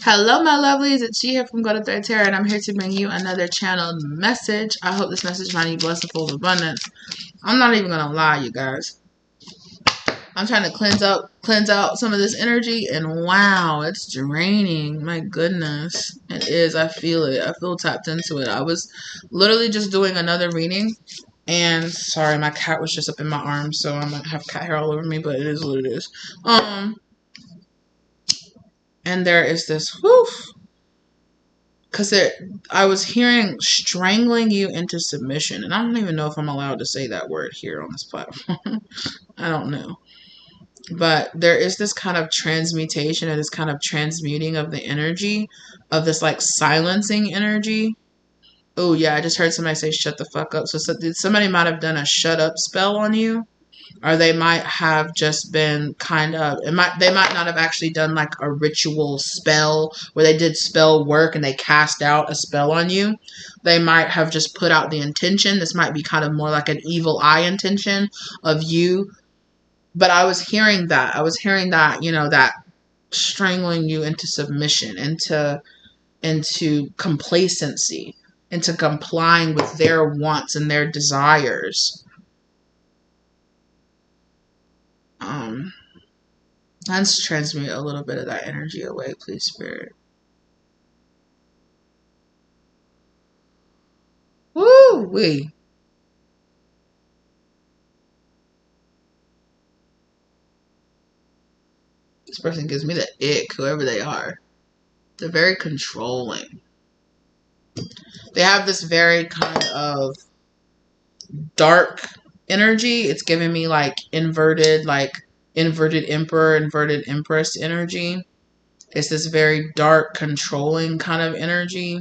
Hello, my lovelies. It's she here from Go to Third Tarot, and I'm here to bring you another channeled message. I hope this message finds you blessed and full of abundance. I'm not even gonna lie, you guys. I'm trying to cleanse out some of this energy, and wow, it's draining. My goodness, it is. I feel it. I feel tapped into it. I was literally just doing another reading, and sorry, my cat was just up in my arms, so I'm gonna have cat hair all over me. But it is what it is. And there is this whoof. Because I was hearing strangling you into submission. And I don't even know if I'm allowed to say that word here on this platform. I don't know. But there is this kind of transmutation or this kind of transmuting of the energy of this like silencing energy. Oh, yeah, I just heard somebody say shut the fuck up. So somebody might have done a shut up spell on you. Or they might have just been kind of, they might not have actually done like a ritual spell where they did spell work and they cast out a spell on you. They might have just put out the intention. This might be kind of more like an evil eye intention of you. But I was hearing that, you know, that strangling you into submission, into complacency, into complying with their wants and their desires. Let's transmute a little bit of that energy away, please, Spirit. Woo-wee. This person gives me the ick, whoever they are. They're very controlling. They have this very kind of dark energy. It's giving me like inverted emperor, inverted empress energy. It's this very dark, controlling kind of energy.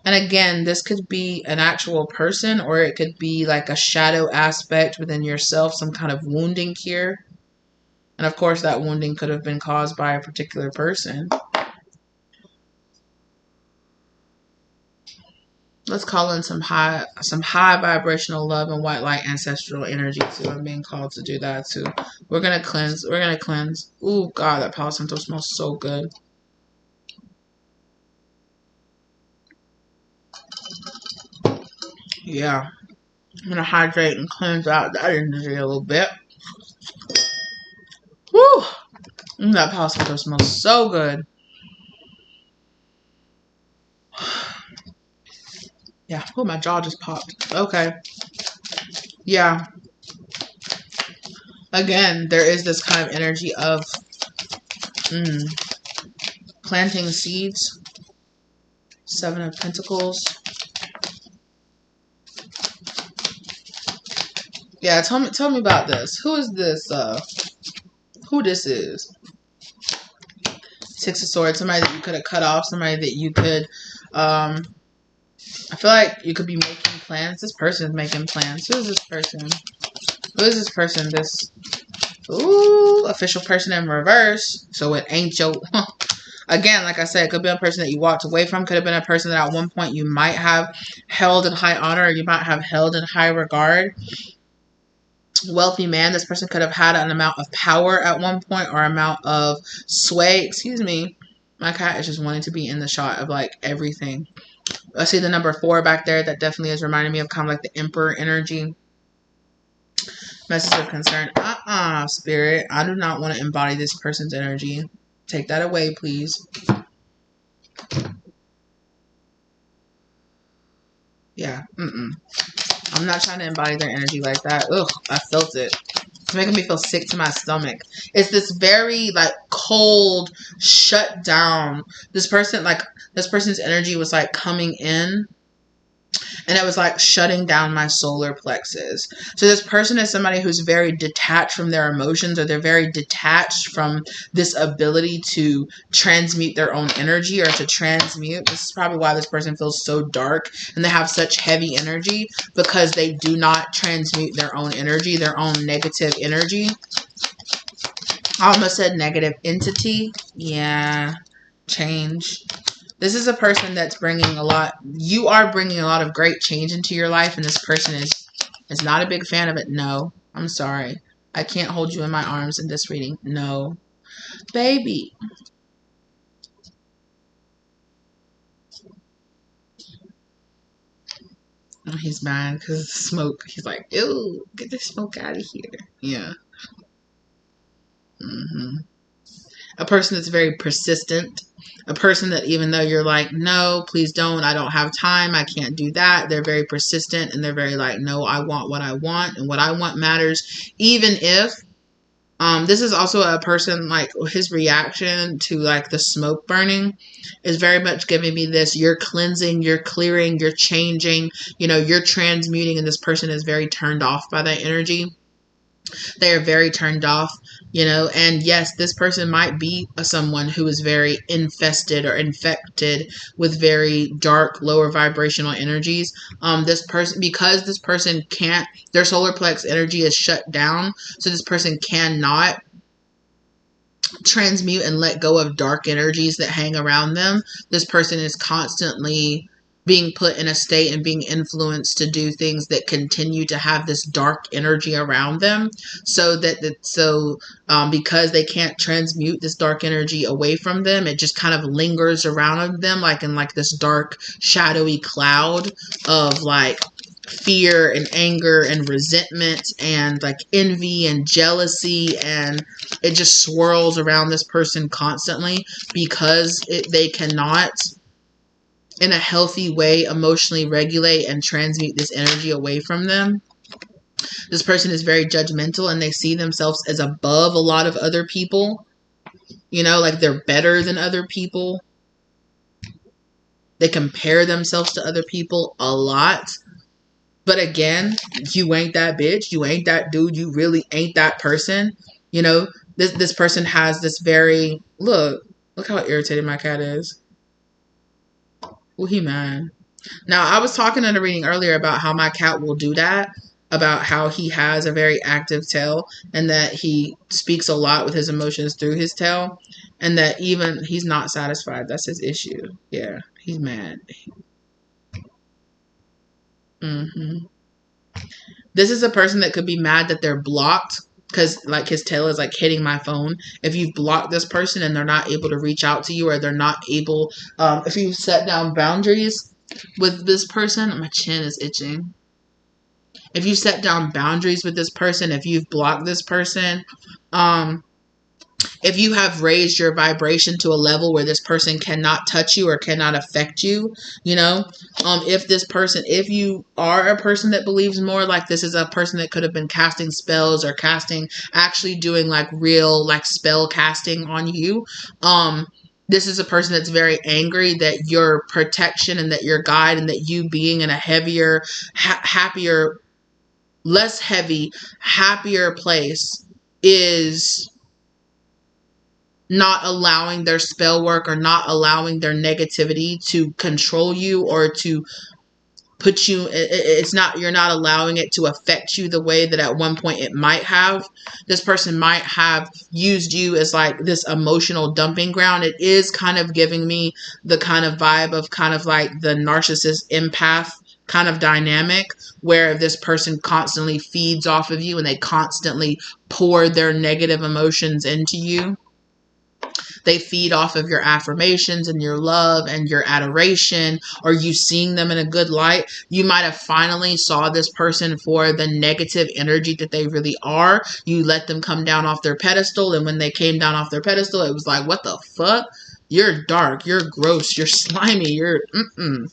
And again, this could be an actual person, or it could be like a shadow aspect within yourself, some kind of wounding here. And of course, that wounding could have been caused by a particular person. Let's call in some high vibrational love and white light ancestral energy too. I'm being called to do that too. We're gonna cleanse. Ooh, God, that Palo Santo smells so good. Yeah. I'm gonna hydrate and cleanse out that energy a little bit. Woo! That Palo Santo smells so good. Yeah. Oh, my jaw just popped. Okay. Yeah. Again, there is this kind of energy of planting seeds. 7 of Pentacles. Yeah, tell me about this. Who is this? Who this is? 6 of Swords. Somebody that you could have cut off. Somebody that you could, I feel like you could be making plans. This person is making plans. Who is this person? Who is this person? This, ooh, official person in reverse. So it ain't your, again, like I said, it could be a person that you walked away from. Could have been a person that at one point you might have held in high honor, or you might have held in high regard. Wealthy man. This person could have had an amount of power at one point, or amount of sway. Excuse me. My cat is just wanting to be in the shot of like everything. I see the number 4 back there. That definitely is reminding me of kind of like the Emperor energy. Message of concern. Spirit. I do not want to embody this person's energy. Take that away, please. Yeah. I'm not trying to embody their energy like that. Ugh, I felt it. It's making me feel sick to my stomach. It's this very, like, cold, shut down. This person's energy was, like, coming in. And it was, like, shutting down my solar plexus. So this person is somebody who's very detached from their emotions, or they're very detached from this ability to transmute their own energy, or to transmute. This is probably why this person feels so dark and they have such heavy energy, because they do not transmute their own energy, their own negative energy. I almost said negative entity. Yeah. Change. This is a person that's bringing a lot. You are bringing a lot of great change into your life, and this person is not a big fan of it. No, I'm sorry. I can't hold you in my arms in this reading. No. Baby. He's mad because smoke. He's like, ew, get the smoke out of here. Yeah. A person that's very persistent. A person that even though you're like, no, please don't, I don't have time, I can't do that, they're very persistent and they're very like, no, I want what I want and what I want matters. Even if this is also a person like his reaction to like the smoke burning is very much giving me this, you're cleansing, you're clearing, you're changing, you're transmuting, and this person is very turned off by that energy. They are very turned off, and yes, this person might be someone who is very infested or infected with very dark, lower vibrational energies. This person, because this person can't, their solar plex energy is shut down, so this person cannot transmute and let go of dark energies that hang around them. This person is constantly being put in a state and being influenced to do things that continue to have this dark energy around them, because they can't transmute this dark energy away from them, it just kind of lingers around them like in like this dark shadowy cloud of like fear and anger and resentment and like envy and jealousy, and it just swirls around this person constantly because they cannot in a healthy way emotionally regulate and transmute this energy away from them. This person is very judgmental and they see themselves as above a lot of other people, like they're better than other people. They compare themselves to other people a lot. But again, you ain't that bitch, you ain't that dude, you really ain't that person. This person has this very, look how irritated my cat is. Well, he mad. Now, I was talking in a reading earlier about how my cat will do that, about how he has a very active tail and that he speaks a lot with his emotions through his tail, and that even he's not satisfied. That's his issue. Yeah, he's mad. This is a person that could be mad that they're blocked because like his tail is like hitting my phone. If you've blocked this person and they're not able to reach out to you, or they're not able, if you've set down boundaries with this person, my chin is itching. If you set down boundaries with this person, if you've blocked this person, if you have raised your vibration to a level where this person cannot touch you or cannot affect you, if you are a person that believes more like this is a person that could have been casting spells or actually doing like real like spell casting on you, this is a person that's very angry that your protection and that your guide and that you being in a heavier, happier, less heavy, happier place is not allowing their spell work or not allowing their negativity to control you or to put you, you're not allowing it to affect you the way that at one point it might have. This person might have used you as like this emotional dumping ground. It is kind of giving me the kind of vibe of kind of like the narcissist empath kind of dynamic, where this person constantly feeds off of you and they constantly pour their negative emotions into you. They feed off of your affirmations and your love and your adoration, or you seeing them in a good light. You might have finally saw this person for the negative energy that they really are. You let them come down off their pedestal, and when they came down off their pedestal, it was like, what the fuck? You're dark, you're gross, you're slimy, you're and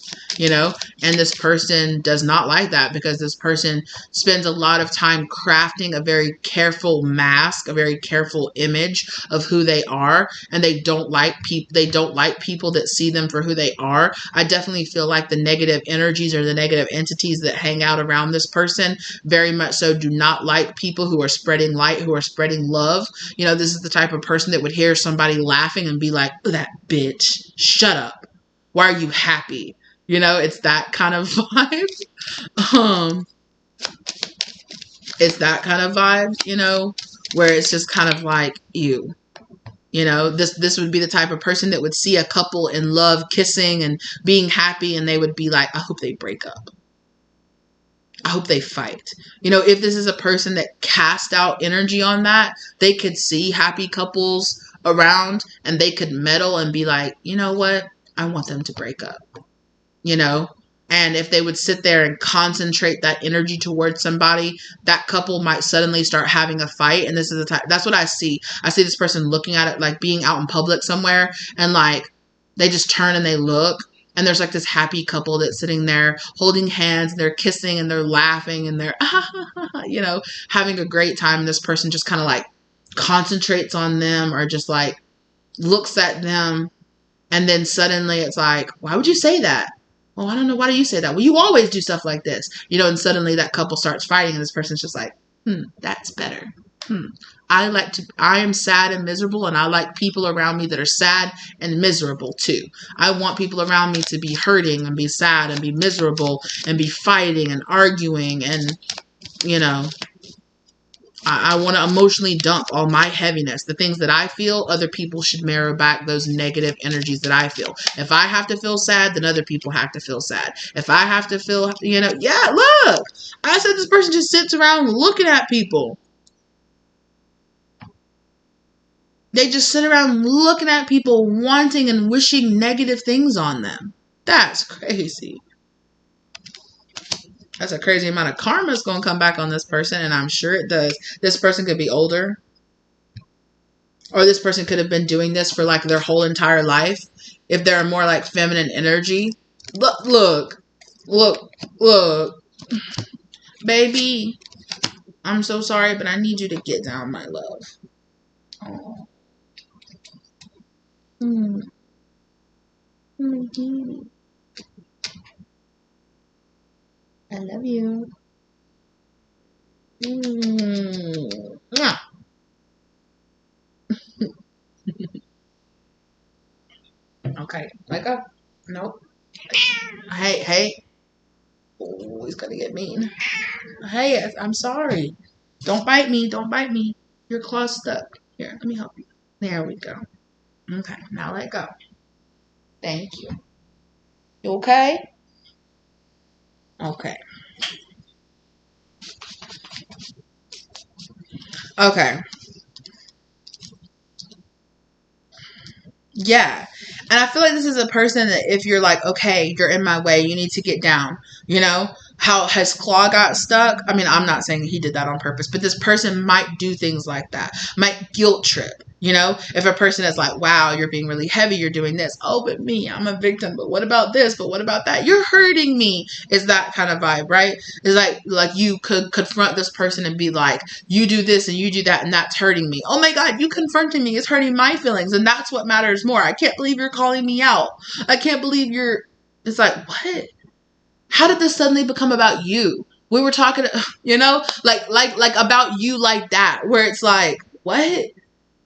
this person does not like that, because this person spends a lot of time crafting a very careful mask, a very careful image of who they are, and they don't like people that see them for who they are. I definitely feel like the negative energies or the negative entities that hang out around this person very much so do not like people who are spreading light, who are spreading love. This is the type of person that would hear somebody laughing and be like, that bitch, shut up. Why are you happy? It's that kind of vibe. It's that kind of vibe, where it's just kind of like, ew. This would be the type of person that would see a couple in love kissing and being happy, and they would be like, I hope they break up. I hope they fight. If this is a person that cast out energy on that, they could see happy couples around and they could meddle and be like, you know what? I want them to break up. And if they would sit there and concentrate that energy towards somebody, that couple might suddenly start having a fight. And this is the type, that's what I see. I see this person looking at it, like being out in public somewhere, and like they just turn and they look. And there's like this happy couple that's sitting there holding hands, and they're kissing and they're laughing and they're, you know, having a great time. And this person just kind of like concentrates on them or just like looks at them. And then suddenly it's like, why would you say that? Oh, I don't know. Why do you say that? Well, you always do stuff like this, you know, and suddenly that couple starts fighting and this person's just like, that's better. I am sad and miserable, and I like people around me that are sad and miserable too. I want people around me to be hurting and be sad and be miserable and be fighting and arguing. And, you know, I want to emotionally dump all my heaviness. The things that I feel, other people should mirror back those negative energies that I feel. If I have to feel sad, then other people have to feel sad. If I have to feel, you know, yeah, look. I said this person just sits around looking at people. They just sit around looking at people, wanting and wishing negative things on them. That's crazy. That's a crazy amount of karma is going to come back on this person, and I'm sure it does. This person could be older, or this person could have been doing this for like their whole entire life. If they're more like feminine energy. Look. Baby, I'm so sorry, but I need you to get down, my love. Oh. I love you. Okay, let go. Nope. Hey. Oh, he's gonna get mean. Hey, I'm sorry. Don't bite me. Don't bite me. Your claw's stuck. Here, let me help you. There we go. Okay, now let go. Thank you. You okay? Okay. Okay. Yeah. And I feel like this is a person that if you're like, okay, you're in my way, you need to get down. You know, how his claw got stuck. I mean, I'm not saying he did that on purpose, but this person might do things like that. Might guilt trip. You know, if a person is like, wow, you're being really heavy, you're doing this. Oh, but me, I'm a victim. But what about this? But what about that? You're hurting me. Is that kind of vibe, right? It's like you could confront this person and be like, you do this and you do that, and that's hurting me. Oh my God, you confronting me is hurting my feelings. And that's what matters more. I can't believe you're calling me out. I can't believe you're, it's like, what? How did this suddenly become about you? We were talking, you know, like about you like that, where it's like, what?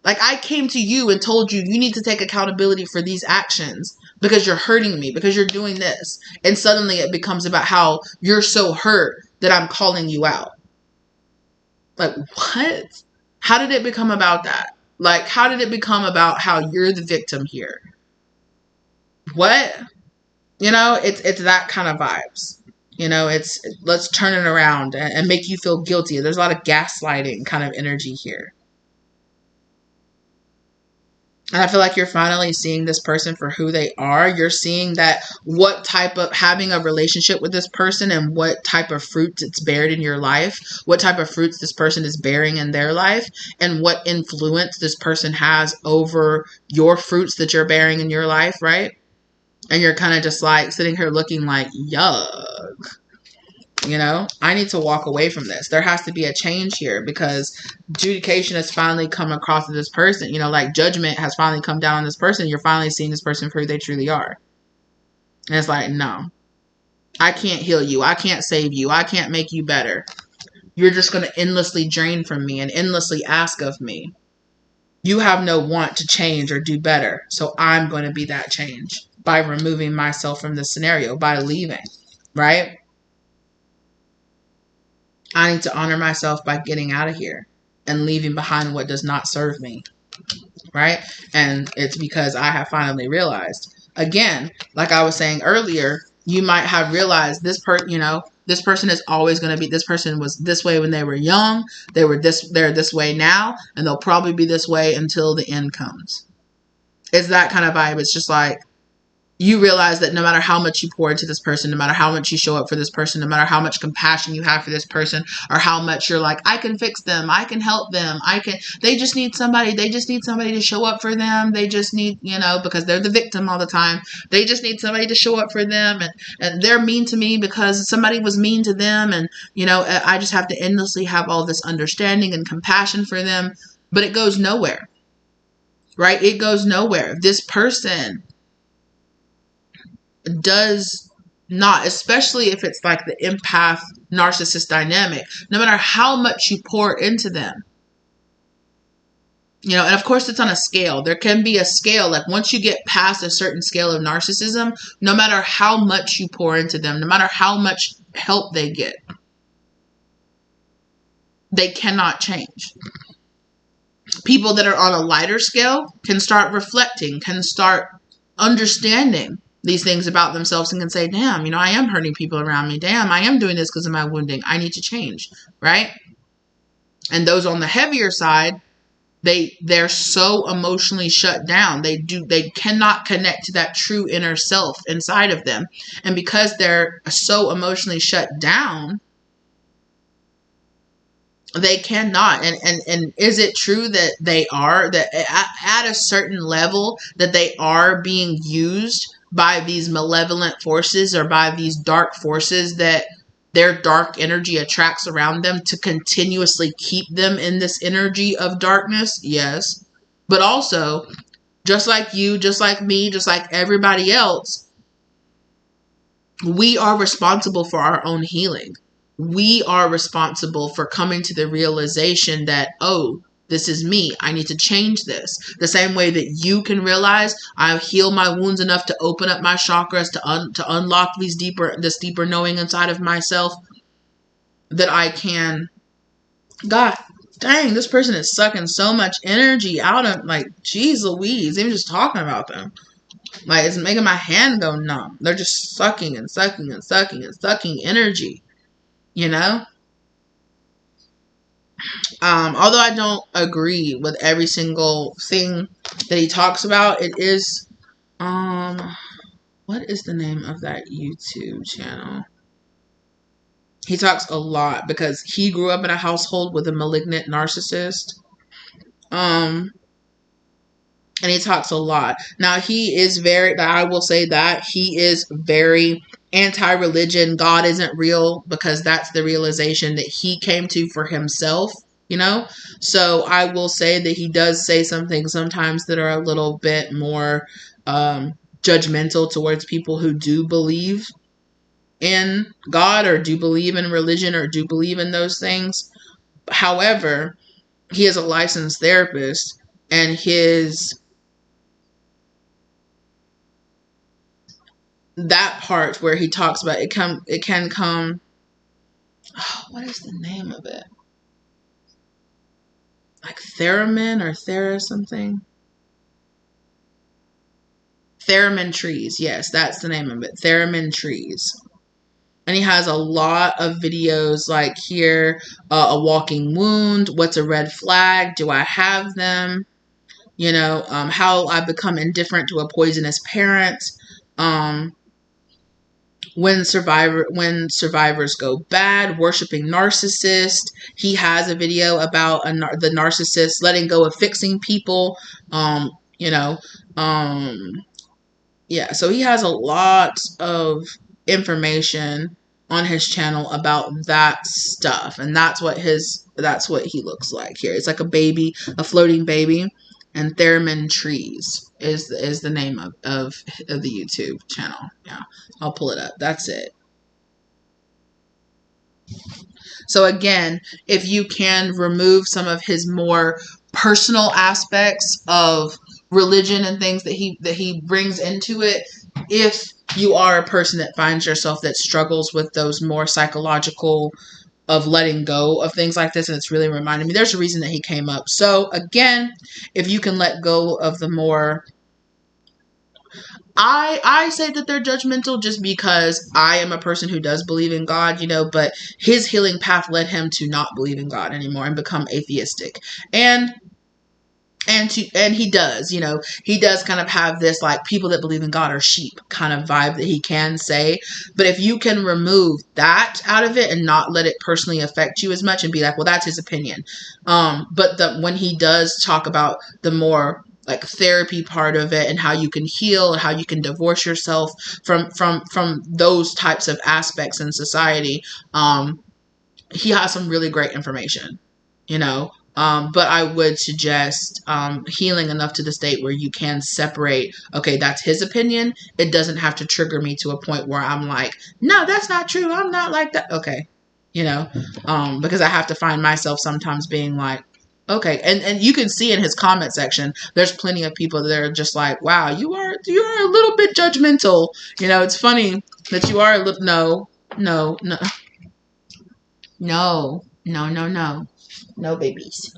Like I came to you and told you, you need to take accountability for these actions because you're hurting me, because you're doing this. And suddenly it becomes about how you're so hurt that I'm calling you out. Like, what? How did it become about that? Like, how did it become about how you're the victim here? What? You know, it's that kind of vibes. You know, it's let's turn it around and make you feel guilty. There's a lot of gaslighting kind of energy here. And I feel like you're finally seeing this person for who they are. You're seeing that what type of having a relationship with this person and what type of fruits it's bared in your life, what type of fruits this person is bearing in their life, and what influence this person has over your fruits that you're bearing in your life, right? And you're kind of just like sitting here looking like, yuck. You know, I need to walk away from this. There has to be a change here because adjudication has finally come across to this person. You know, like judgment has finally come down on this person. You're finally seeing this person for who they truly are. And it's like, no, I can't heal you. I can't save you. I can't make you better. You're just going to endlessly drain from me and endlessly ask of me. You have no want to change or do better. So I'm going to be that change by removing myself from this scenario, by leaving, right? I need to honor myself by getting out of here and leaving behind what does not serve me, right? And it's because I have finally realized, again, like I was saying earlier, you might have realized this person is always going to be, this person was this way when they were young, they're this way now, and they'll probably be this way until the end comes. It's that kind of vibe. It's just like, you realize that no matter how much you pour into this person, no matter how much you show up for this person, no matter how much compassion you have for this person, or how much you're like, I can fix them, I can help them, they just need somebody to show up for them. They just need, because they're the victim all the time. They just need somebody to show up for them, and they're mean to me because somebody was mean to them, and, I just have to endlessly have all this understanding and compassion for them, but it goes nowhere, right? It goes nowhere. This person does not, especially if it's like the empath narcissist dynamic, no matter how much you pour into them, and of course it's on a scale. There can be a scale, like once you get past a certain scale of narcissism, no matter how much you pour into them, no matter how much help they get, they cannot change. People that are on a lighter scale can start reflecting, can start understanding these things about themselves, and can say, damn, I am hurting people around me. Damn, I am doing this because of my wounding. I need to change, right? And those on the heavier side, they're so emotionally shut down. They cannot connect to that true inner self inside of them. And because they're so emotionally shut down, they cannot. And is it true that they are, that at a certain level, that they are being used by these malevolent forces, or by these dark forces that their dark energy attracts around them to continuously keep them in this energy of darkness? Yes. But also, just like you, just like me, just like everybody else, we are responsible for our own healing. We are responsible for coming to the realization that, oh, this is me. I need to change this. The same way that you can realize I've healed my wounds enough to open up my chakras, to unlock this deeper knowing inside of myself, that I can. God dang, this person is sucking so much energy out of, like, geez Louise, even just talking about them. Like, it's making my hand go numb. They're just sucking and sucking and sucking and sucking energy, Although I don't agree with every single thing that he talks about, it is, what is the name of that YouTube channel? He talks a lot because he grew up in a household with a malignant narcissist. And he talks a lot. Now, I will say that he is very anti-religion. God isn't real, because that's the realization that he came to for himself, So I will say that he does say some things sometimes that are a little bit more judgmental towards people who do believe in God, or do believe in religion, or do believe in those things. However, he is a licensed therapist, and that part where he talks about it can come, oh, what is the name of it? Like theremin or thera something? Theremin trees. Yes, that's the name of it. Theremin trees. And he has a lot of videos like here, a walking wound, what's a red flag, do I have them? How I become indifferent to a poisonous parent. When survivors go bad, worshiping narcissist. He has a video about the narcissist letting go of fixing people. Yeah, so he has a lot of information on his channel about that stuff, and that's what he looks like here. It's like a baby, a floating baby, and Theremin Trees is the name of the YouTube channel. Yeah, I'll pull it up. That's it. So again, if you can remove some of his more personal aspects of religion and things that he brings into it, if you are a person that finds yourself that struggles with those more psychological of letting go of things like this, and it's really reminding me, there's a reason that he came up. So again, if you can let go of the more, I say that they're judgmental just because I am a person who does believe in God, but his healing path led him to not believe in God anymore and become atheistic. And And he does, he does kind of have this like people that believe in God are sheep kind of vibe that he can say. But if you can remove that out of it and not let it personally affect you as much and be like, well, that's his opinion. But when he does talk about the more like therapy part of it and how you can heal and how you can divorce yourself from those types of aspects in society, he has some really great information, but I would suggest healing enough to the state where you can separate, okay, that's his opinion. It doesn't have to trigger me to a point where I'm like, no, that's not true. I'm not like that. Okay. Because I have to find myself sometimes being like, okay. And you can see in his comment section, there's plenty of people that are just like, wow, you're a little bit judgmental. It's funny that you are a little, no, babies.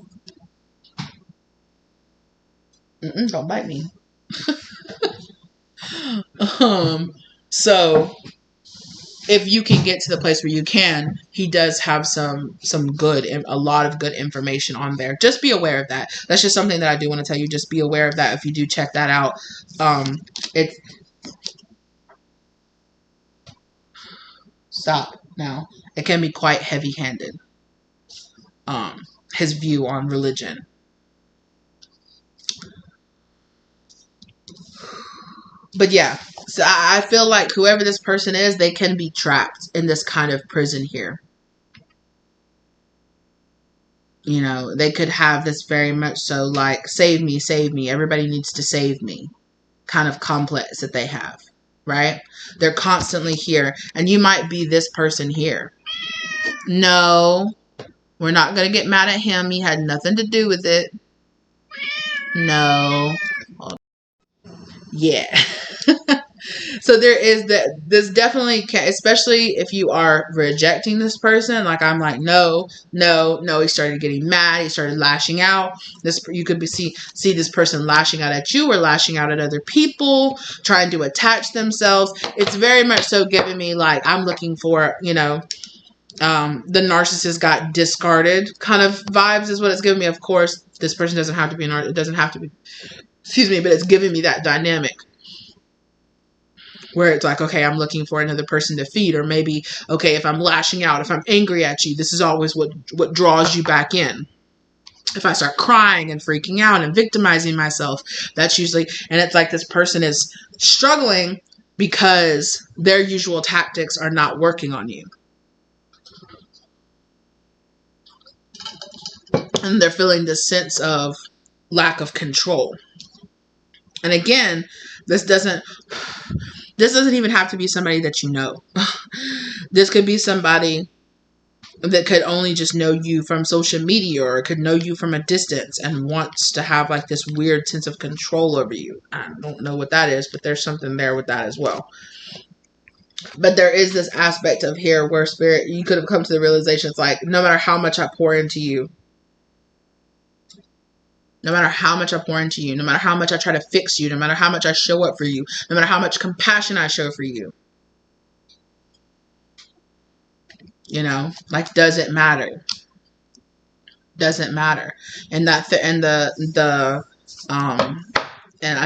Don't bite me. So if you can get to the place where you can, he does have some good, a lot of good information on there. Just be aware of that. That's just something that I do want to tell you. Just be aware of that if you do check that out. Stop now. It can be quite heavy-handed. His view on religion. But yeah, so I feel like whoever this person is, they can be trapped in this kind of prison here. They could have this very much so like, save me, everybody needs to save me kind of complex that they have, right? They're constantly here, and you might be this person here. No, we're not going to get mad at him. He had nothing to do with it. No. Yeah. So there is that. This definitely can, especially if you are rejecting this person. Like I'm like, no. He started getting mad. He started lashing out. You could see this person lashing out at you or lashing out at other people, trying to attach themselves. It's very much so giving me like I'm looking for, the narcissist got discarded kind of vibes is what it's giving me. Of course, this person doesn't have to be it doesn't have to be. Excuse me, but it's giving me that dynamic. Where it's like, okay, I'm looking for another person to feed. Or maybe, okay, if I'm lashing out, if I'm angry at you, this is always what draws you back in. If I start crying and freaking out and victimizing myself, that's usually, and it's like this person is struggling because their usual tactics are not working on you. And they're feeling this sense of lack of control. And again, this doesn't even have to be somebody that you know. This could be somebody that could only just know you from social media or could know you from a distance and wants to have like this weird sense of control over you. I don't know what that is, but there's something there with that as well. But there is this aspect of here where spirit, you could have come to the realization, it's like, no matter how much I pour into you, no matter how much I pour into you, no matter how much I try to fix you, no matter how much I show up for you, no matter how much compassion I show for you, like, doesn't matter. Doesn't matter. And and I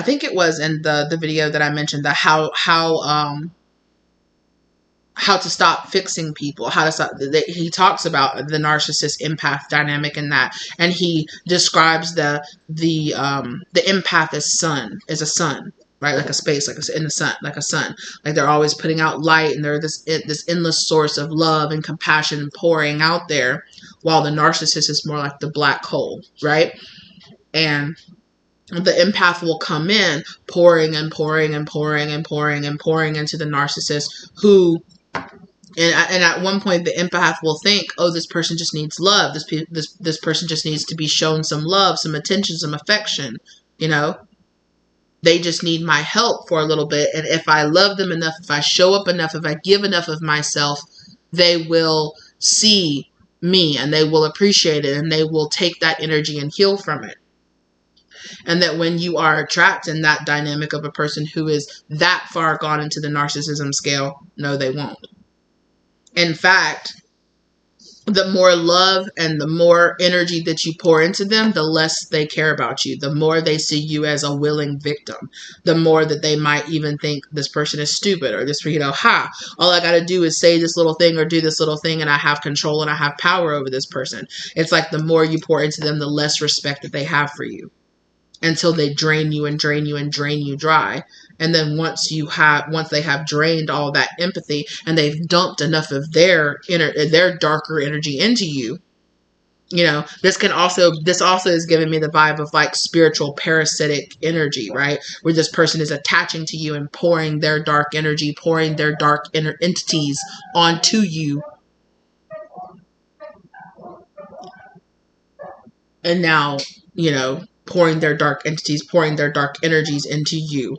think it was in the video that I mentioned, that how to stop fixing people, how to stop. He talks about the narcissist empath dynamic in that, and he describes the empath as a sun, right? Like a space, like in the sun, like a sun. Like they're always putting out light, and they're this endless source of love and compassion pouring out there, while the narcissist is more like the black hole, right? And the empath will come in pouring and pouring and pouring and pouring and pouring into the narcissist, who. And at one point, the empath will think, "Oh, this person just needs love. This person just needs to be shown some love, some attention, some affection. They just need my help for a little bit. And if I love them enough, if I show up enough, if I give enough of myself, they will see me and they will appreciate it and they will take that energy and heal from it." And that when you are trapped in that dynamic of a person who is that far gone into the narcissism scale, no, they won't. In fact, the more love and the more energy that you pour into them, the less they care about you. The more they see you as a willing victim, the more that they might even think this person is stupid, or this, all I got to do is say this little thing or do this little thing and I have control and I have power over this person. It's like the more you pour into them, the less respect that they have for you, until they drain you and drain you and drain you dry. And then once they have drained all that empathy and they've dumped enough of their darker energy into you, this also is giving me the vibe of like spiritual parasitic energy, right? Where this person is attaching to you and pouring their dark energy, pouring their dark inner entities onto you. And now, pouring their dark entities, pouring their dark energies into you,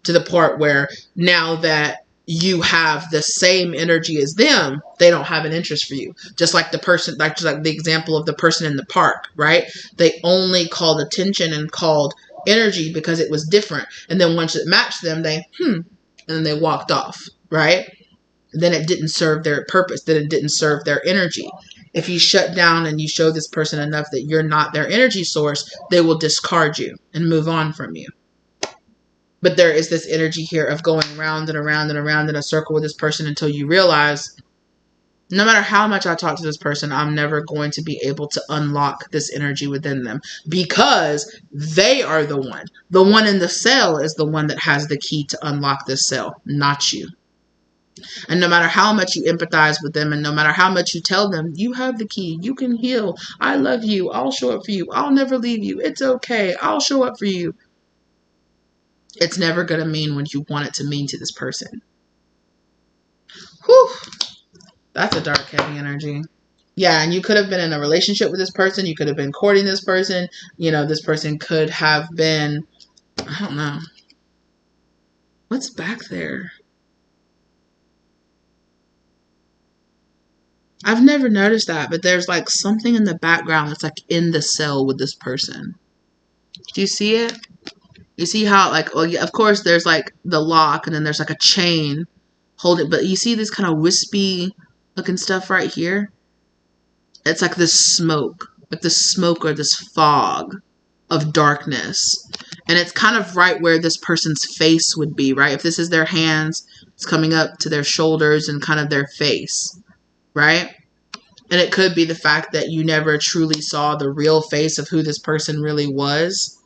to the part where now that you have the same energy as them, they don't have an interest for you. Just like the person, just like the example of the person in the park, right? They only called attention and called energy because it was different. And then once it matched them, and then they walked off, right? Then it didn't serve their purpose. Then it didn't serve their energy. If you shut down and you show this person enough that you're not their energy source, they will discard you and move on from you. But there is this energy here of going round and around and around in a circle with this person until you realize, no matter how much I talk to this person, I'm never going to be able to unlock this energy within them, because they are the one. The one in the cell is the one that has the key to unlock this cell, not you. And no matter how much you empathize with them, and no matter how much you tell them, you have the key, you can heal, I love you, I'll show up for you, I'll never leave you, it's okay, I'll show up for you, it's never going to mean what you want it to mean to this person. Whew. That's a dark, heavy energy. Yeah, and you could have been in a relationship with this person. You could have been courting this person. This person could have been, I don't know. What's back there? I've never noticed that, but there's like something in the background that's like in the cell with this person. Do you see it? You see how, like, well, yeah, of course there's like the lock and then there's like a chain holding, but you see this kind of wispy looking stuff right here? It's like this smoke, or this fog of darkness. And it's kind of right where this person's face would be, right? If this is their hands, it's coming up to their shoulders and kind of their face, right? And it could be the fact that you never truly saw the real face of who this person really was,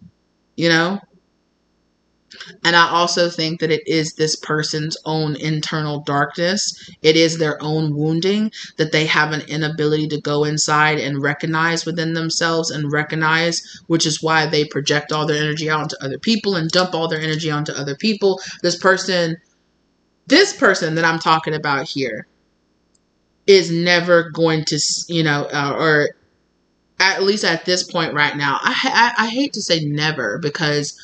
And I also think that it is this person's own internal darkness. It is their own wounding that they have an inability to go inside and recognize within themselves and recognize, which is why they project all their energy out onto other people and dump all their energy onto other people. This person that I'm talking about here is never going to, or at least at this point right now, I hate to say never, because,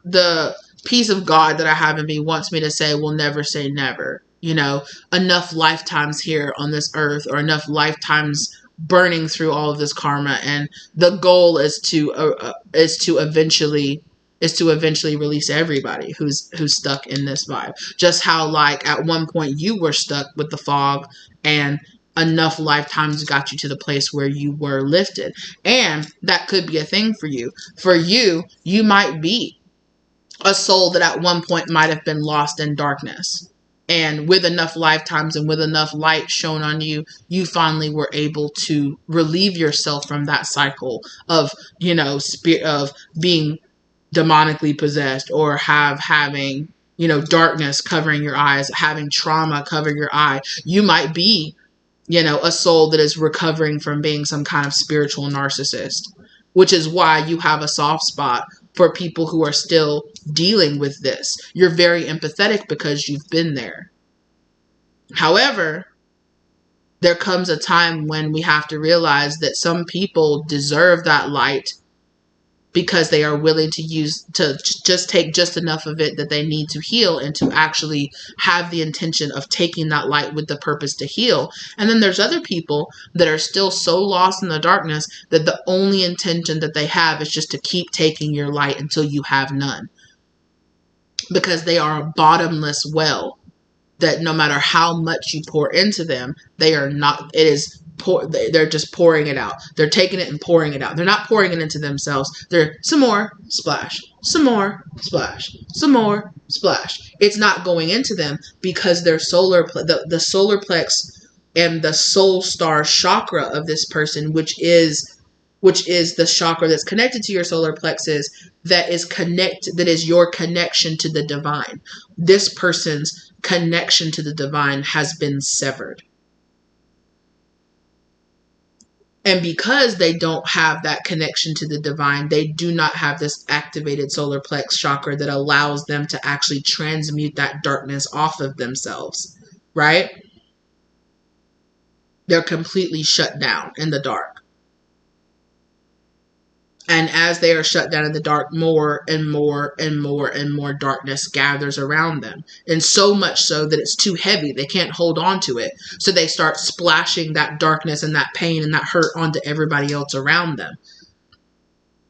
the peace of God that I have in me wants me to say, will never say never. Enough lifetimes here on this earth, or enough lifetimes burning through all of this karma, and the goal is to eventually release everybody who's stuck in this vibe. Just how, like, at one point you were stuck with the fog, and enough lifetimes got you to the place where you were lifted. And that could be a thing for you. For you, you might be a soul that at one point might have been lost in darkness. And with enough lifetimes and with enough light shown on you, you finally were able to relieve yourself from that cycle of, spirit, of being demonically possessed, or having, darkness covering your eyes, having trauma cover your eye. You might be, a soul that is recovering from being some kind of spiritual narcissist, which is why you have a soft spot for people who are still dealing with this. You're very empathetic because you've been there. However, there comes a time when we have to realize that some people deserve that light because they are willing to just take just enough of it that they need to heal, and to actually have the intention of taking that light with the purpose to heal. And then there's other people that are still so lost in the darkness that the only intention that they have is just to keep taking your light until you have none. Because they are a bottomless well. that no matter how much you pour into them, they are not, it is pour, they're just pouring it out. They're taking it and pouring it out. They're not pouring it into themselves. They're some more, splash, some more, splash, some more, splash. It's not going into them because their the solar plex and the soul star chakra of this person, which is the chakra that's connected to your solar plexus, that is your connection to the divine. This person's connection to the divine has been severed. And because they don't have that connection to the divine, they do not have this activated solar plex chakra that allows them to actually transmute that darkness off of themselves, right? They're completely shut down in the dark. And as they are shut down in the dark, more and more and more and more darkness gathers around them. And so much so that it's too heavy. They can't hold on to it. So they start splashing that darkness and that pain and that hurt onto everybody else around them.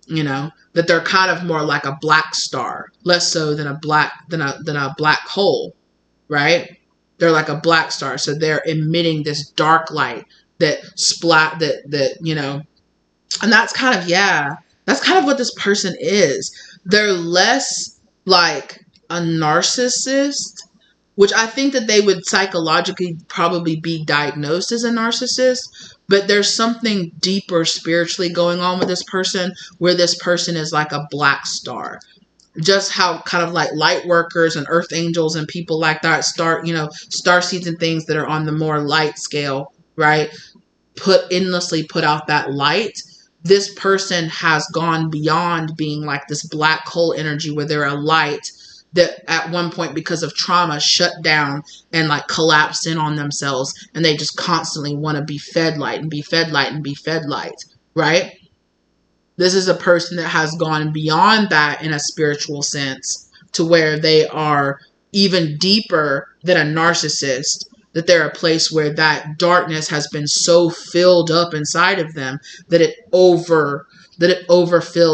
You know, that they're kind of more like a black star, less so than a black hole, right? They're like a black star. So they're emitting this dark light that you know, and that's kind of, that's kind of what this person is. They're less like a narcissist, which I think that they would psychologically probably be diagnosed as a narcissist, but there's something deeper spiritually going on with this person, where this person is like a black star. Just how kind of like light workers and earth angels and people like that start, you know, star seeds and things that are on the more light scale, right? Endlessly put out that light. This person has gone beyond being like this black hole energy where they're a light that at one point, because of trauma, shut down and like collapsed in on themselves, and they just constantly want to be fed light and be fed light and be fed light, right? This is a person that has gone beyond that in a spiritual sense, to where they are even deeper than a narcissist, that they're a place where that darkness has been so filled up inside of them that it overfills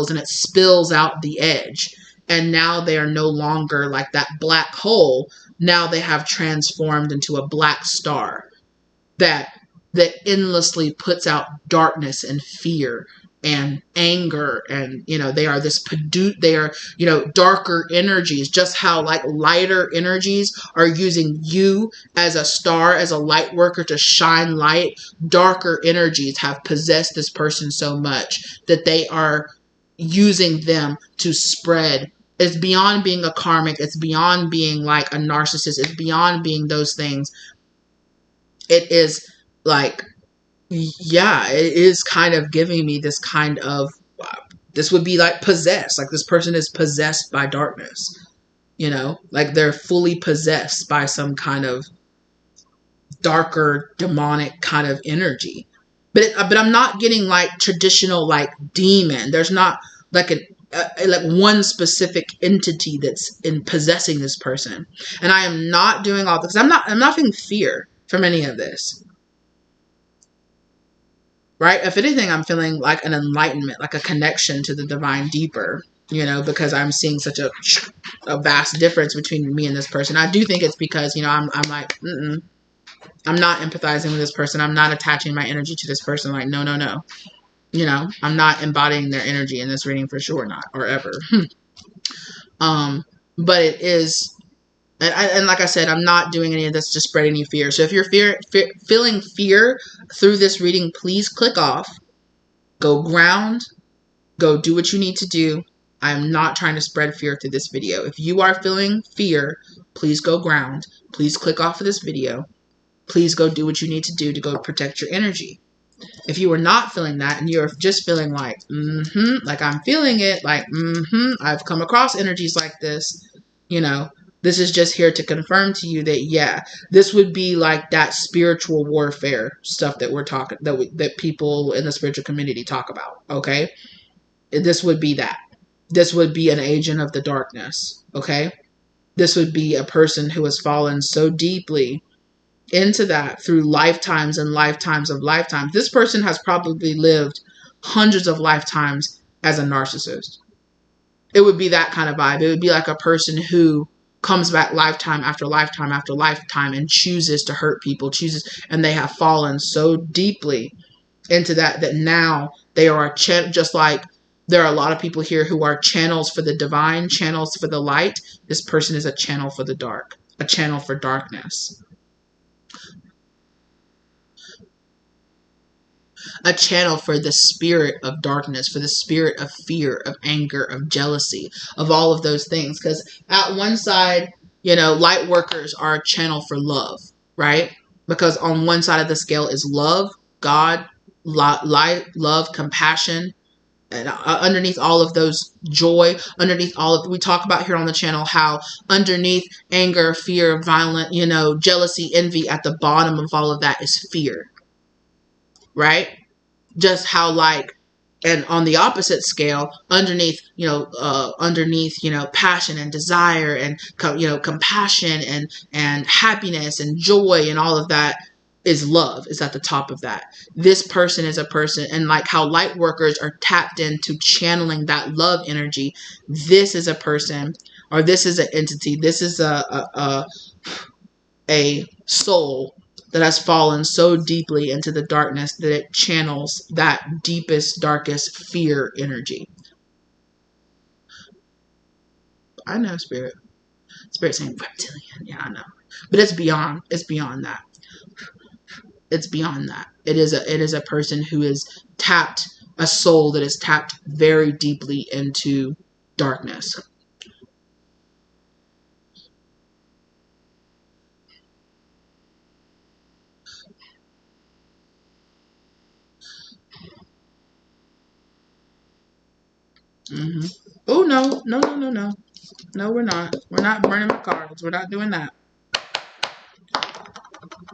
and it spills out the edge. And now they are no longer like that black hole. Now they have transformed into a black star that endlessly puts out darkness and fear and anger, and you know, they are you know, darker energies. Just how like lighter energies are using you as a star, as a light worker, to shine light, darker energies have possessed this person so much that they are using them to spread. It's beyond being a karmic, it's beyond being like a narcissist, it's beyond being those things. It is like, yeah, it is kind of giving me this kind of, this would be like possessed. Like this person is possessed by darkness, you know, like they're fully possessed by some kind of darker demonic kind of energy. But I'm not getting like traditional like demon. There's not like like one specific entity that's in possessing this person. And I am not doing all this. I'm not feeling fear from any of this. Right? If anything, I'm feeling like an enlightenment, like a connection to the divine deeper, you know, because I'm seeing such a vast difference between me and this person. I do think it's because, you know, I'm like, I'm not empathizing with this person. I'm not attaching my energy to this person. Like, no. You know, I'm not embodying their energy in this reading for sure, not, or ever. But it is, and like I said, I'm not doing any of this to spread any fear. So if you're feeling fear through this reading, please click off, go ground, go do what you need to do. I'm not trying to spread fear through this video. If you are feeling fear, please go ground. Please click off of this video. Please go do what you need to do to go protect your energy. If you are not feeling that and you're just feeling like, like I'm feeling it, like, I've come across energies like this, you know, this is just here to confirm to you that, yeah, this would be like that spiritual warfare stuff that we're talking, that people in the spiritual community talk about, okay? This would be that. This would be an agent of the darkness, okay? This would be a person who has fallen so deeply into that through lifetimes and lifetimes of lifetimes. This person has probably lived hundreds of lifetimes as a narcissist. It would be that kind of vibe. It would be like a person who comes back lifetime after lifetime after lifetime and chooses to hurt people, and they have fallen so deeply into that now they are just like there are a lot of people here who are channels for the divine, channels for the light. This person is a channel for the dark, a channel for darkness, a channel for the spirit of darkness, for the spirit of fear, of anger, of jealousy, of all of those things. Because at one side, light workers are a channel for love, right? Because on one side of the scale is love, God, light, love, compassion, and underneath all of those, joy. Underneath all of, we talk about here on the channel how underneath anger, fear, violent, jealousy, envy, at the bottom of all of that is fear, right? Just how and on the opposite scale, underneath passion and desire and compassion and happiness and joy and all of that is love, is at the top of that. This person is a person, and like how light workers are tapped into channeling that love energy. This is a person, or this is an entity. This is a soul that has fallen so deeply into the darkness that it channels that deepest, darkest fear energy. I know, Spirit. Spirit saying reptilian. Yeah, I know. But it's beyond that. It's beyond that. It is a person who is tapped, a soul that is tapped very deeply into darkness. Mm-hmm. Oh, no. No, we're not. We're not burning the cards. We're not doing that.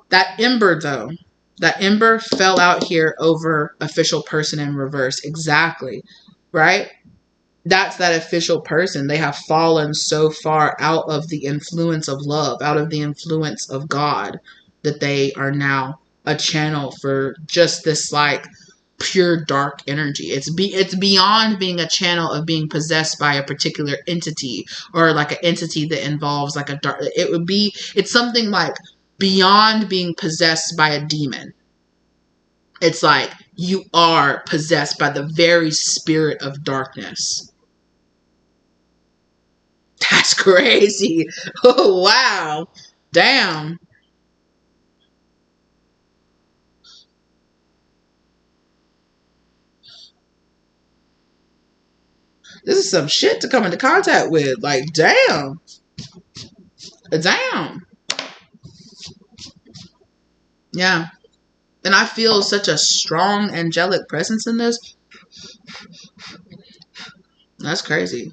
That ember, though. That ember fell out here over official person in reverse. Exactly. Right? That's that official person. They have fallen so far out of the influence of love, out of the influence of God, that they are now a channel for just this pure dark energy. It's beyond being a channel of being possessed by a particular entity, or an entity that involves a dark. It's something beyond being possessed by a demon. It's you are possessed by the very spirit of darkness. That's crazy. Oh, wow. Damn. This is some shit to come into contact with. Damn. Damn. Yeah. And I feel such a strong angelic presence in this. That's crazy.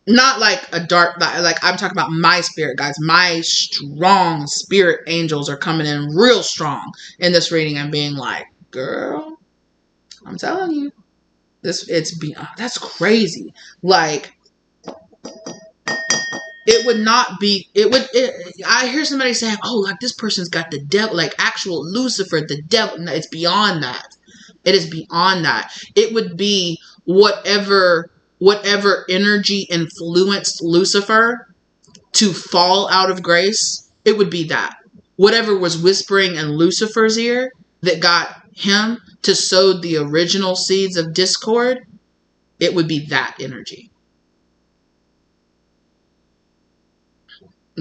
Not a dark, I'm talking about my spirit, guys. My strong spirit angels are coming in real strong in this reading and being girl, I'm telling you, that's crazy. It would not be, I hear somebody saying, oh, this person's got the devil, actual Lucifer, the devil. No, it's beyond that. It is beyond that. It would be whatever energy influenced Lucifer to fall out of grace. It would be that. Whatever was whispering in Lucifer's ear that got him to sow the original seeds of discord, it would be that energy.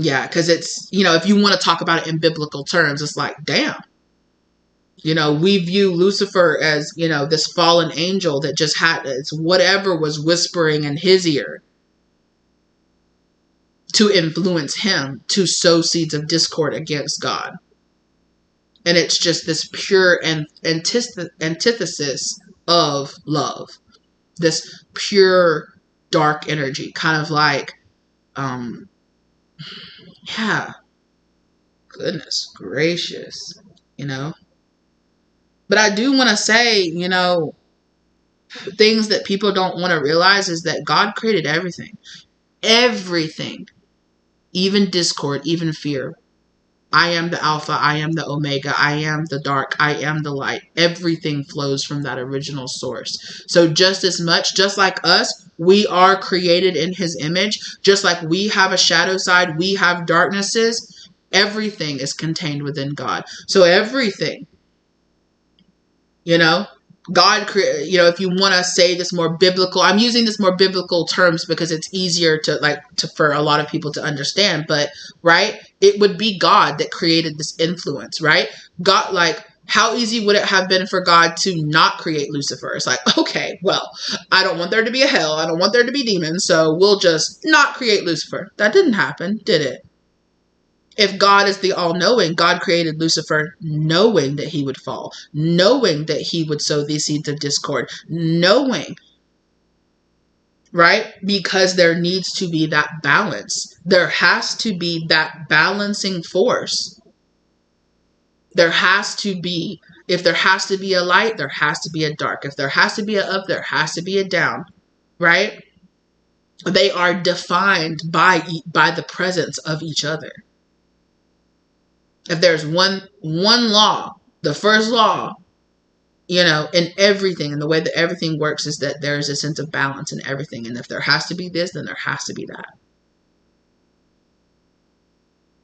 Yeah, because it's, if you want to talk about it in biblical terms, it's damn. We view Lucifer as, this fallen angel that just it's whatever was whispering in his ear to influence him to sow seeds of discord against God. And it's just this pure antithesis of love. This pure dark energy, kind of yeah, goodness gracious, But I do want to say, things that people don't want to realize is that God created everything. Everything. Even discord, even fear. I am the Alpha, I am the Omega, I am the dark, I am the light. Everything flows from that original source. So just as much, just like us, We are created in his image. Just like we have a shadow side, we have darknesses. Everything is contained within God. So everything, you know, God, you know, if you want to say this more biblical, I'm using this more biblical terms because it's easier for a lot of people to understand. But, right, it would be God that created this influence, right? God, like, how easy would it have been for God to not create Lucifer? It's like, okay, well, I don't want there to be a hell. I don't want there to be demons. So we'll just not create Lucifer. That didn't happen, did it? If God is the all-knowing, God created Lucifer knowing that he would fall, knowing that he would sow these seeds of discord, knowing, right? Because there needs to be that balance. There has to be that balancing force. There has to be, if there has to be a light, there has to be a dark. If there has to be a up, there has to be a down, right? They are defined by the presence of each other. If there's one law, the first law, you know, in everything, and the way that everything works is that there's a sense of balance in everything. And if there has to be this, then there has to be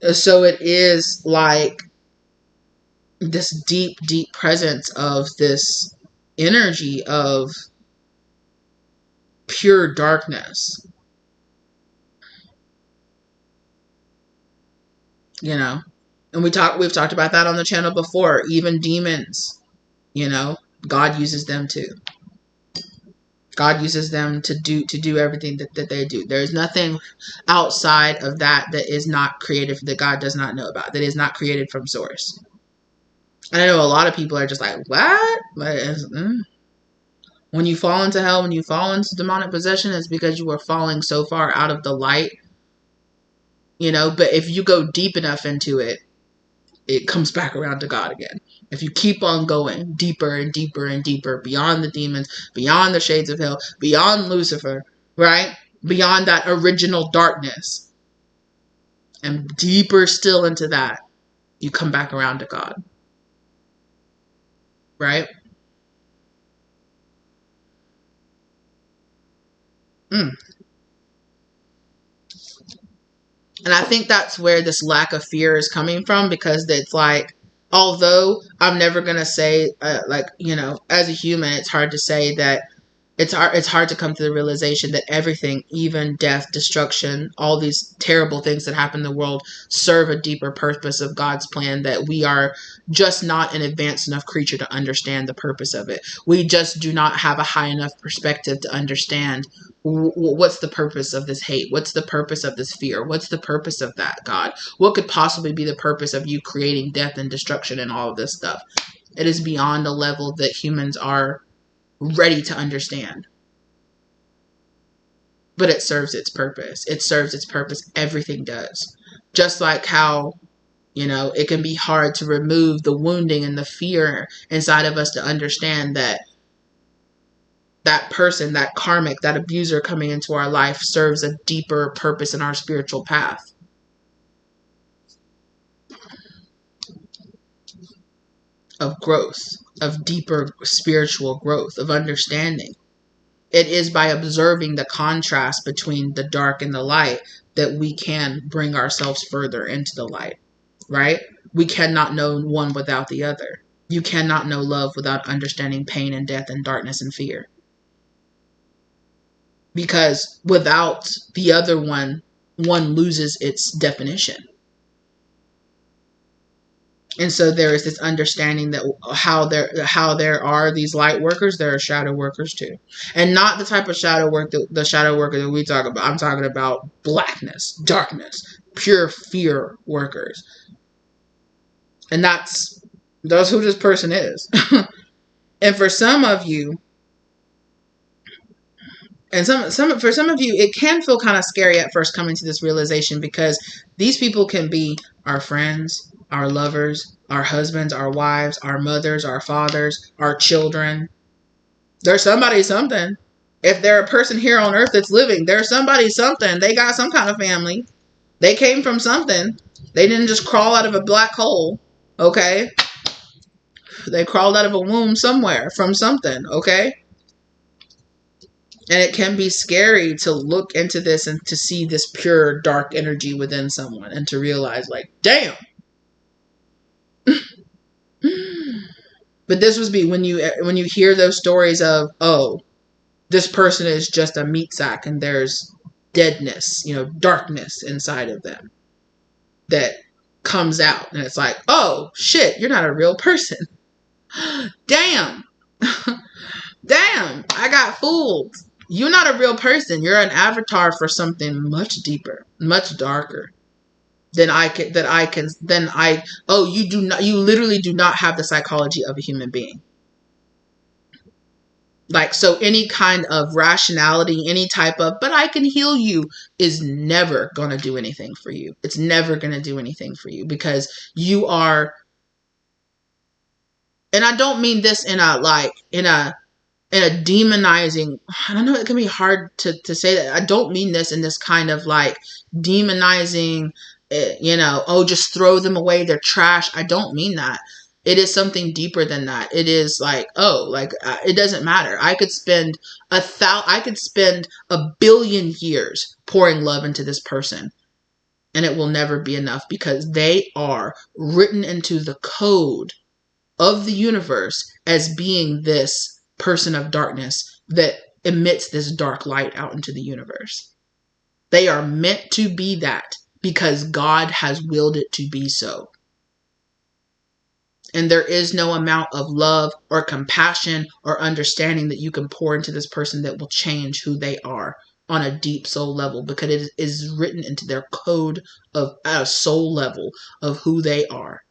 that. So it is like this deep, deep presence of this energy of pure darkness. You know, and we've talked about that on the channel before. Even demons, you know, God uses them too. God uses them to do everything that they do. There's nothing outside of that is not created, that God does not know about, that is not created from source. And I know a lot of people are just like, what? When you fall into hell, when you fall into demonic possession, it's because you are falling so far out of the light. You know, but if you go deep enough into it, it comes back around to God again. If you keep on going deeper and deeper and deeper, beyond the demons, beyond the shades of hell, beyond Lucifer, right? Beyond that original darkness, and deeper still into that, you come back around to God. Right? And I think that's where this lack of fear is coming from, because it's like, although I'm never going to say, like, you know, as a human, it's hard to say that it's hard to come to the realization that everything, even death, destruction, all these terrible things that happen in the world, serve a deeper purpose of God's plan, that we are just not an advanced enough creature to understand the purpose of it. We just do not have a high enough perspective to understand what's the purpose of this hate? What's the purpose of this fear? What's the purpose of that, God? What could possibly be the purpose of you creating death and destruction and all of this stuff? It is beyond a level that humans are ready to understand. But it serves its purpose. It serves its purpose. Everything does. Just like how, you know, it can be hard to remove the wounding and the fear inside of us to understand that that person, that karmic, that abuser coming into our life serves a deeper purpose in our spiritual path. Of growth, of deeper spiritual growth, of understanding. It is by observing the contrast between the dark and the light that we can bring ourselves further into the light, right? We cannot know one without the other. You cannot know love without understanding pain and death and darkness and fear. Because without the other one loses its definition. And so there is this understanding that how there are these light workers, there are shadow workers too. And not the type of shadow work, the shadow worker that we talk about. I'm talking about blackness, darkness, pure fear workers. And that's who this person is. And for some of you, and for some of you, it can feel kind of scary at first coming to this realization, because these people can be our friends, our lovers, our husbands, our wives, our mothers, our fathers, our children. There's somebody something. If they're a person here on earth that's living, there's somebody something. They got some kind of family. They came from something. They didn't just crawl out of a black hole, okay? They crawled out of a womb somewhere from something, okay? And it can be scary to look into this and to see this pure dark energy within someone and to realize, like, damn. But this was be when you hear those stories of, oh, this person is just a meat sack and there's deadness, darkness inside of them that comes out, and it's like, oh shit, you're not a real person. Damn. Damn, I got fooled. You're not a real person. You're an avatar for something much deeper, much darker than you literally do not have the psychology of a human being. Like, so any kind of rationality, any type of, but I can heal you, is never going to do anything for you. It's never going to do anything for you because you are, and I don't mean this in a demonizing, I don't know, it can be hard to say that. I don't mean this in this kind of like demonizing, oh, just throw them away, they're trash. I don't mean that. It is something deeper than that. It is like, oh, like, it doesn't matter. I could spend a billion years pouring love into this person, and it will never be enough because they are written into the code of the universe as being this person of darkness that emits this dark light out into the universe. They are meant to be that because God has willed it to be so. And there is no amount of love or compassion or understanding that you can pour into this person that will change who they are on a deep soul level, because it is written into their code of at a soul level of who they are.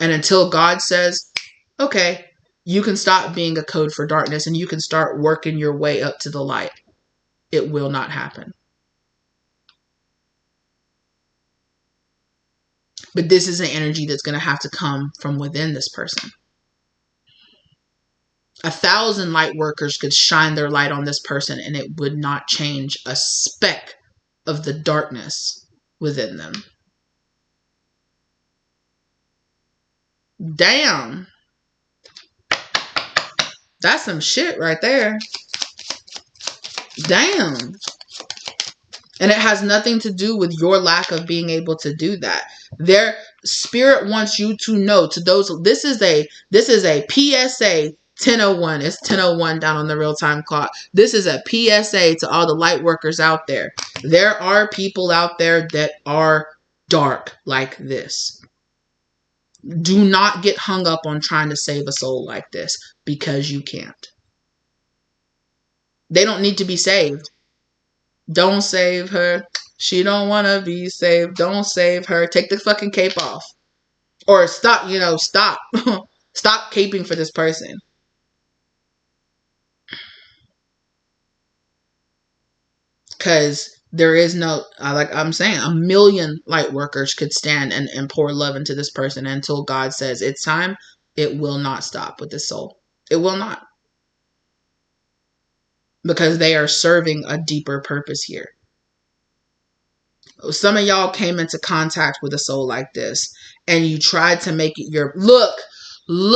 And until God says, okay, you can stop being a code for darkness and you can start working your way up to the light, it will not happen. But this is an energy that's going to have to come from within this person. 1,000 light workers could shine their light on this person and it would not change a speck of the darkness within them. Damn. That's some shit right there. Damn. And it has nothing to do with your lack of being able to do that. Their spirit wants you to know, to those, this is a PSA 10:01. It's 10:01 down on the real-time clock. This is a PSA to all the light workers out there. There are people out there that are dark like this. Do not get hung up on trying to save a soul like this, because you can't. They don't need to be saved. Don't save her. She don't want to be saved. Don't save her. Take the fucking cape off. Or stop, stop. Stop caping for this person. Because there is no, like I'm saying, 1 million light workers could stand and pour love into this person until God says it's time. It will not stop with this soul. It will not. Because they are serving a deeper purpose here. Some of y'all came into contact with a soul like this and you tried to make it your look. Come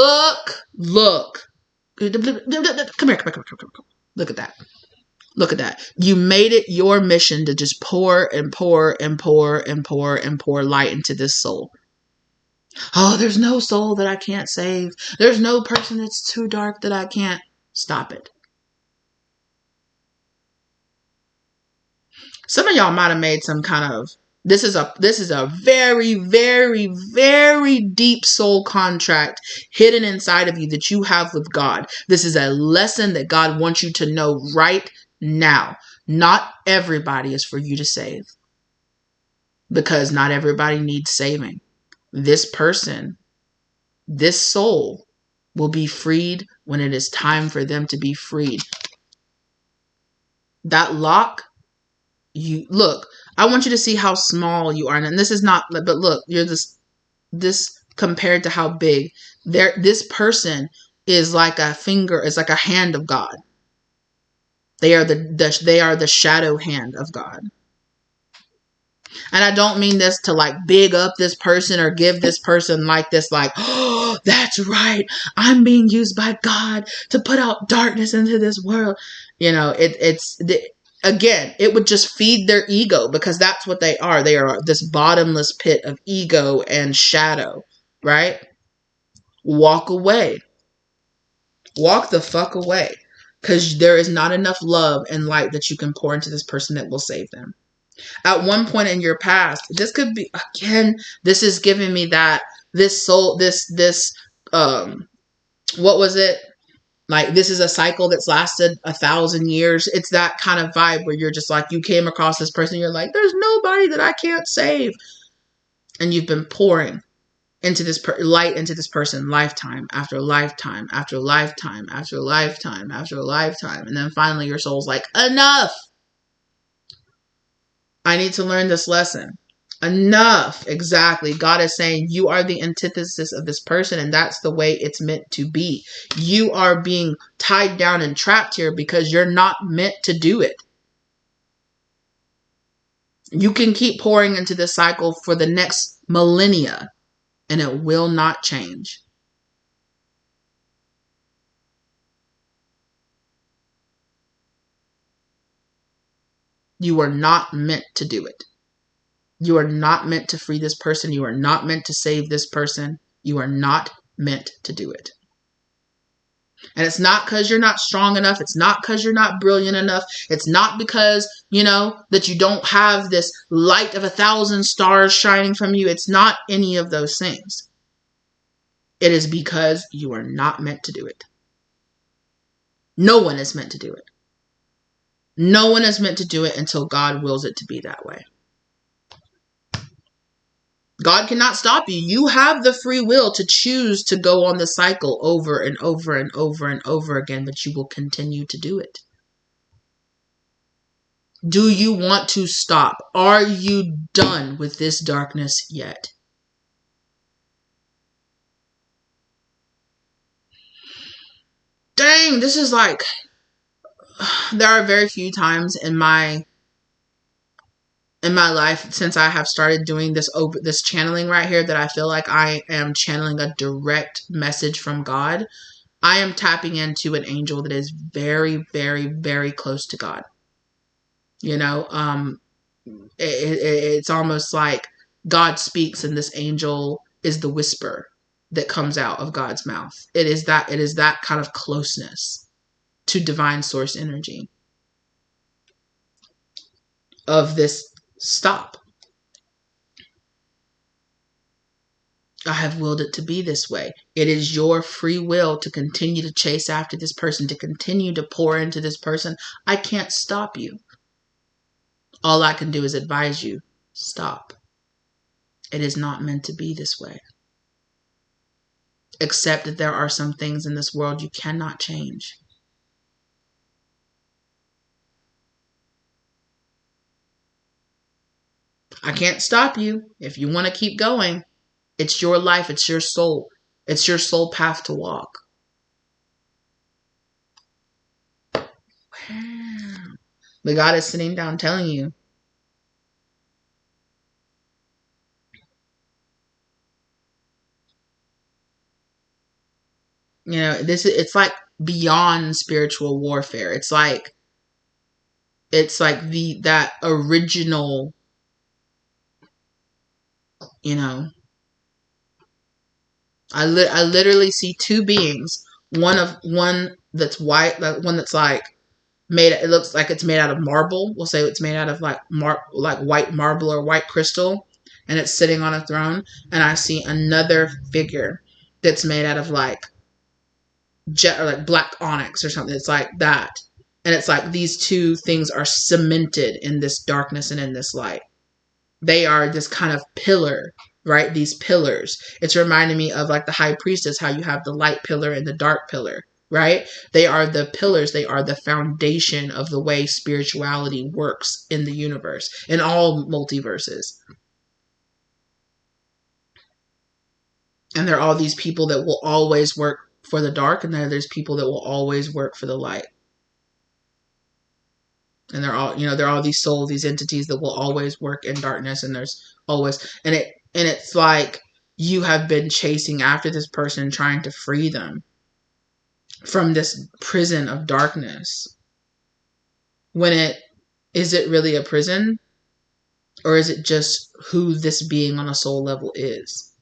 here. Look at that. Look at that. You made it your mission to just pour and pour and pour and pour and pour light into this soul. Oh, there's no soul that I can't save. There's no person that's too dark that I can't. Stop it. Some of y'all might have made some kind of, this is a very, very, very deep soul contract hidden inside of you that you have with God. This is a lesson that God wants you to know right now. Not everybody is for you to save. Because not everybody needs saving. This person, this soul will be freed when it is time for them to be freed. That lock, look, I want you to see how small you are. And this is not, but look, you're this compared to how big this person is, like a finger, is like a hand of God. They are the shadow hand of God. And I don't mean this to like big up this person or give this person like this, like, oh, that's right. I'm being used by God to put out darkness into this world. You know, again, it would just feed their ego, because that's what they are. They are this bottomless pit of ego and shadow, right? Walk away. Walk the fuck away. Because there is not enough love and light that you can pour into this person that will save them. At one point in your past, this could be, again, this is giving me that, this soul, what was it? Like, this is a cycle that's lasted 1,000 years. It's that kind of vibe where you're just like, you came across this person, you're like, there's nobody that I can't save. And you've been pouring into this light into this person, lifetime after lifetime after lifetime after lifetime after lifetime. And then finally your soul's like, enough. I need to learn this lesson. Enough. Exactly. God is saying you are the antithesis of this person, and that's the way it's meant to be. You are being tied down and trapped here because you're not meant to do it. You can keep pouring into this cycle for the next millennia, and it will not change. You are not meant to do it. You are not meant to free this person. You are not meant to save this person. You are not meant to do it. And it's not because you're not strong enough. It's not because you're not brilliant enough. It's not because, that you don't have this light of 1,000 stars shining from you. It's not any of those things. It is because you are not meant to do it. No one is meant to do it. No one is meant to do it until God wills it to be that way. God cannot stop you. You have the free will to choose to go on the cycle over and over and over and over again, but you will continue to do it. Do you want to stop? Are you done with this darkness yet? Dang, this is like, there are very few times in my life since I have started doing this channeling right here that I feel like I am channeling a direct message from God. I am tapping into an angel that is very, very, very close to God. It's almost like God speaks and this angel is the whisper that comes out of God's mouth. It is that kind of closeness to divine source energy of this stop. I have willed it to be this way. It is your free will to continue to chase after this person, to continue to pour into this person. I can't stop you. All I can do is advise you, stop. It is not meant to be this way. Accept that there are some things in this world you cannot change. I can't stop you. If you want to keep going, it's your life. It's your soul. It's your soul path to walk. Wow. But God is sitting down telling you, it's like beyond spiritual warfare. It's like that original, I literally see two beings. One that's white, one that's like made. It looks like it's made out of marble. We'll say it's made out of like white marble or white crystal, and it's sitting on a throne. And I see another figure that's made out of like jet or like black onyx or something. It's like that, and it's like these two things are cemented in this darkness and in this light. They are this kind of pillar. Right? These pillars. It's reminding me of like the high priestess, how you have the light pillar and the dark pillar, right? They are the pillars. They are the foundation of the way spirituality works in the universe, in all multiverses. And there are all these people that will always work for the dark, and then there's people that will always work for the light. And they're all these souls, these entities that will always work in darkness, and there's always, and it's like, you have been chasing after this person, trying to free them from this prison of darkness. Is it really a prison? Or is it just who this being on a soul level is?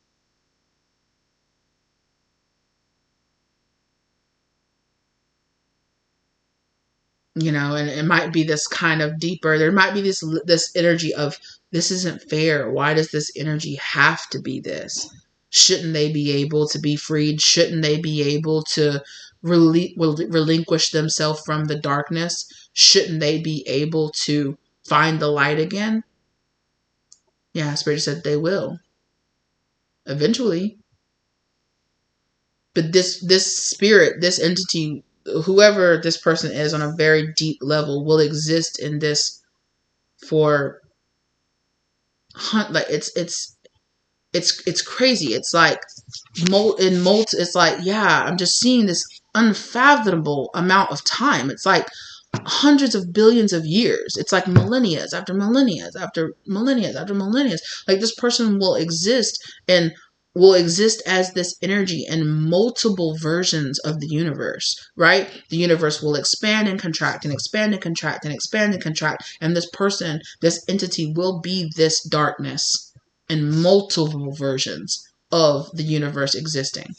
You know, and it might be this kind of deeper, there might be this energy of, this isn't fair. Why does this energy have to be this? Shouldn't they be able to be freed? Shouldn't they be able to relinquish themselves from the darkness? Shouldn't they be able to find the light again? Yeah, Spirit said they will. Eventually. But this spirit, this entity, whoever this person is on a very deep level, will exist in this for like it's crazy. It's like it's like, yeah, I'm just seeing this unfathomable amount of time. It's like hundreds of billions of years. It's like millennia after millennia after millennia after millennia. Like, this person will exist as this energy in multiple versions of the universe, right? The universe will expand and contract and expand and contract and expand and contract. And this person, this entity, will be this darkness in multiple versions of the universe existing.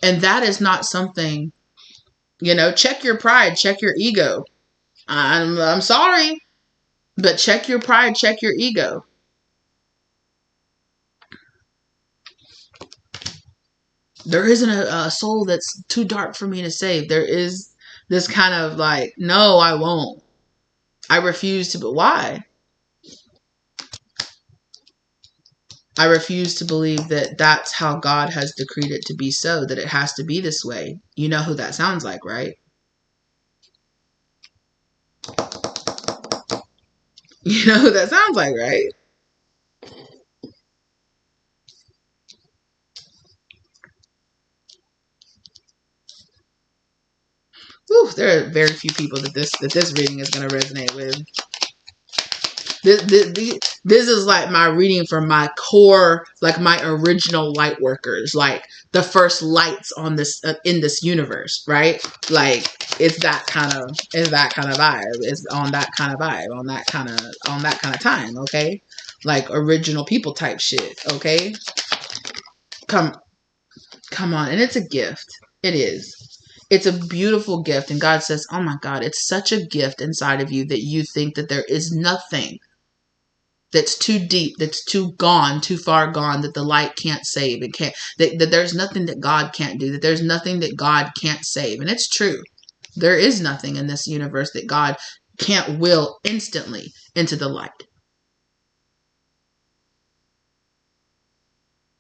And that is not something, check your pride, check your ego. I'm sorry, but check your pride, check your ego. There isn't a soul that's too dark for me to save. There is this kind of like, no, I won't. I refuse to, but why? I refuse to believe that that's how God has decreed it to be so, that it has to be this way. You know who that sounds like, right? You know who that sounds like, right? Whew, there are very few people that this reading is going to resonate with. This is like my reading from my core, like my original light workers, like the first lights on this in this universe, right? Like, it's that kind of vibe. It's on that kind of vibe, on that kind of time. Okay, like original people type shit. Okay, come on, and it's a gift. It is. It's a beautiful gift, and God says, "Oh my God, it's such a gift inside of you that you think that there is nothing that's too deep, that's too far gone, that the light can't save. It can't, that there's nothing that God can't do, that there's nothing that God can't save." And it's true. There is nothing in this universe that God can't will instantly into the light.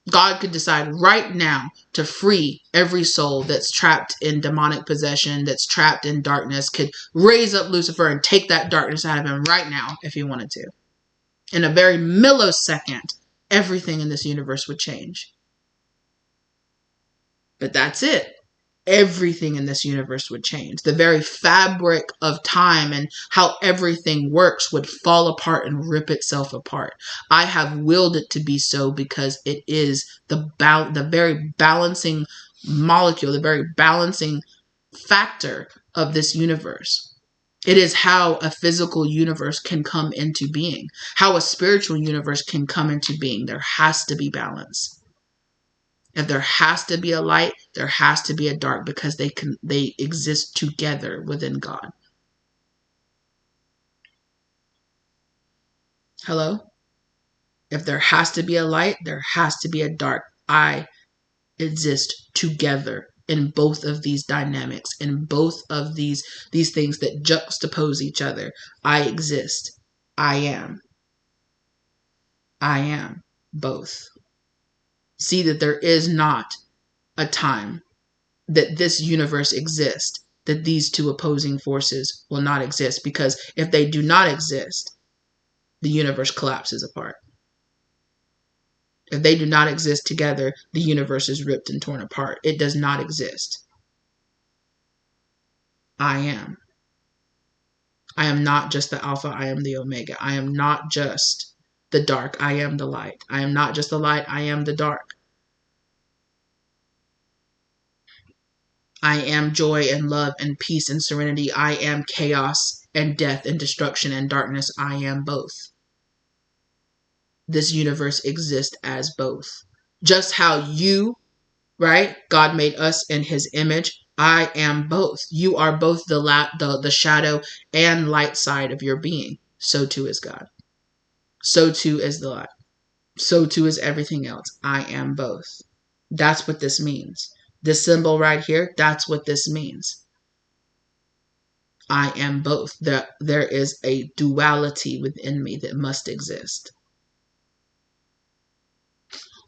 God could decide right now to free every soul that's trapped in demonic possession, that's trapped in darkness, could raise up Lucifer and take that darkness out of him right now if he wanted to. In a very millisecond, everything in this universe would change. But that's it. Everything in this universe would change. The very fabric of time and how everything works would fall apart and rip itself apart. I have willed it to be so because it is the very balancing molecule, the very balancing factor of this universe. It is how a physical universe can come into being, how a spiritual universe can come into being. There has to be balance. If there has to be a light, there has to be a dark, because they exist together within God. Hello? If there has to be a light, there has to be a dark. I exist together in both of these dynamics, in both of these things that juxtapose each other. I exist. I am. I am both. See that there is not a time that this universe exists that these two opposing forces will not exist, because if they do not exist, the universe collapses apart. If they do not exist together, the universe is ripped and torn apart. It does not exist. I am. I am not just the Alpha, I am the Omega. I am not just the dark, I am the light. I am not just the light, I am the dark. I am joy and love and peace and serenity. I am chaos and death and destruction and darkness. I am both. This universe exists as both. Just how you, right? God made us in his image. I am both. You are both the shadow and light side of your being. So too is God. So too is the light. So too is everything else. I am both. That's what this means. This symbol right here, that's what this means. I am both. There is a duality within me that must exist.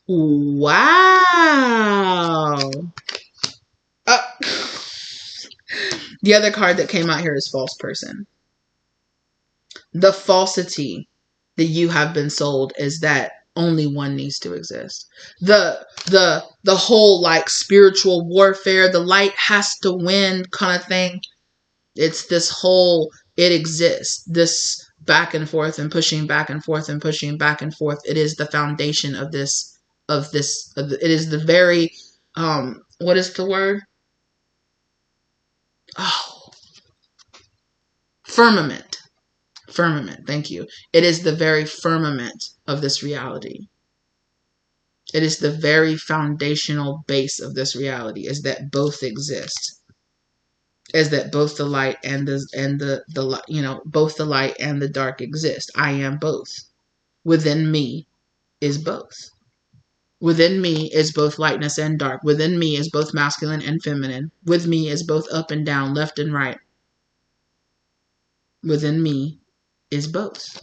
Wow. The other card that came out here is false person. The falsity that you have been sold is that only one needs to exist. The whole like spiritual warfare, the light has to win kind of thing. It's this whole, it exists, this back and forth and pushing back and forth and pushing back and forth. It is the foundation of this, it is the very, what is the word? Oh, firmament. Firmament. Thank you. It is the very firmament of this reality. It is the very foundational base of this reality, is that both exist. Is that both the light and the both the light and the dark exist. I am both. Within me is both. Within me is both lightness and dark. Within me is both masculine and feminine. With me is both up and down, left and right. Within me is both.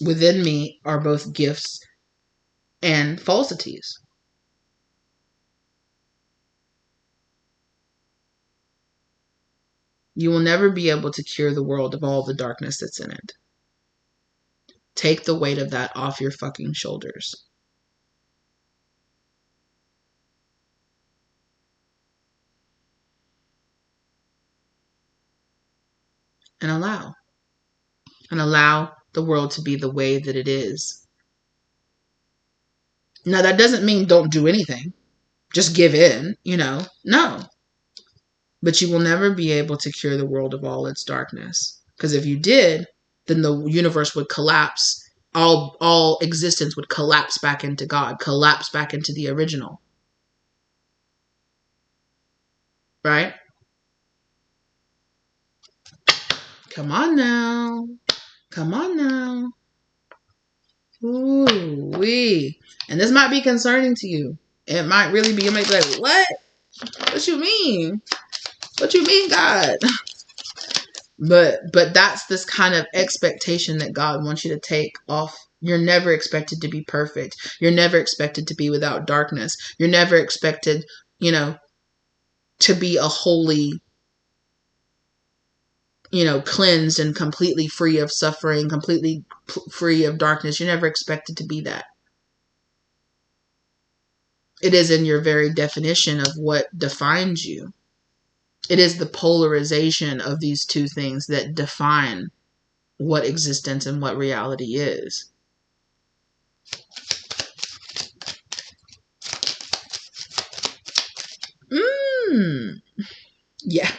Within me are both gifts and falsities. You will never be able to cure the world of all the darkness that's in it. Take the weight of that off your fucking shoulders. And allow the world to be the way that it is. Now, that doesn't mean don't do anything. Just give in, No. But you will never be able to cure the world of all its darkness. Because if you did, then the universe would collapse. All existence would collapse back into God, collapse back into the original. Right? Come on now. Come on now. Ooh-wee. And this might be concerning to you. It might really be. You might be like, what? What you mean? What you mean, God? But that's this kind of expectation that God wants you to take off. You're never expected to be perfect. You're never expected to be without darkness. You're never expected, to be a holy, cleansed and completely free of suffering, completely free of darkness. You're never expected to be that. It is in your very definition of what defines you. It is the polarization of these two things that define what existence and what reality is. Yeah.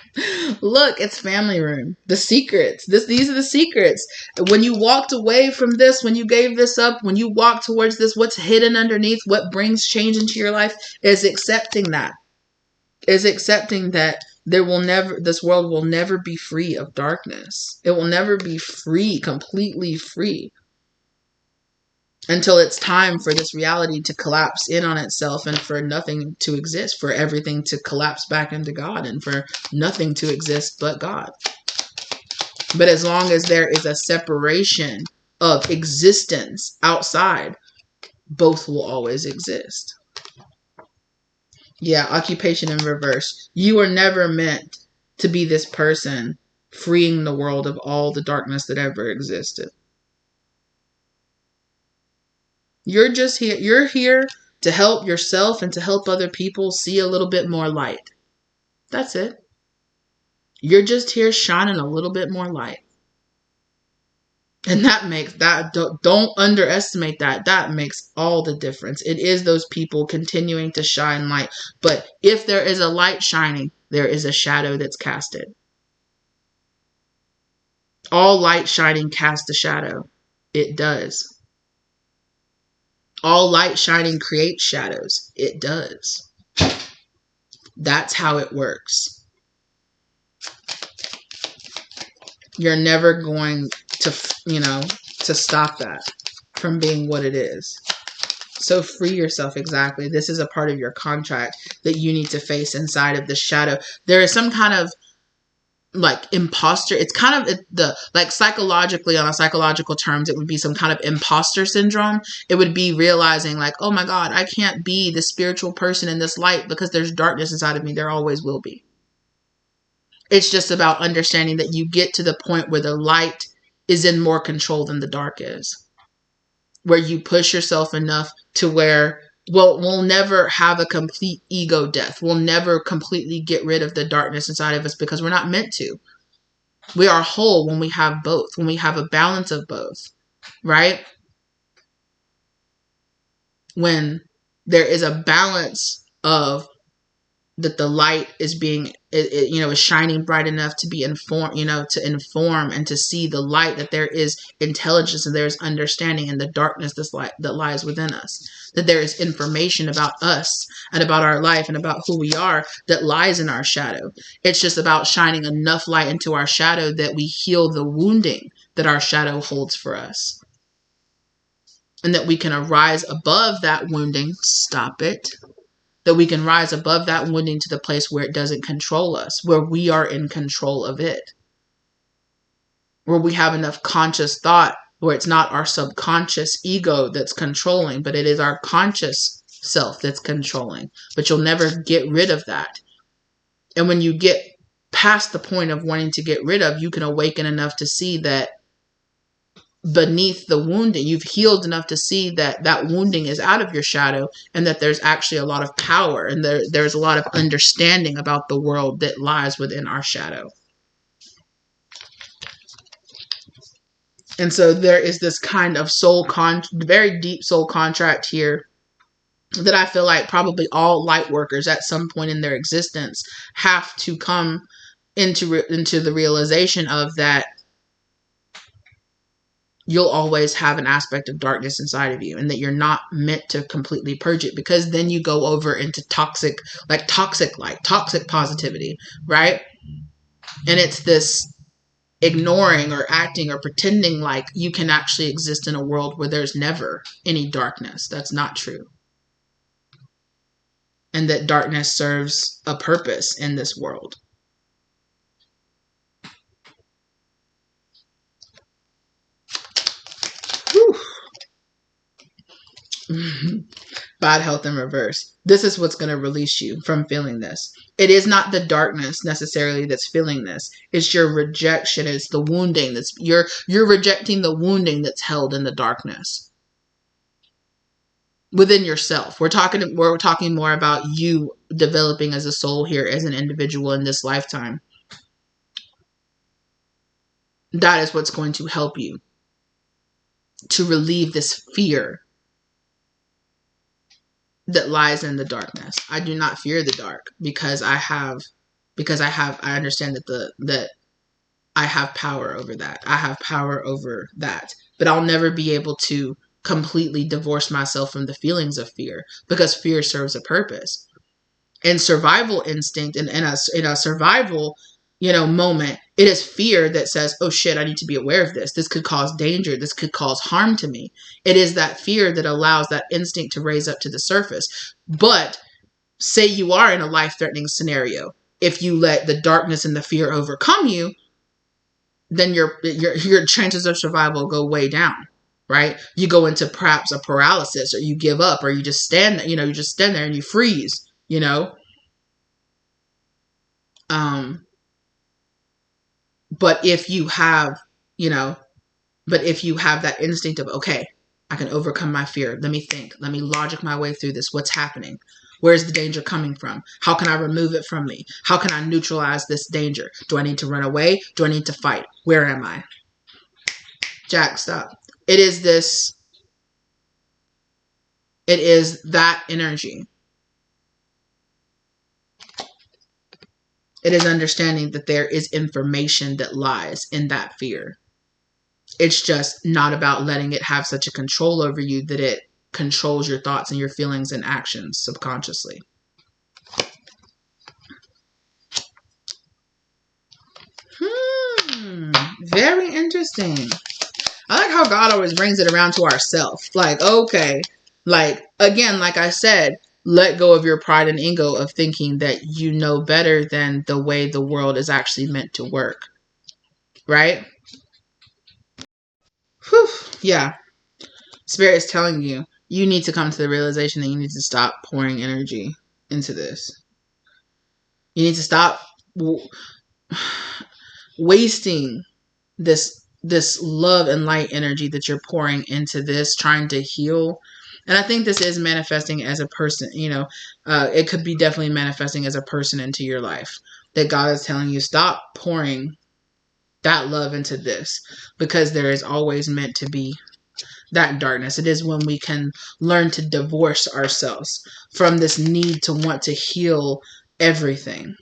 Look, it's family room. The secrets. These are the secrets. When you walked away from this, when you gave this up, when you walk towards this, what's hidden underneath, what brings change into your life is accepting that. Is accepting that this world will never be free of darkness. It will never be free, completely free, until it's time for this reality to collapse in on itself and for nothing to exist, for everything to collapse back into God and for nothing to exist but God. But as long as there is a separation of existence outside, both will always exist. Yeah, occupation in reverse. You were never meant to be this person freeing the world of all the darkness that ever existed. You're just here. You're here to help yourself and to help other people see a little bit more light. That's it. You're just here shining a little bit more light. And that makes that, don't underestimate that. That makes all the difference. It is those people continuing to shine light. But if there is a light shining, there is a shadow that's casted. All light shining casts a shadow. It does. All light shining creates shadows. It does. That's how it works. You're never going to, to stop that from being what it is. So free yourself. Exactly. This is a part of your contract that you need to face inside of the shadow. There is some kind of like imposter. It's kind of like psychologically, on a psychological terms, it would be some kind of imposter syndrome. It would be realizing like, oh my God, I can't be the spiritual person in this light because there's darkness inside of me. There always will be. It's just about understanding that you get to the point where the light is in more control than the dark is. Where you push yourself enough to where, well, we'll never have a complete ego death. We'll never completely get rid of the darkness inside of us because we're not meant to. We are whole when we have both, when we have a balance of both, right? When there is a balance of that the light is being, is shining bright enough to be informed, to inform and to see the light, that there is intelligence and there is understanding in the darkness that lies within us, that there is information about us and about our life and about who we are that lies in our shadow. It's just about shining enough light into our shadow that we heal the wounding that our shadow holds for us. And that we can arise above that wounding, stop it. That we can rise above that wounding to the place where it doesn't control us, where we are in control of it. Where we have enough conscious thought where it's not our subconscious ego that's controlling, but it is our conscious self that's controlling. But you'll never get rid of that. And when you get past the point of wanting to get rid of, you can awaken enough to see that beneath the wounding, you've healed enough to see that that wounding is out of your shadow and that there's actually a lot of power and there's a lot of understanding about the world that lies within our shadow. And so there is this kind of very deep soul contract here that I feel like probably all light workers at some point in their existence have to come into the realization of, that you'll always have an aspect of darkness inside of you and that you're not meant to completely purge it, because then you go over into toxic light, toxic positivity, right? And it's this ignoring or acting or pretending like you can actually exist in a world where there's never any darkness. That's not true. And that darkness serves a purpose in this world. Bad health in reverse. This is what's going to release you from feeling this. It is not the darkness necessarily that's feeling this. It's your rejection. It's the wounding that's you're rejecting the wounding that's held in the darkness within yourself. We're talking more about you developing as a soul here, as an individual in this lifetime. That is what's going to help you to relieve this fear that lies in the darkness. I do not fear the dark because I understand that I have power over that. I have power over that. But I'll never be able to completely divorce myself from the feelings of fear, because fear serves a purpose. And survival instinct, and in a survival, moment, it is fear that says, oh shit, I need to be aware of this. This could cause danger. This could cause harm to me. It is that fear that allows that instinct to raise up to the surface. But say you are in a life-threatening scenario. If you let the darkness and the fear overcome you, then your chances of survival go way down, right? You go into perhaps a paralysis, or you give up, or you just stand there, you just stand there and you freeze, But if you have that instinct of, okay, I can overcome my fear. Let me think. Let me logic my way through this. What's happening? Where's the danger coming from? How can I remove it from me? How can I neutralize this danger? Do I need to run away? Do I need to fight? Where am I? Jack, stop. It is this. It is that energy. It is understanding that there is information that lies in that fear. It's just not about letting it have such a control over you that it controls your thoughts and your feelings and actions subconsciously. Very interesting. I like how God always brings it around to ourselves. Like, okay, like, again, like I said, let go of your pride and ego of thinking that you know better than the way the world is actually meant to work. Right? Whew, yeah. Spirit is telling you, you need to come to the realization that you need to stop pouring energy into this. You need to stop wasting this love and light energy that you're pouring into this, trying to heal. And I think this is manifesting as a person, it could be definitely manifesting as a person into your life. That God is telling you, stop pouring that love into this, because there is always meant to be that darkness. It is when we can learn to divorce ourselves from this need to want to heal everything.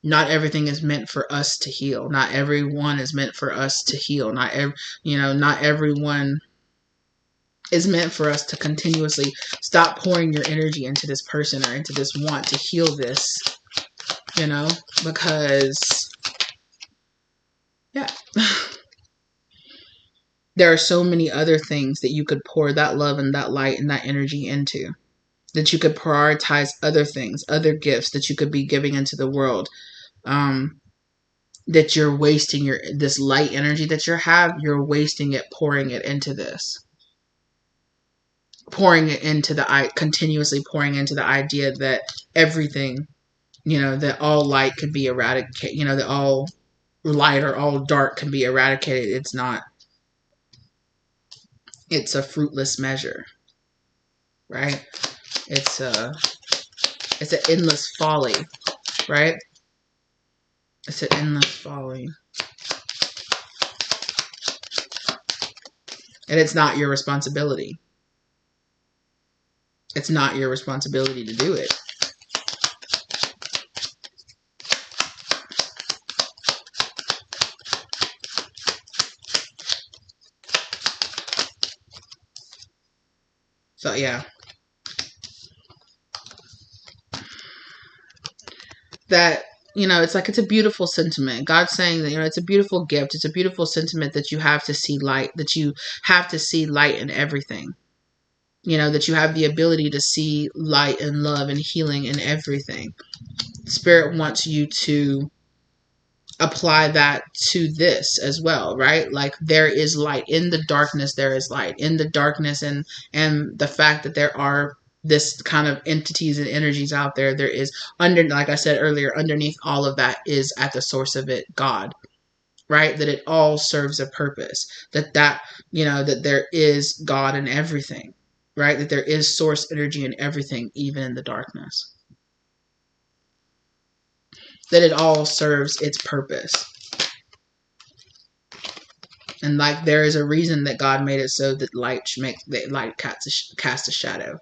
Not everything is meant for us to heal. Not everyone is meant for us to heal. Not everyone is meant for us to continuously stop pouring your energy into this person or into this want to heal this, because, yeah. There are so many other things that you could pour that love and that light and that energy into. That you could prioritize other things, other gifts that you could be giving into the world. That you're wasting this light energy that you're wasting it, pouring it into this. Continuously pouring into the idea that everything, that all light can be eradicated, that all light or all dark can be eradicated. It's not. It's a fruitless measure, right? It's an endless folly, right? It's an endless folly. And it's not your responsibility. It's not your responsibility to do it. So, yeah. That, it's a beautiful sentiment. God's saying that, it's a beautiful gift. It's a beautiful sentiment that you have to see light, that you have to see light in everything. That you have the ability to see light and love and healing in everything. Spirit wants you to apply that to this as well, right? Like, there is light in the darkness. There is light in the darkness, and the fact that there are this kind of entities and energies out there. There is like I said earlier, underneath all of that is, at the source of it, God, right? That it all serves a purpose. That there is God in everything, right? That there is source energy in everything, even in the darkness. That it all serves its purpose. And like, there is a reason that God made it so that light cast a shadow.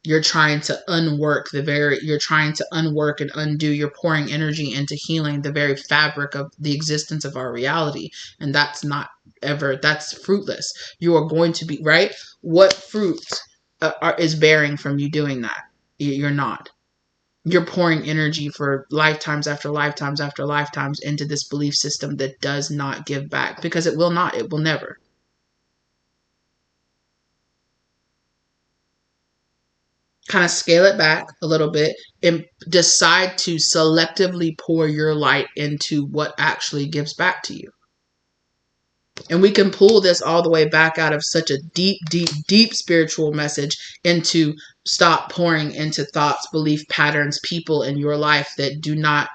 You're trying to unwork and undo. You're pouring energy into healing the very fabric of the existence of our reality. And that's fruitless. You are going to be, right? What fruit is bearing from you doing that? You're not. You're pouring energy for lifetimes after lifetimes after lifetimes into this belief system that does not give back, because it will not. It will never. Kind of scale it back a little bit and decide to selectively pour your light into what actually gives back to you. And we can pull this all the way back out of such a deep, deep, deep spiritual message into stop pouring into thoughts, belief patterns, people in your life that do not,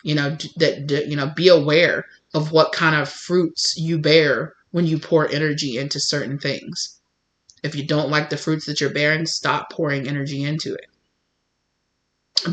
be aware of what kind of fruits you bear when you pour energy into certain things. If you don't like the fruits that you're bearing, stop pouring energy into it.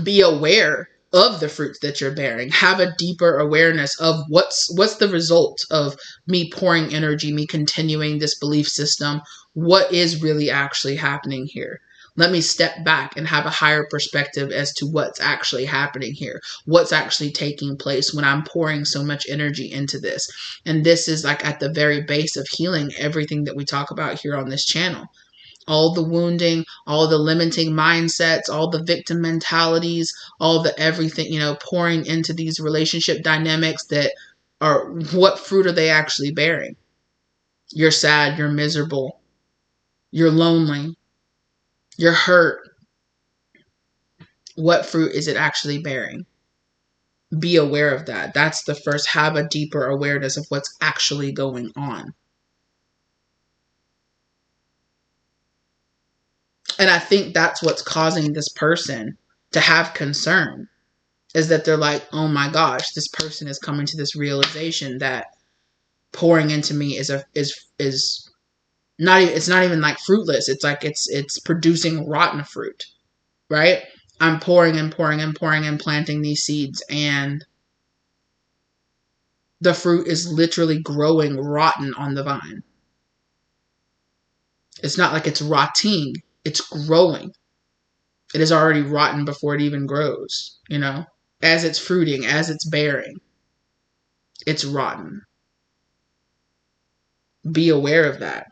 Be aware of the fruits that you're bearing. Have a deeper awareness of what's the result of me pouring energy, me continuing this belief system. What is really actually happening here? Let me step back and have a higher perspective as to what's actually happening here. What's actually taking place when I'm pouring so much energy into this. And this is like at the very base of healing everything that we talk about here on this channel. All the wounding, all the limiting mindsets, all the victim mentalities, all the everything, pouring into these relationship dynamics that are, what fruit are they actually bearing? You're sad, you're miserable, you're lonely, you're hurt. What fruit is it actually bearing? Be aware of that. That's the first. Have a deeper awareness of what's actually going on. And I think that's what's causing this person to have concern, is that they're like, oh my gosh, this person is coming to this realization that pouring into me is not even, it's not even like fruitless. It's like it's producing rotten fruit, right? I'm pouring and pouring and pouring and planting these seeds, and the fruit is literally growing rotten on the vine. It's not like it's rotting, it's growing. It is already rotten before it even grows, as it's fruiting, as it's bearing. It's rotten. Be aware of that.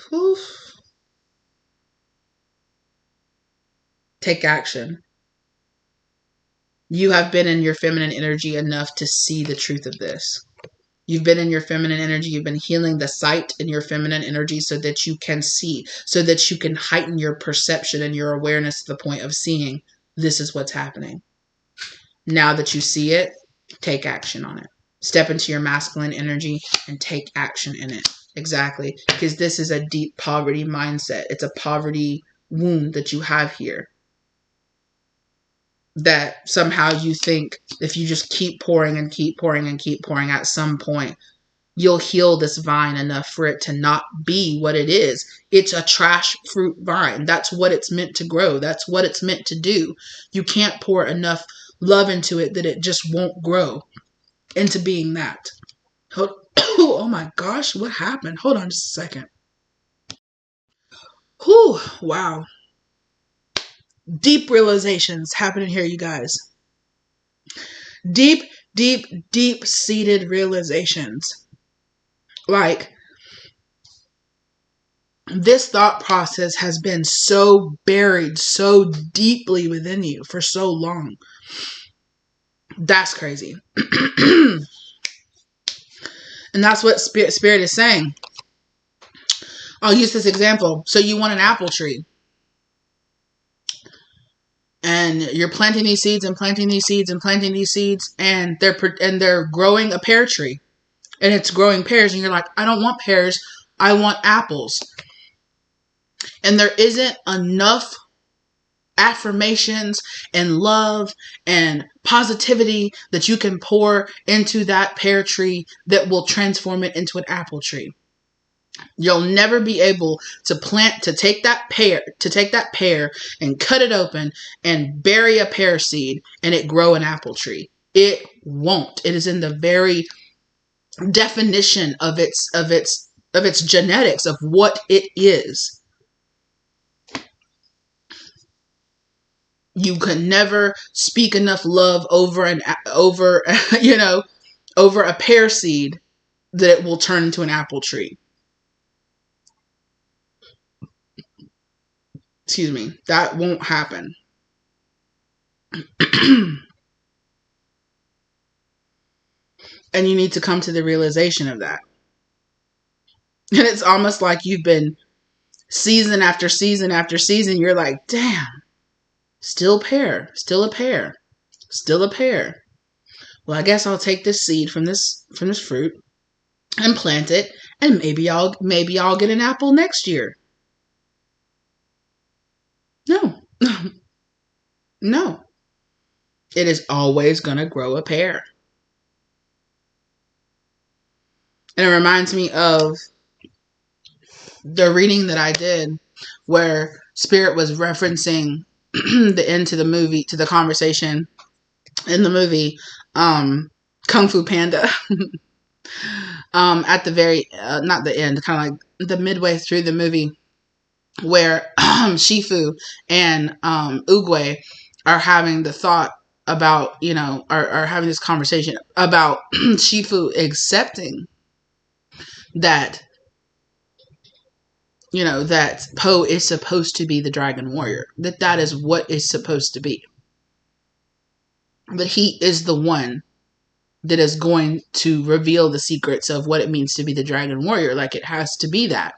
Whew. Take action. You have been in your feminine energy enough to see the truth of this. You've been in your feminine energy. You've been healing the sight in your feminine energy so that you can see, so that you can heighten your perception and your awareness to the point of seeing this is what's happening. Now that you see it, take action on it. Step into your masculine energy and take action in it. Exactly. Because this is a deep poverty mindset. It's a poverty wound that you have here. That somehow you think if you just keep pouring and keep pouring and keep pouring, at some point you'll heal this vine enough for it to not be what it is. It's a trash fruit vine. That's what it's meant to grow. That's what it's meant to do. You can't pour enough love into it that it just won't grow into being that. Oh my gosh, what happened? Hold on just a second. Whew, wow. Deep realizations happening here, you guys. Deep, deep, deep-seated realizations. Like, this thought process has been so buried so deeply within you for so long. That's crazy. And that's what Spirit is saying. I'll use this example. So you want an apple tree. And you're planting these seeds and planting these seeds and planting these seeds, and they're growing a pear tree. And it's growing pears, and you're like, I don't want pears, I want apples. And there isn't enough affirmations and love and positivity that you can pour into that pear tree that will transform it into an apple tree. You'll never be able to take that pear and cut it open and bury a pear seed and it grow an apple tree. It won't. It is in the very definition of its genetics, of what it is. You could never speak enough love over a pear seed that it will turn into an apple tree. Excuse me. That won't happen. And you need to come to the realization of that. And it's almost like you've been season after season after season. You're like, damn, still a pear, still a pear, still a pear. Well, I guess I'll take this seed from this fruit and plant it, and maybe I'll get an apple next year. No. No. It is always going to grow a pear. And it reminds me of the reading that I did where Spirit was referencing the end to the movie, to the conversation in the movie, Kung Fu Panda, at the very, not the end, kind of like the midway through the movie, where Shifu and Oogway are having the thought about, are having this conversation about Shifu accepting that, that Po is supposed to be the Dragon Warrior, that is what is supposed to be. But he is the one that is going to reveal the secrets of what it means to be the Dragon Warrior. Like, it has to be that.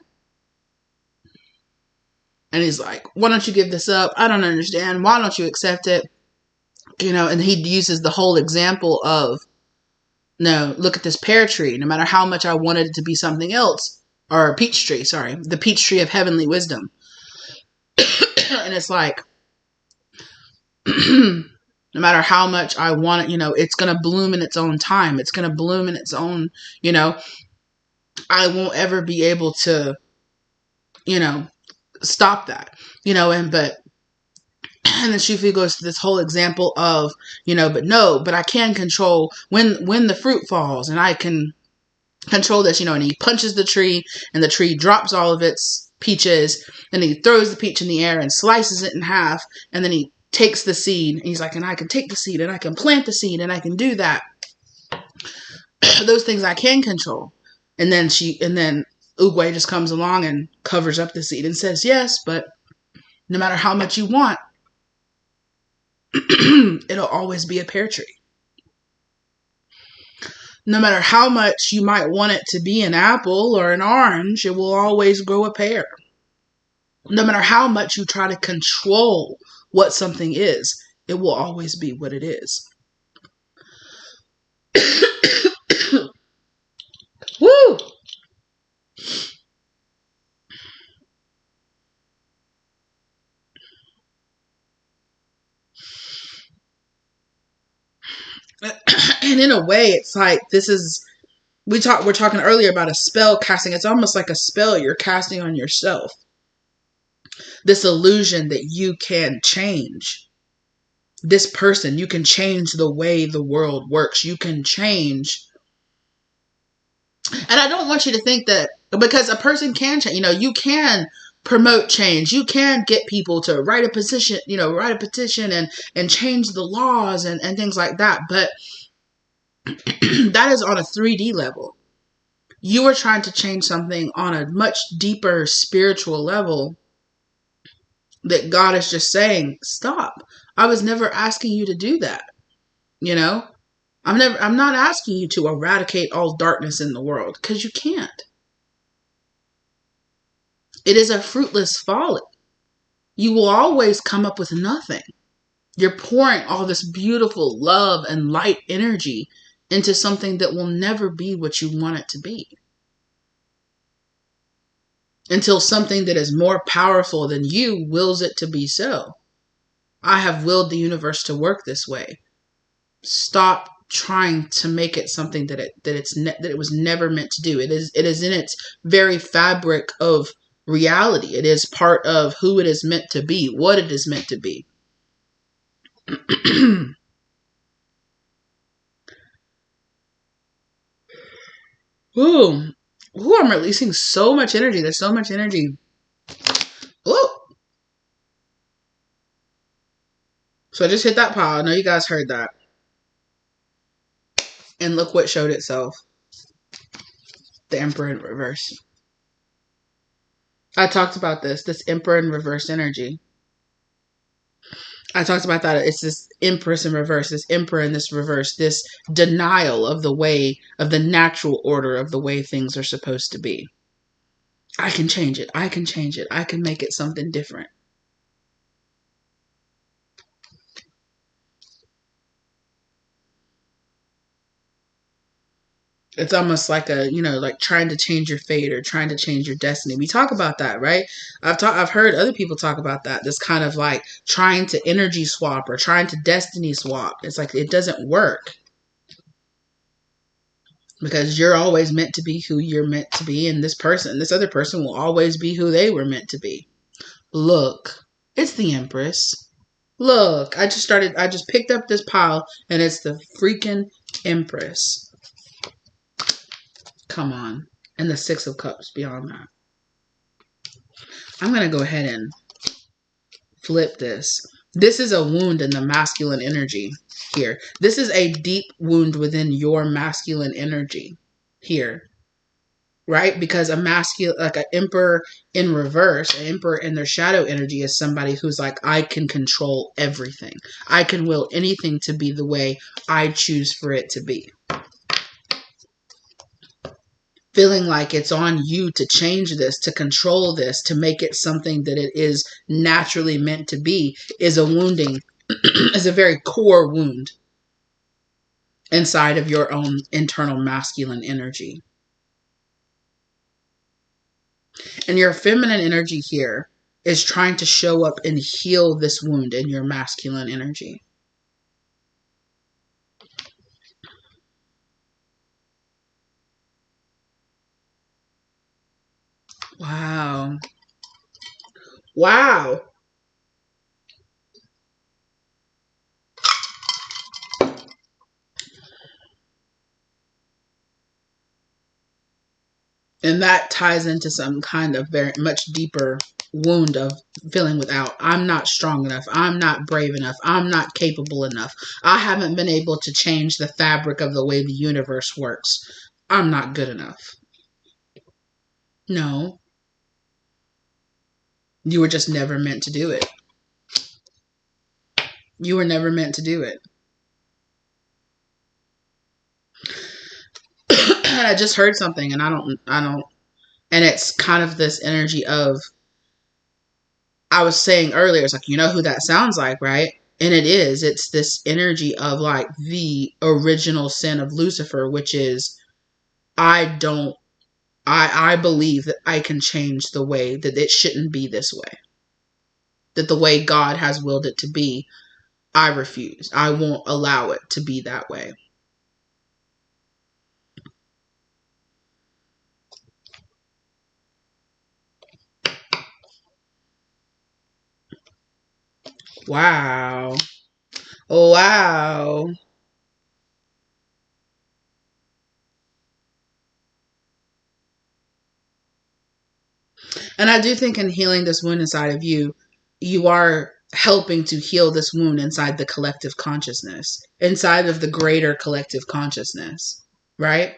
And he's like, why don't you give this up? I don't understand. Why don't you accept it? And he uses the whole example of, no, look at this pear tree. No matter how much I wanted it to be something else, or peach tree, sorry, the peach tree of heavenly wisdom. And it's like, no matter how much I want it, it's going to bloom in its own time. It's going to bloom in its own, I won't ever be able to, stop that, and then Shifu goes to this whole example of, but I can control when the fruit falls, and I can control this, and he punches the tree, and the tree drops all of its peaches, and he throws the peach in the air and slices it in half, and then he takes the seed, and he's like, and I can take the seed, and I can plant the seed, and I can do that. Those things I can control. And then Oogway just comes along and covers up the seed and says, yes, but no matter how much you want, it'll always be a pear tree. No matter how much you might want it to be an apple or an orange, it will always grow a pear. No matter how much you try to control what something is, it will always be what it is. Woo! And in a way, it's like, we're talking earlier about a spell casting. It's almost like a spell you're casting on yourself. This illusion that you can change this person. You can change the way the world works. You can change. And I don't want you to think that because a person can change, you can promote change. You can get people to write a petition and change the laws and things like that. But that is on a 3D level. You are trying to change something on a much deeper spiritual level that God is just saying, stop. I was never asking you to do that. I'm not asking you to eradicate all darkness in the world, because you can't. It is a fruitless folly. You will always come up with nothing. You're pouring all this beautiful love and light energy into something that will never be what you want it to be. Until something that is more powerful than you wills it to be so. I have willed the universe to work this way. Stop trying to make it something that it was never meant to do. It is in its very fabric of reality. It is part of who it is meant to be, what it is meant to be. Ooh, I'm releasing so much energy. There's so much energy. Ooh. So I just hit that pile. I know you guys heard that. And look what showed itself. The Emperor in reverse. I talked about this Emperor in reverse energy. I talked about that. It's this Empress in reverse, this Emperor in this reverse, this denial of the natural order of the way things are supposed to be. I can change it. I can change it. I can make it something different. It's almost like like trying to change your fate or trying to change your destiny. We talk about that, right? I've heard other people talk about that. This kind of like trying to energy swap or trying to destiny swap. It's like, it doesn't work. Because you're always meant to be who you're meant to be, and this other person will always be who they were meant to be. Look, it's the Empress. Look, I just picked up this pile, and it's the freaking Empress. Come on. And the Six of Cups beyond that. I'm going to go ahead and flip this. This is a wound in the masculine energy here. This is a deep wound within your masculine energy here. Right? Because a masculine, like an emperor in reverse, an emperor in their shadow energy is somebody who's like, I can control everything. I can will anything to be the way I choose for it to be. Feeling like it's on you to change this, to control this, to make it something that it is naturally meant to be is a wounding, is a very core wound inside of your own internal masculine energy. And your feminine energy here is trying to show up and heal this wound in your masculine energy. Wow. Wow. And that ties into some kind of very much deeper wound of feeling without. I'm not strong enough. I'm not brave enough. I'm not capable enough. I haven't been able to change the fabric of the way the universe works. I'm not good enough. No. You were just never meant to do it. You were never meant to do it. And I just heard something, and I don't, and it's kind of this energy of, I was saying earlier, it's like, you know who that sounds like, right? And it's this energy of like the original sin of Lucifer, which is, I believe that I can change the way that it shouldn't be this way. That the way God has willed it to be, I refuse. I won't allow it to be that way. Wow. Wow. And I do think in healing this wound inside of you, you are helping to heal this wound inside the collective consciousness, inside of the greater collective consciousness, right?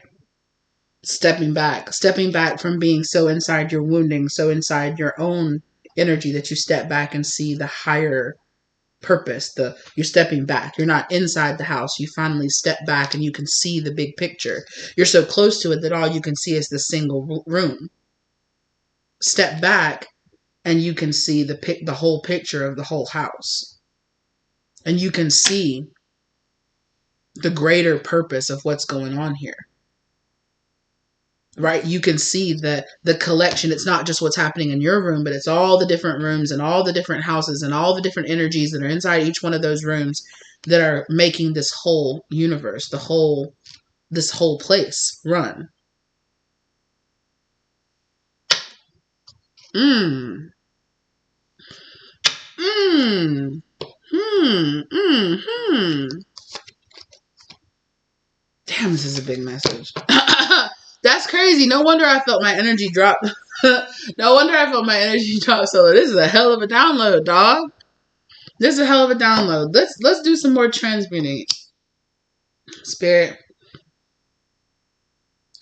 Stepping back from being so inside your wounding, so inside your own energy that you step back and see the higher purpose. You're stepping back. You're not inside the house. You finally step back and you can see the big picture. You're so close to it that all you can see is the single room. Step back and you can see the whole picture of the whole house. And you can see the greater purpose of what's going on here. Right? You can see the collection. It's not just what's happening in your room, but it's all the different rooms and all the different houses and all the different energies that are inside each one of those rooms that are making this whole universe, this whole place run. Damn, this is a big message. That's crazy. No wonder I felt my energy drop. No wonder I felt my energy drop so this is a hell of a download, dog. This is a hell of a download. Let's do some more transmuting. Spirit,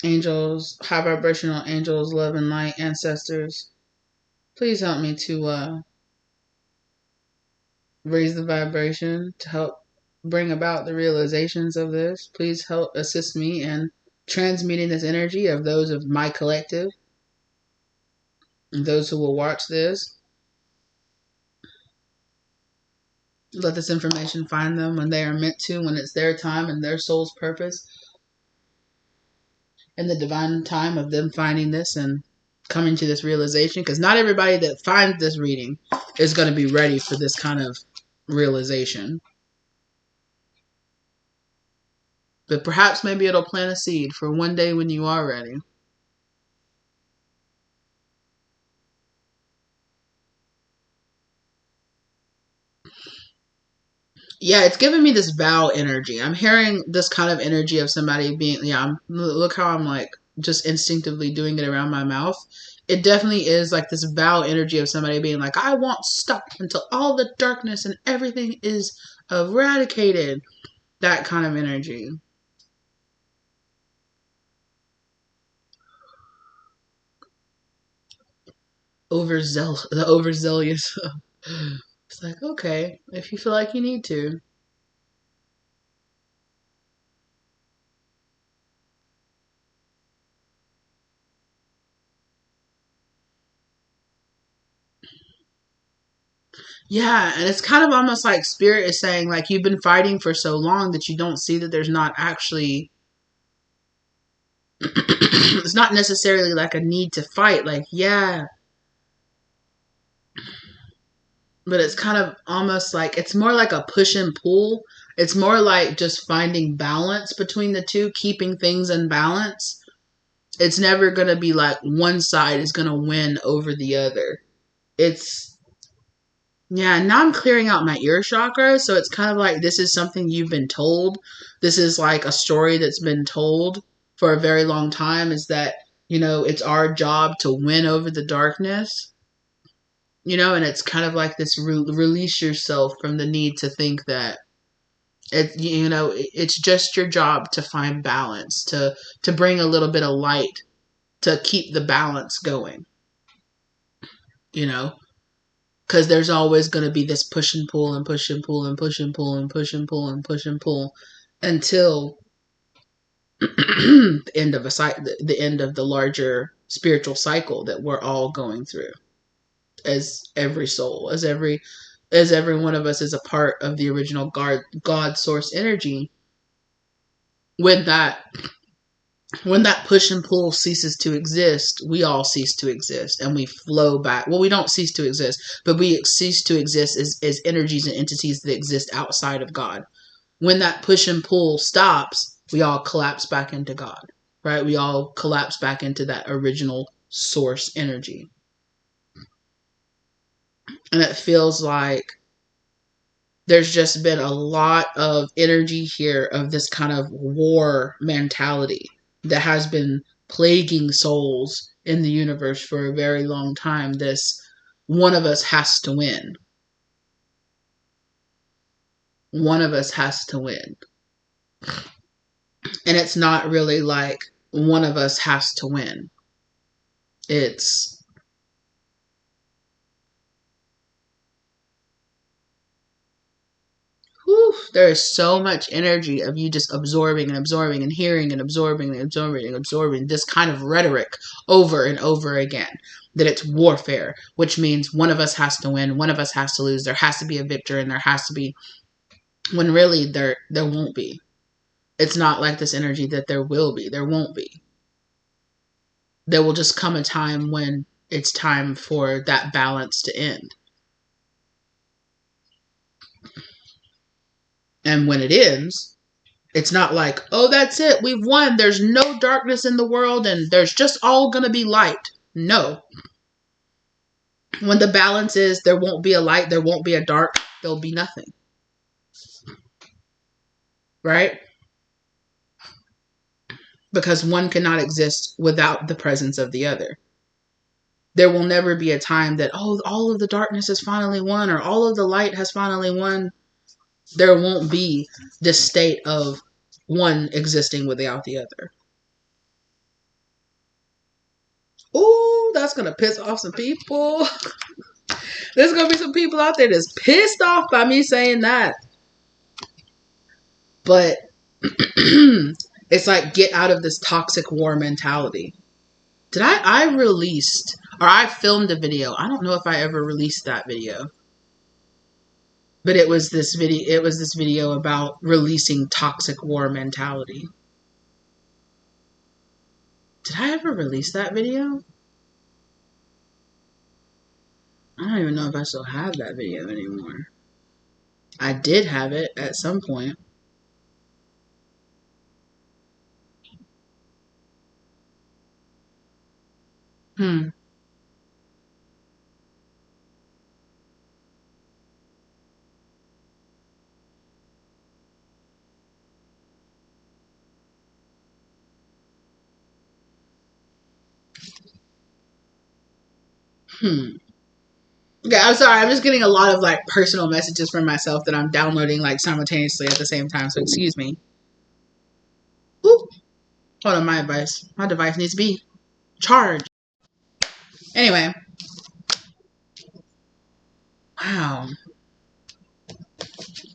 angels, high vibrational angels, love and light, ancestors. Please help me to raise the vibration to help bring about the realizations of this. Please help assist me in transmuting this energy of those of my collective and those who will watch this. Let this information find them when they are meant to, when it's their time and their soul's purpose, and the divine time of them finding this and coming to this realization. Because not everybody that finds this reading is going to be ready for this kind of realization. But perhaps maybe it'll plant a seed for one day when you are ready. Yeah, it's giving me this vow energy. I'm hearing this kind of energy of somebody being, yeah, look how I'm like just instinctively doing it around my mouth. It definitely is like this vow energy of somebody being like, I won't stop until all the darkness and everything is eradicated. That kind of energy. The overzealous. It's like, okay, if you feel like you need to. Yeah, and it's kind of almost like spirit is saying like you've been fighting for so long that you don't see that there's not actually it's not necessarily like a need to fight. Like, yeah, but it's kind of almost like it's more like a push and pull. It's more like just finding balance between the two, keeping things in balance. It's never going to be like one side is going to win over the other. It's, yeah, now I'm clearing out my ear chakra. So it's kind of like this is something you've been told. This is like a story that's been told for a very long time is that, it's our job to win over the darkness. And it's kind of like this release yourself from the need to think that it's just your job to find balance, to bring a little bit of light, to keep the balance going, you know, because there's always going to be this push and pull and push and pull and push and pull and push and pull and push and pull until the end of the end of the larger spiritual cycle that we're all going through as every soul, as every one of us is a part of the original God source energy. When that when that push and pull ceases to exist, we all cease to exist and we flow back. Well, we don't cease to exist, but we cease to exist as energies and entities that exist outside of God. When that push and pull stops, we all collapse back into God, right? We all collapse back into that original source energy. And it feels like there's just been a lot of energy here of this kind of war mentality that has been plaguing souls in the universe for a very long time. This one of us has to win. One of us has to win. And it's not really like one of us has to win. It's whew, there is so much energy of you just absorbing and absorbing and hearing and absorbing and absorbing and absorbing this kind of rhetoric over and over again. That it's warfare, which means one of us has to win, one of us has to lose. There has to be a victor, and there has to be, when really there won't be. It's not like this energy that there will be. There won't be. There will just come a time when it's time for that balance to end. And when it ends, it's not like, oh, that's it. We've won. There's no darkness in the world and there's just all going to be light. No. When the balance is there won't be a light, there won't be a dark, there'll be nothing. Right? Because one cannot exist without the presence of the other. There will never be a time that, oh, all of the darkness has finally won or all of the light has finally won. There won't be this state of one existing without the other. Ooh, that's going to piss off some people. There's going to be some people out there that's pissed off by me saying that. But it's like, get out of this toxic war mentality. I released, or I filmed a video. I don't know if I ever released that video. But it was this video about releasing toxic war mentality. Did I ever release that video? I don't even know if I still have that video anymore. I did have it at some point. Hmm. Hmm. Okay, I'm sorry. I'm just getting a lot of like personal messages from myself that I'm downloading like simultaneously at the same time. So excuse me. Oop. Hold on, my device needs to be charged. Anyway, wow.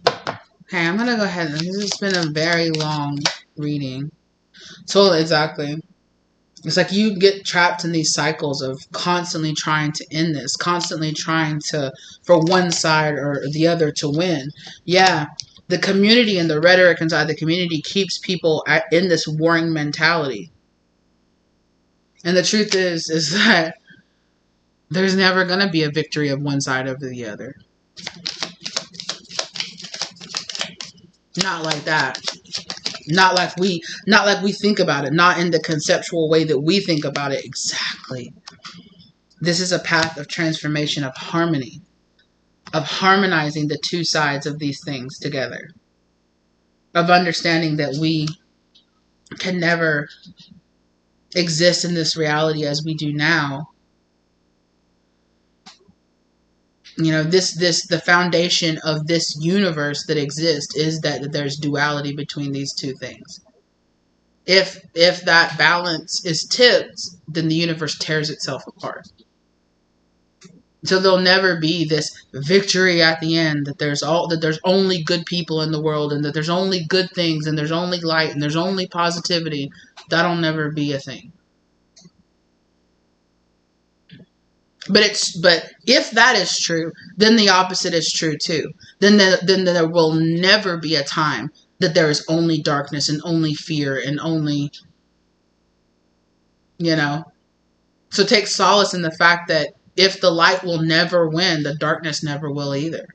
Okay, I'm gonna go ahead. This has been a very long reading. Totally, exactly. It's like you get trapped in these cycles of constantly trying to end this, constantly trying to, for one side or the other to win. Yeah, the community and the rhetoric inside the community keeps people in this warring mentality. And the truth is that there's never going to be a victory of one side over the other. Not like that. Not like we think about it. Not in the conceptual way that we think about it. Exactly. This is a path of transformation, of harmony, of harmonizing the two sides of these things together, of understanding that we can never exist in this reality as we do now. You know, the foundation of this universe that exists is that there's duality between these two things. If that balance is tipped, then the universe tears itself apart. So there'll never be this victory at the end that there's only good people in the world and that there's only good things and there's only light and there's only positivity. That'll never be a thing. But if that is true, then the opposite is true too. Then there will never be a time that there is only darkness and only fear and only, you know. So take solace in the fact that if the light will never win, the darkness never will either.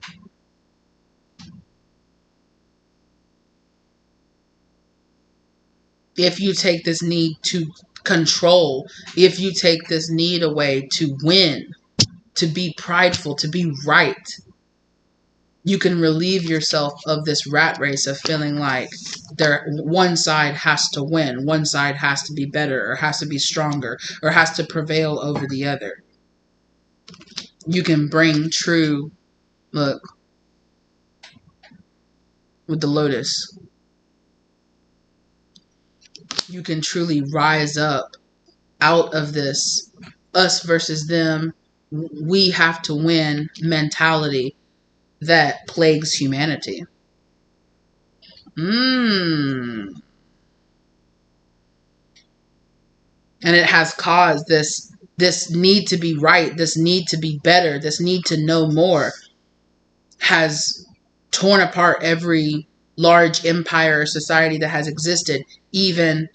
If you take this need to control, if you take this need away to win, to be prideful, to be right, you can relieve yourself of this rat race of feeling like one side has to win, one side has to be better or has to be stronger or has to prevail over the other. You can bring true, look, with the lotus, you can truly rise up out of this us versus them, we have to win mentality that plagues humanity. And it has caused this need to be right, this need to be better, this need to know more, has torn apart every large empire or society that has existed, even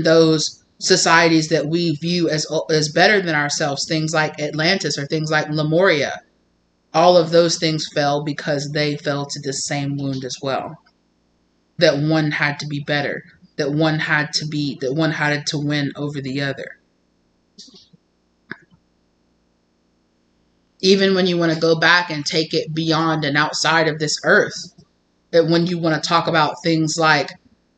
those societies that we view as better than ourselves, things like Atlantis or things like Lemuria. All of those things fell because they fell to the same wound as well. That one had to be better, that one had to win over the other. Even when you want to go back and take it beyond and outside of this earth, that when you want to talk about things like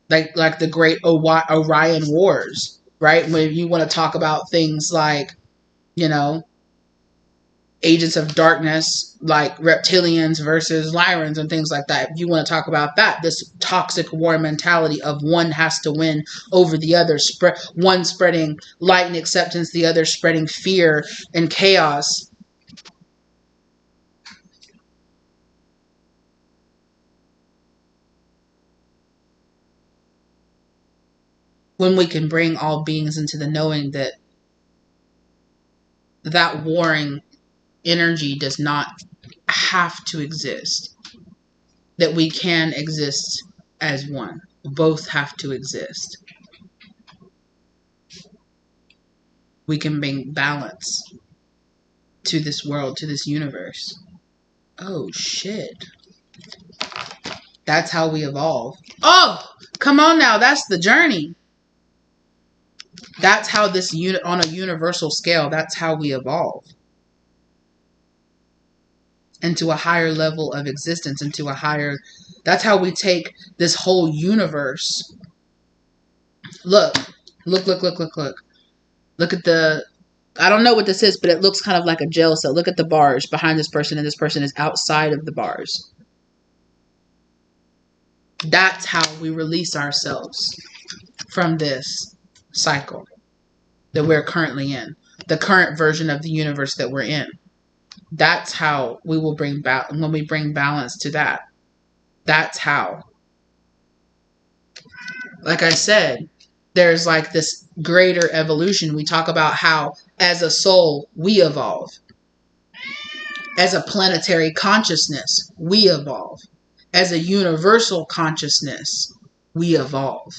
the great Orion Wars, right? When you want to talk about things like, you know, agents of darkness, like reptilians versus Lyrans and things like that. If you want to talk about that, this toxic war mentality of one has to win over the other, one spreading light and acceptance, the other spreading fear and chaos. When we can bring all beings into the knowing that that warring energy does not have to exist, that we can exist as one. Both have to exist. We can bring balance to this world, to this universe. Oh, shit. That's how we evolve. Oh, come on now. That's the journey. That's how this unit on a universal scale, that's how we evolve into a higher level of existence, into a higher, that's how we take this whole universe. Look, look, look, look, look, look. Look at the, I don't know what this is, but it looks kind of like a jail cell. Look at the bars behind this person, and this person is outside of the bars. That's how we release ourselves from this cycle that we're currently in, the current version of the universe that we're in. That's how we will bring when we bring balance to that. That's how. Like I said, there's like this greater evolution. We talk about how, as a soul, we evolve. As a planetary consciousness, we evolve. As a universal consciousness, we evolve.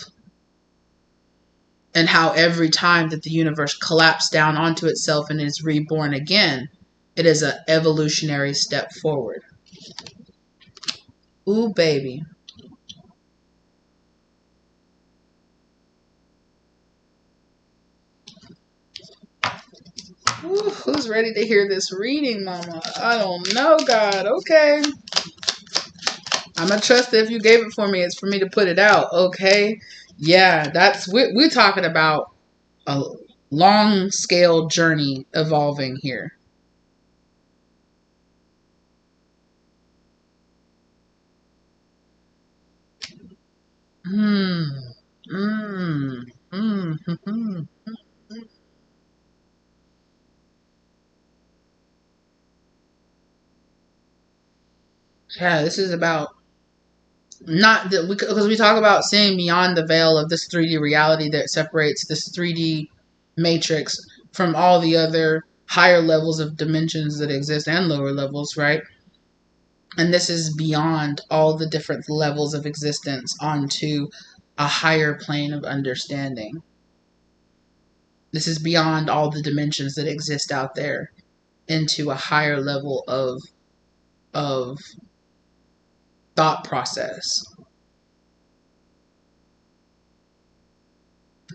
And how every time that the universe collapses down onto itself and is reborn again, it is an evolutionary step forward. Ooh, baby. Ooh, who's ready to hear this reading, mama? I don't know, God. Okay. I'm going to trust that if you gave it for me, it's for me to put it out. Okay. Yeah, we're talking about a long scale journey evolving here. Yeah, this is about not that because we talk about seeing beyond the veil of this 3D reality that separates this 3D matrix from all the other higher levels of dimensions that exist and lower levels, right? And this is beyond all the different levels of existence onto a higher plane of understanding. This is beyond all the dimensions that exist out there into a higher level of thought process.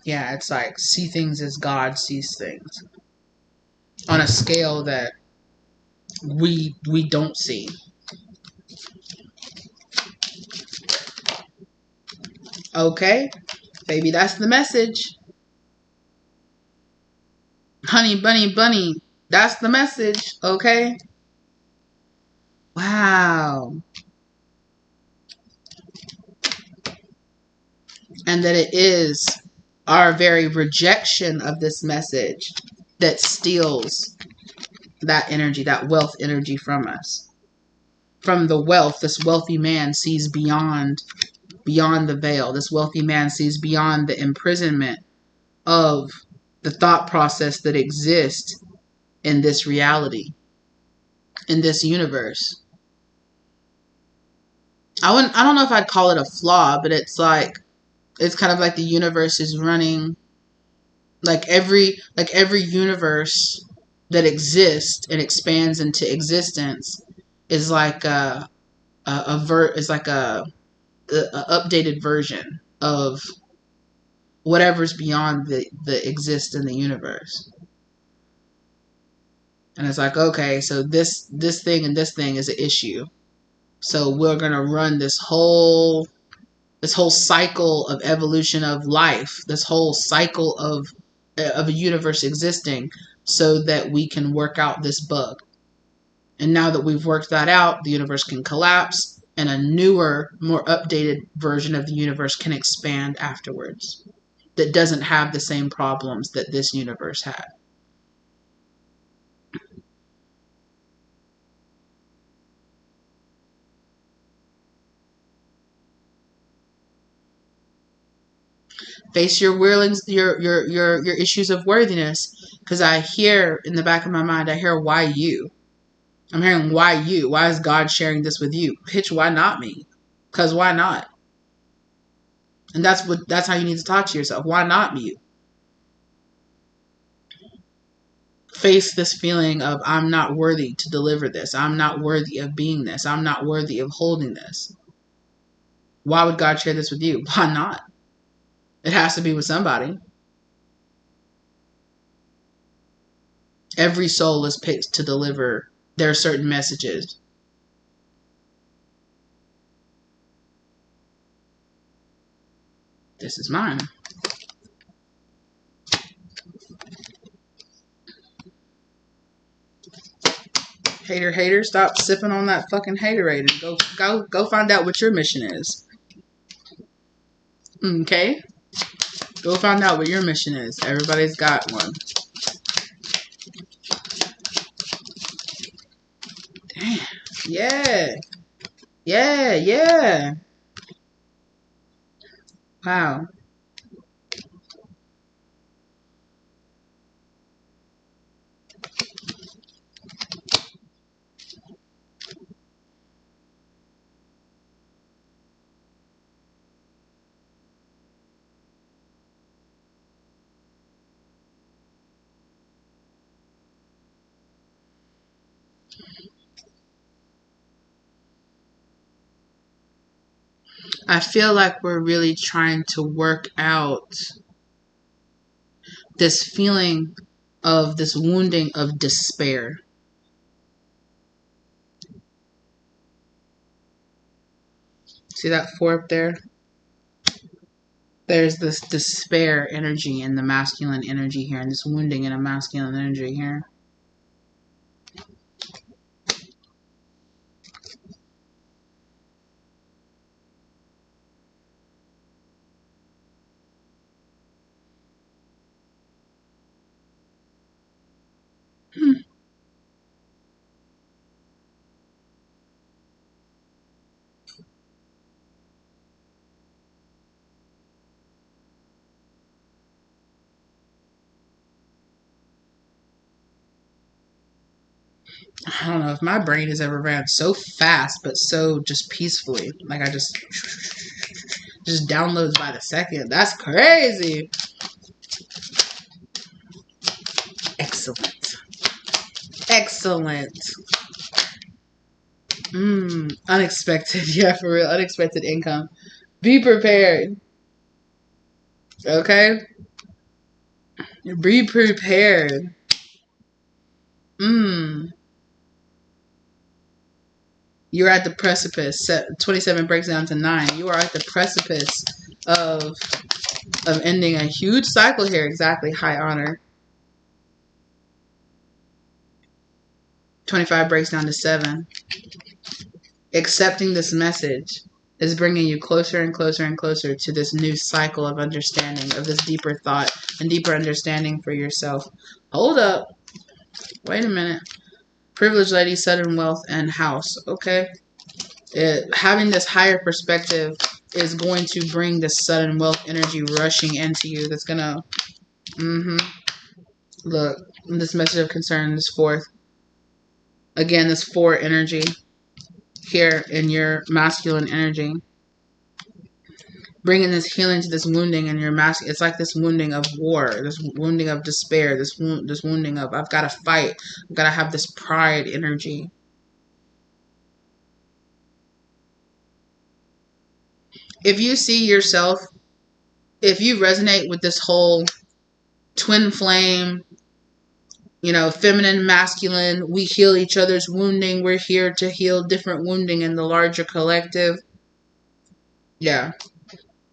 Yeah, it's like see things as God sees things on a scale that we don't see. Okay, baby, that's the message. Honey bunny bunny, that's the message. Okay. Wow. And that it is our very rejection of this message that steals that energy, that wealth energy from us. From the wealth, this wealthy man sees beyond the veil. This wealthy man sees beyond the imprisonment of the thought process that exists in this reality, in this universe. I don't know if I'd call it a flaw, but it's kind of like the universe is running, like every universe that exists and expands into existence is like a updated version of whatever's beyond the exist in the universe. And it's like, okay, so this thing and this thing is an issue. So we're gonna run this whole cycle of evolution of life, this whole cycle of a universe existing, so that we can work out this bug. And now that we've worked that out, the universe can collapse, and a newer, more updated version of the universe can expand afterwards. That doesn't have the same problems that this universe had. Face your whirlings, your issues of worthiness, because I hear in the back of my mind, I hear why you. I'm hearing why you. Why is God sharing this with you? Pitch, why not me? Because why not? And that's how you need to talk to yourself. Why not you? Face this feeling of I'm not worthy to deliver this. I'm not worthy of being this. I'm not worthy of holding this. Why would God share this with you? Why not? It has to be with somebody. Every soul is picked to deliver their certain messages. This is mine. Hater, stop sipping on that fucking haterade and go find out what your mission is. Okay? Go find out what your mission is. Everybody's got one. Damn. Yeah. Yeah, yeah. Wow. I feel like we're really trying to work out this feeling of this wounding of despair. See that 4 up there? There's this despair energy in the masculine energy here, and this wounding in a masculine energy here. I don't know if my brain has ever ran so fast, but so just peacefully. Like I just downloads by the second. That's crazy. Excellent. Excellent. Unexpected. Yeah, for real. Unexpected income. Be prepared. Okay? Be prepared. You're at the precipice. 27 breaks down to 9. You are at the precipice of ending a huge cycle here. Exactly. High honor. 25 breaks down to 7. Accepting this message is bringing you closer and closer and closer to this new cycle of understanding, of this deeper thought and deeper understanding for yourself. Hold up. Wait a minute. Privileged lady, sudden wealth, and house. Okay. Having this higher perspective is going to bring this sudden wealth energy rushing into you. That's going to... Look, this message of concern is 4th. Again, this 4 energy here in your masculine energy. Bringing this healing to this wounding in your masculine. It's like this wounding of war, this wounding of despair, this wounding of I've got to fight. I've got to have this pride energy. If you see yourself, if you resonate with this whole twin flame, you know, feminine, masculine, we heal each other's wounding. We're here to heal different wounding in the larger collective. Yeah.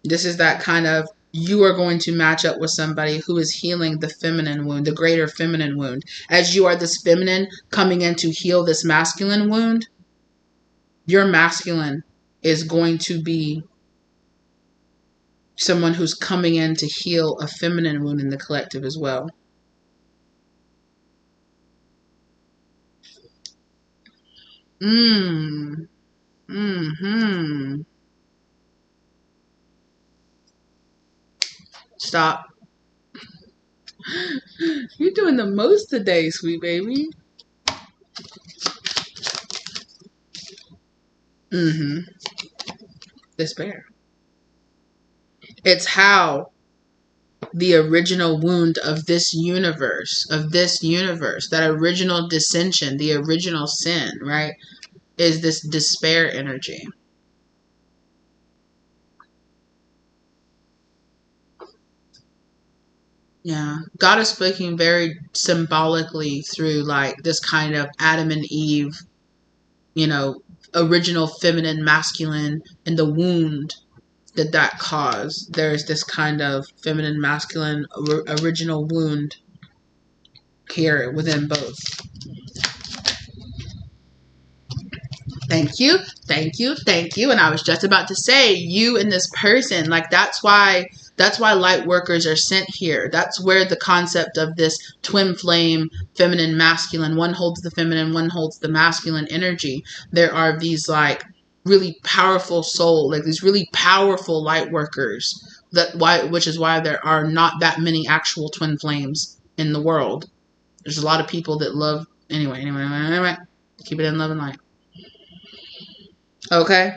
This is that kind of, you are going to match up with somebody who is healing the feminine wound, the greater feminine wound. As you are this feminine coming in to heal this masculine wound, your masculine is going to be someone who's coming in to heal a feminine wound in the collective as well. Stop. You're doing the most today, sweet baby. Despair. It's how the original wound of this universe, that original dissension, the original sin, right, is this despair energy. Yeah. God is speaking very symbolically through like this kind of Adam and Eve, you know, original feminine, masculine, and the wound that caused. There's this kind of feminine, masculine, original wound here within both. Thank you, thank you, thank you. And I was just about to say, you and this person, like that's why light workers are sent here. That's where the concept of this twin flame, feminine, masculine, one holds the feminine, one holds the masculine energy. There are these like really powerful soul, like these really powerful light workers. Which is why there are not that many actual twin flames in the world. There's a lot of people that love anyway. Keep it in love and light. Okay?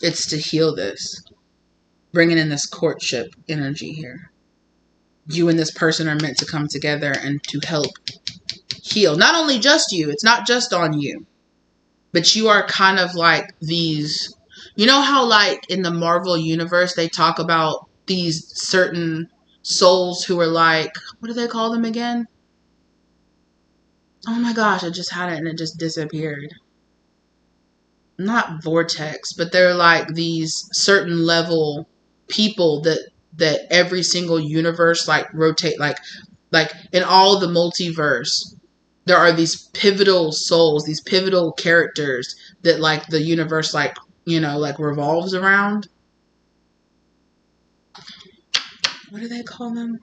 It's to heal this. Bringing in this courtship energy here. You and this person are meant to come together and to help heal. Not only just you. It's not just on you. But you are kind of like these... You know how like in the Marvel universe they talk about these certain souls who are like... What do they call them again? Oh my gosh, I just had it and it just disappeared. Not vortex, but they're like these certain level people that every single universe like rotate like in all the multiverse there are these pivotal souls, these pivotal characters that like the universe like, you know, like revolves around. What do they call them?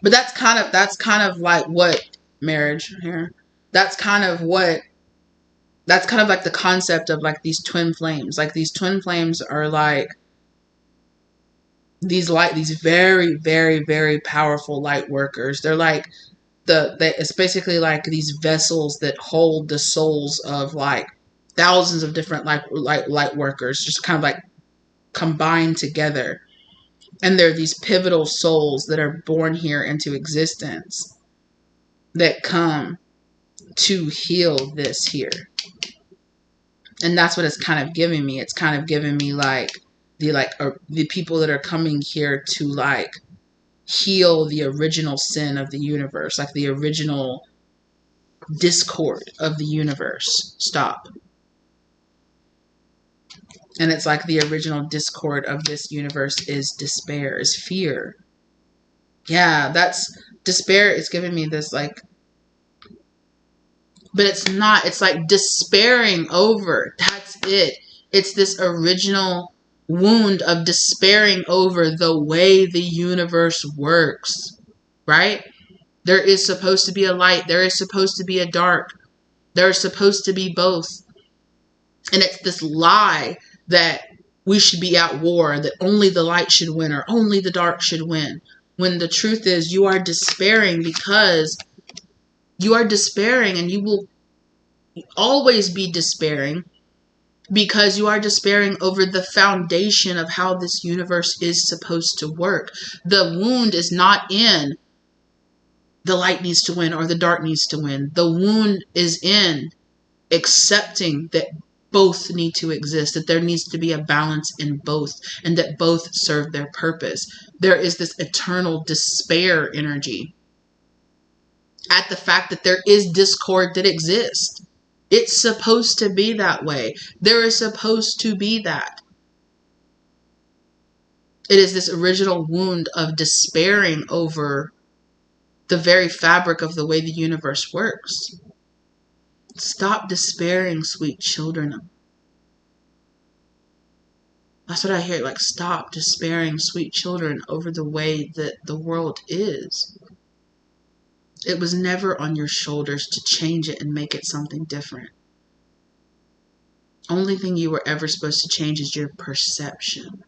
But that's kind of like what marriage here. That's kind of like the concept of like these twin flames. Like these twin flames are like these very, very, very powerful light workers. They're like it's basically like these vessels that hold the souls of like thousands of different light workers, just kind of like combined together. And they're these pivotal souls that are born here into existence that come to heal this here. And that's what it's kind of giving me. It's kind of giving me like the people that are coming here to like heal the original sin of the universe, like the original discord of the universe. Stop. And it's like the original discord of this universe is despair, is fear. Yeah, that's despair. It's giving me this like, but it's not. It's like despairing over. That's it. It's this original wound of despairing over the way the universe works. Right? There is supposed to be a light. There is supposed to be a dark. There is supposed to be both. And it's this lie that we should be at war, that only the light should win or only the dark should win. When the truth is you are despairing because you are despairing, and you will always be despairing because you are despairing over the foundation of how this universe is supposed to work. The wound is not in the light needs to win or the dark needs to win. The wound is in accepting that both need to exist, that there needs to be a balance in both, and that both serve their purpose. There is this eternal despair energy at the fact that there is discord that exists. It's supposed to be that way. There is supposed to be that. It is this original wound of despairing over the very fabric of the way the universe works. Stop despairing, sweet children. That's what I hear. Like, stop despairing, sweet children, over the way that the world is. It was never on your shoulders to change it and make it something different. Only thing you were ever supposed to change is your perception.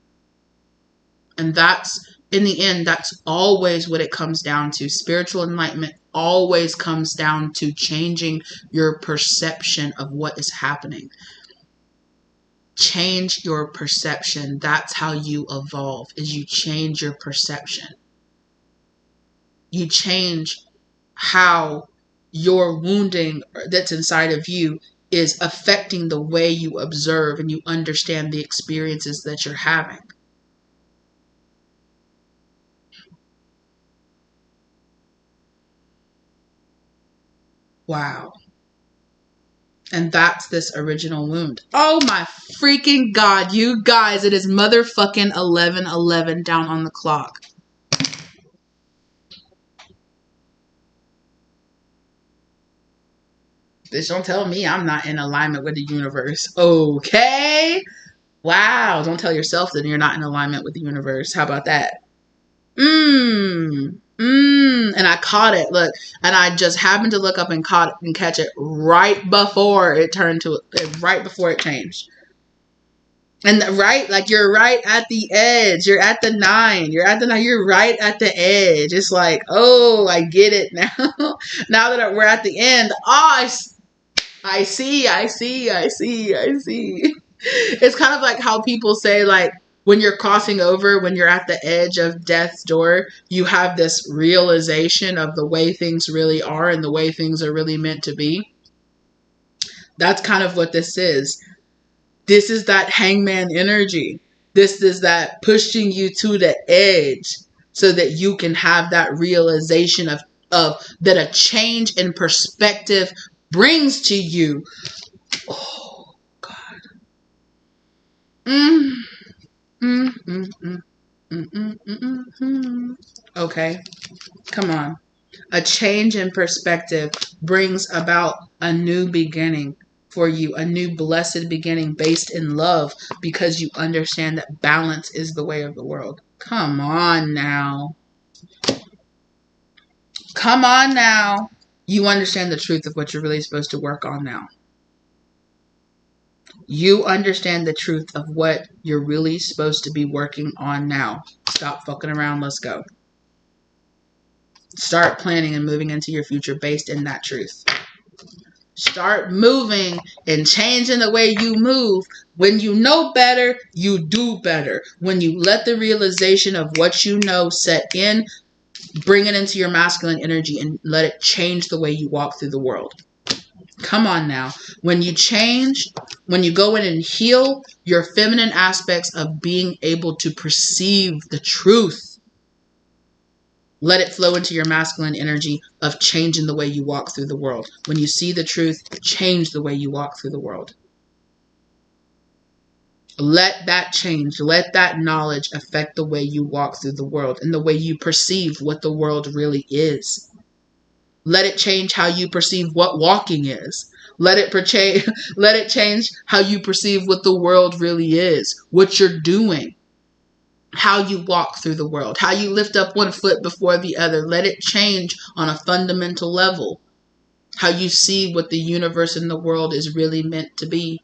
And that's, in the end, that's always what it comes down to. Spiritual enlightenment always comes down to changing your perception of what is happening. Change your perception. That's how you evolve, is you change your perception. You change how your wounding that's inside of you is affecting the way you observe and you understand the experiences that you're having. Wow. And that's this original wound. Oh my freaking God, you guys, it is motherfucking 11:11 down on the clock. Bitch, don't tell me I'm not in alignment with the universe. Okay. Wow. Don't tell yourself that you're not in alignment with the universe. How about that? And I caught it. Look, and I just happened to look up and caught it and catch it right before it turned to right before it changed. And right, like you're right at the edge. You're at the 9. You're at the 9. You're right at the edge. It's like, oh, I get it now. Now that we're at the end, oh, I see. It's kind of like how people say, like, when you're crossing over, when you're at the edge of death's door, you have this realization of the way things really are and the way things are really meant to be. That's kind of what this is. This is that hangman energy. This is that pushing you to the edge so that you can have that realization of that a change in perspective brings to you. Oh, God. Okay, come on. A change in perspective brings about a new beginning for you, a new blessed beginning based in love, because you understand that balance is the way of the world. Come on now. Come on now. You understand the truth of what you're really supposed to work on now. You understand the truth of what you're really supposed to be working on now. Stop fucking around. Let's go. Start planning and moving into your future based in that truth. Start moving and changing the way you move. When you know better, you do better. When you let the realization of what you know set in, bring it into your masculine energy and let it change the way you walk through the world. Come on now. When you change, when you go in and heal your feminine aspects of being able to perceive the truth, let it flow into your masculine energy of changing the way you walk through the world. When you see the truth, change the way you walk through the world. Let that change. Let that knowledge affect the way you walk through the world and the way you perceive what the world really is. Let it change how you perceive what walking is. Let it change how you perceive what the world really is, what you're doing. How you walk through the world, how you lift up one foot before the other. Let it change on a fundamental level. How you see what the universe and the world is really meant to be.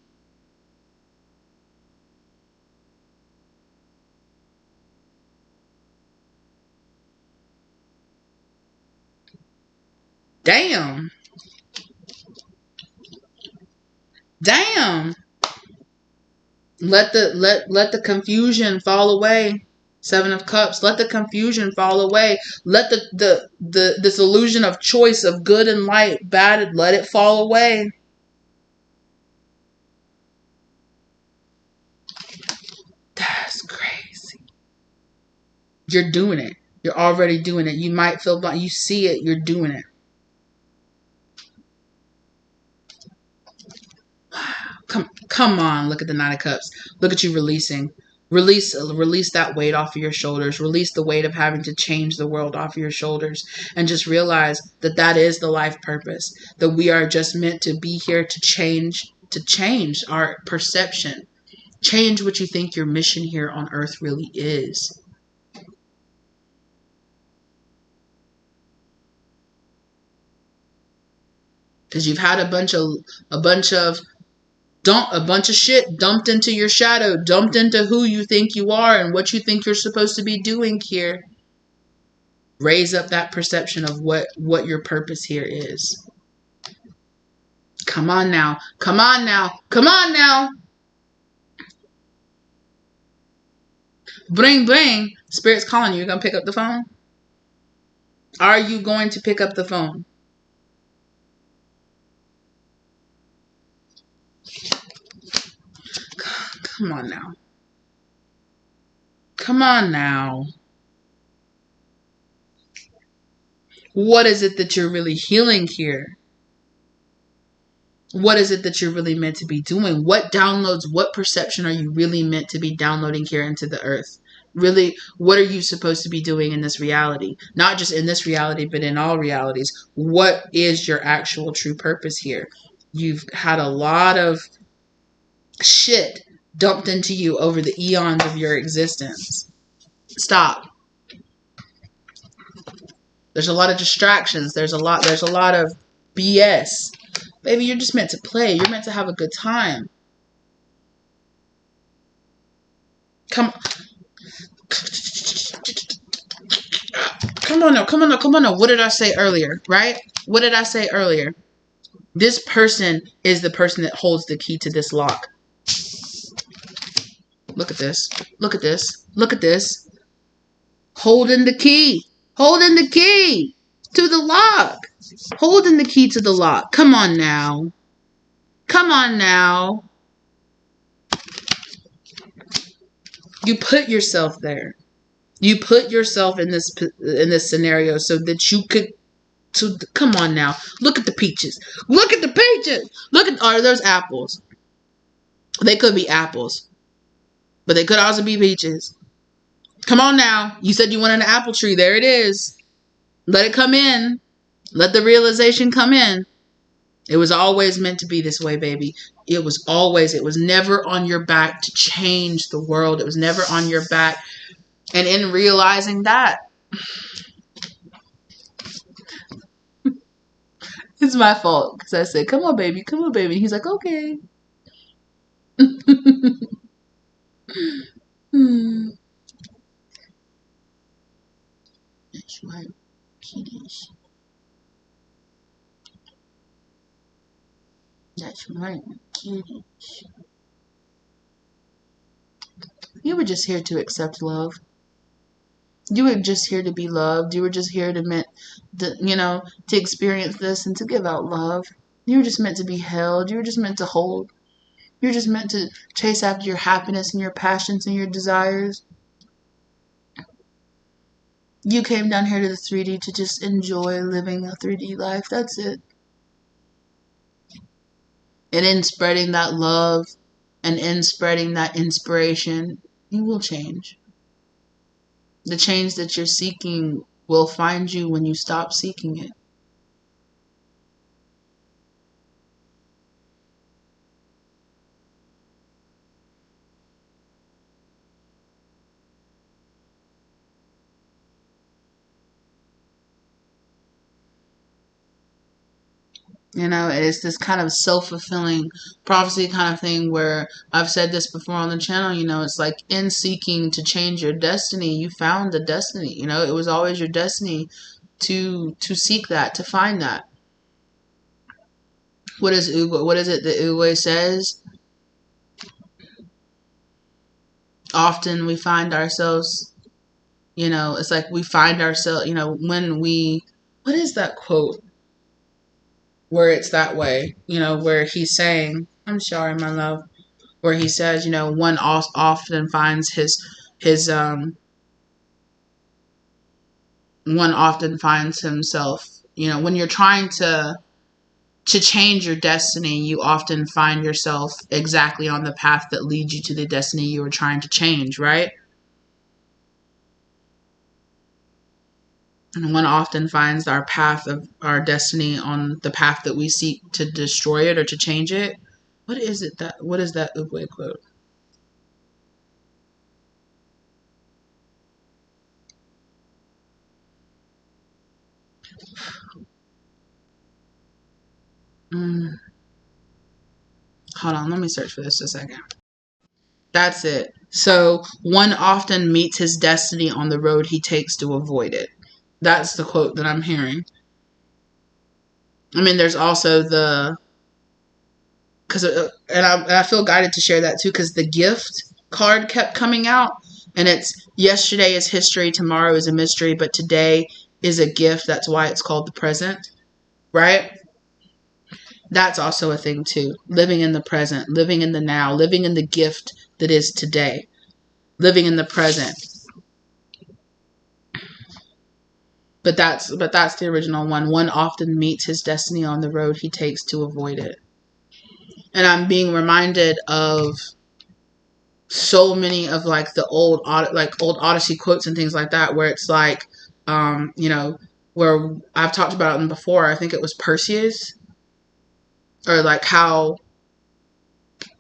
Damn. Damn. Let the confusion fall away. 7 of Cups. Let the confusion fall away. Let the this illusion of choice of good and light, bad, let it fall away. That's crazy. You're doing it. You're already doing it. You might feel blind. You see it. You're doing it. Come on. Look at the 9 of Cups. Look at you releasing. Release that weight off of your shoulders. Release the weight of having to change the world off of your shoulders. And just realize that that is the life purpose. That we are just meant to be here to change our perception. Change what you think your mission here on earth really is. Because you've had a bunch of shit dumped into your shadow, dumped into who you think you are and what you think you're supposed to be doing here. Raise up that perception of what your purpose here is. Come on now. Come on now. Come on now. Bring, bring. Spirit's calling you. You're going to pick up the phone? Are you going to pick up the phone? Come on now. Come on now. What is it that you're really healing here? What is it that you're really meant to be doing? What downloads, what perception are you really meant to be downloading here into the earth? Really, what are you supposed to be doing in this reality? Not just in this reality, but in all realities. What is your actual true purpose here? You've had a lot of shit dumped into you over the eons of your existence. Stop. There's a lot of distractions. There's a lot of BS. Baby, you're just meant to play. You're meant to have a good time. Come on now. What did I say earlier, right? What did I say earlier? This person is the person that holds the key to this lock. Look at this. Look at this. Look at this. Holding the key. Holding the key to the lock. Holding the key to the lock. Come on now. Come on now. You put yourself there. You put yourself in this scenario so that you could. So come on now. Look at the peaches. Look at the peaches. Look at, are those apples? They could be apples, but they could also be peaches. Come on now. You said you wanted an apple tree. There it is. Let it come in. Let the realization come in. It was always meant to be this way, baby. It was never on your back to change the world. It was never on your back. And in realizing that, it's my fault. Because I said, come on, baby. Come on, baby. He's like, okay. That's right, kitties. That's right, kitties. You were just here to accept love. You were just here to be loved. You were just here to experience this and to give out love. You were just meant to be held. You were just meant to hold. You're just meant to chase after your happiness and your passions and your desires. You came down here to the 3D to just enjoy living a 3D life. That's it. And in spreading that love and in spreading that inspiration, you will change. The change that you're seeking will find you when you stop seeking it. You know, it's this kind of self-fulfilling prophecy kind of thing where I've said this before on the channel, you know, it's like in seeking to change your destiny, you found the destiny. You know, it was always your destiny to seek that, to find that. What is it that Uwe says? Often we find ourselves, you know, it's like we find ourselves, you know, when we, what is that quote? Where it's that way, you know, where he's saying, I'm sorry, my love, where he says, you know, one often finds one often finds himself, you know, when you're trying to change your destiny, you often find yourself exactly on the path that leads you to the destiny you were trying to change, right? And one often finds our path of our destiny on the path that we seek to destroy it or to change it. What is that Uwe quote? Hold on, let me search for this a second. That's it. So, one often meets his destiny on the road he takes to avoid it. That's the quote that I'm hearing. I mean, there's also and I feel guided to share that too, because the gift card kept coming out, and it's yesterday is history, tomorrow is a mystery, but today is a gift. That's why it's called the present, right? That's also a thing too. Living in the present, living in the now, living in the gift that is today, living in the present. But that's the original one. One often meets his destiny on the road he takes to avoid it. And I'm being reminded of so many of like the old Odyssey quotes and things like that, where it's like, you know, where I've talked about them before. I think it was Perseus, or like how,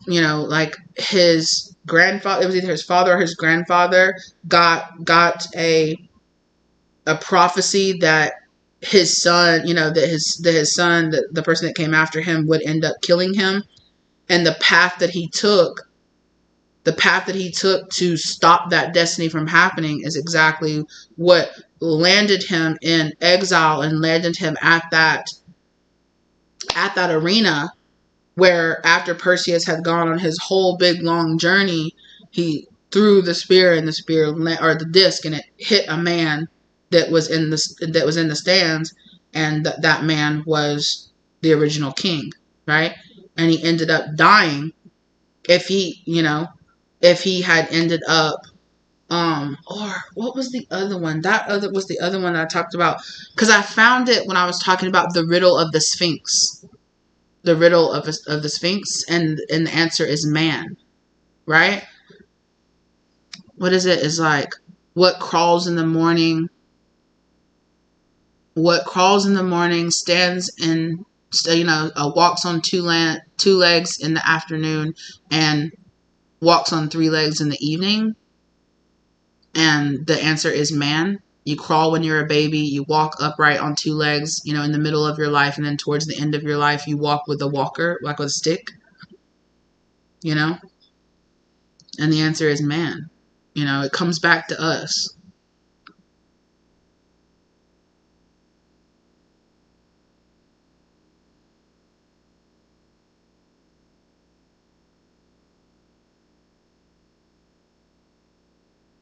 you know, like his grandfather, it was either his father or his grandfather got a prophecy that his son, you know, that his son, the person that came after him, would end up killing him, and the path that he took to stop that destiny from happening is exactly what landed him in exile and landed him at that arena, where after Perseus had gone on his whole big long journey, he threw the spear, and the spear, or the disc, and it hit a man that was in the stands, and that man was the original king, right? And he ended up dying. If he, you know, if he had ended up, or what was the other one? That other was the other one that I talked about, because I found it when I was talking about the riddle of the Sphinx. The riddle of the Sphinx, and the answer is man, right? What is it? Is like, what crawls in the morning? What crawls in the morning stands in, you know, walks on two legs in the afternoon, and walks on three legs in the evening. And the answer is man. You crawl when you're a baby, you walk upright on two legs, you know, in the middle of your life, and then towards the end of your life, you walk with a walker, like with a stick, you know? And the answer is man. You know, it comes back to us.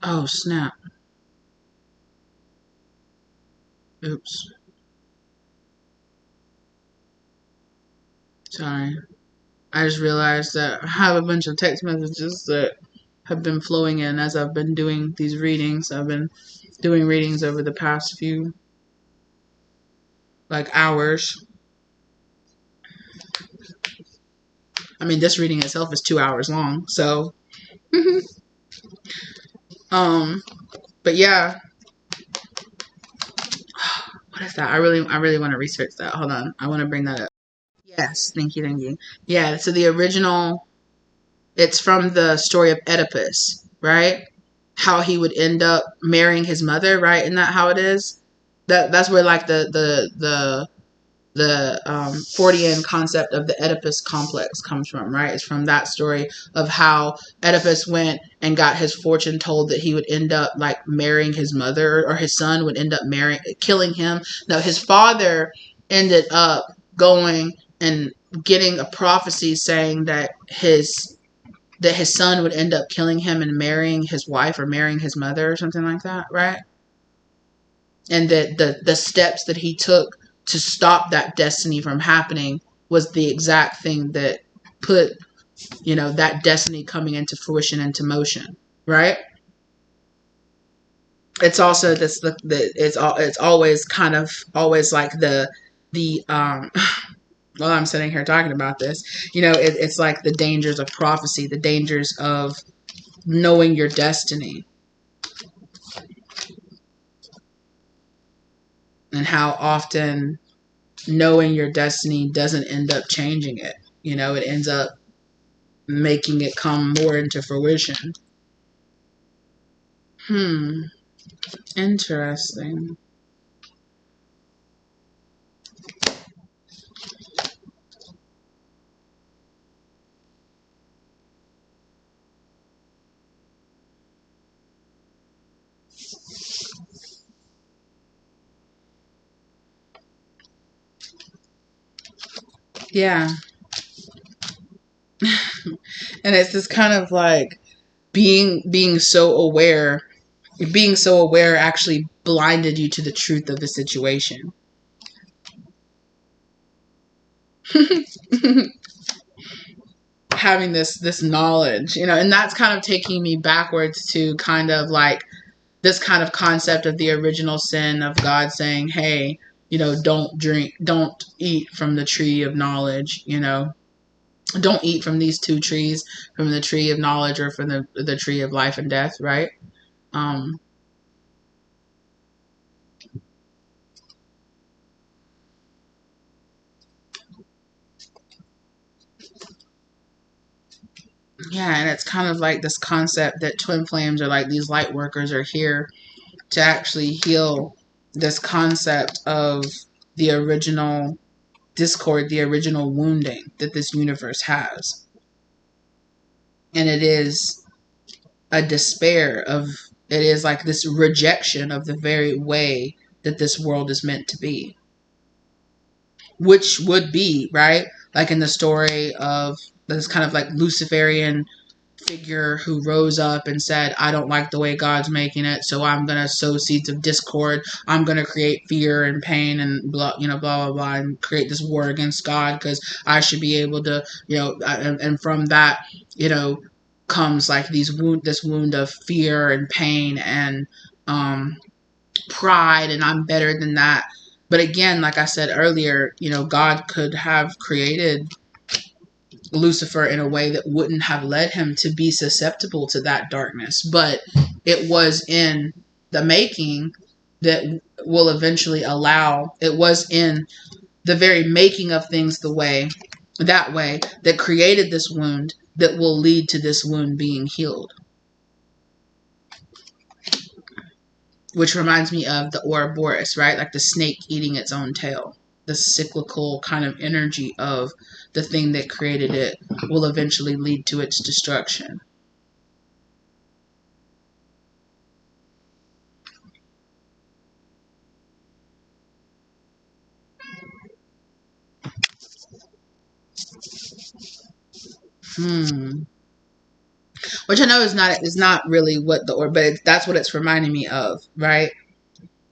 Oh, snap. Oops. Sorry. I just realized that I have a bunch of text messages that have been flowing in as I've been doing these readings. I've been doing readings over the past few, like, hours. I mean, this reading itself is 2 hours long, so. But yeah. What is that? I really want to research that. Hold on. I want to bring that up. Yes, thank you. Yeah, so the original, it's from the story of Oedipus, right? How he would end up marrying his mother, right? Isn't that how it is? That's where like the Fortean concept of the Oedipus complex comes from, right? It's from that story of how Oedipus went and got his fortune told that he would end up like marrying his mother, or his son would end up killing him. Now his father ended up going and getting a prophecy saying that his son would end up killing him and marrying his wife, or marrying his mother, or something like that, right? And that the steps that he took to stop that destiny from happening was the exact thing that put, you know, that destiny coming into fruition, into motion, right? It's also this it's always kind of always like the while I'm sitting here talking about this, you know, it's like the dangers of prophecy, the dangers of knowing your destiny, and how often knowing your destiny doesn't end up changing it. You know, it ends up making it come more into fruition. Interesting. Yeah. And it's this kind of like being so aware, actually blinded you to the truth of the situation. Having this knowledge, you know, and that's kind of taking me backwards to kind of like this kind of concept of the original sin of God saying, hey, you know, don't eat from the tree of knowledge, you know. don't eat from these two trees, from the tree of knowledge or from the tree of life and death, right? Um, yeah, and it's kind of like this concept that twin flames are like these light workers are here to actually heal this concept of the original discord, the original wounding that this universe has. And it is a despair of, it is like this rejection of the very way that this world is meant to be. Which would be, right? Like in the story of this kind of like Luciferian figure who rose up and said, I don't like the way God's making it, so I'm going to sow seeds of discord. I'm going to create fear and pain and blah, blah, blah, blah, and create this war against God because I should be able to, and from that, comes like this wound of fear and pain and pride, and I'm better than that. But again, like I said earlier, God could have created Lucifer in a way that wouldn't have led him to be susceptible to that darkness. But it was in the making that will eventually allow, it was in the very making of things that way that created this wound that will lead to this wound being healed. Which reminds me of the Ouroboros, right? Like the snake eating its own tail. The cyclical kind of energy of the thing that created it will eventually lead to its destruction. Which I know is not really what but that's what it's reminding me of, right?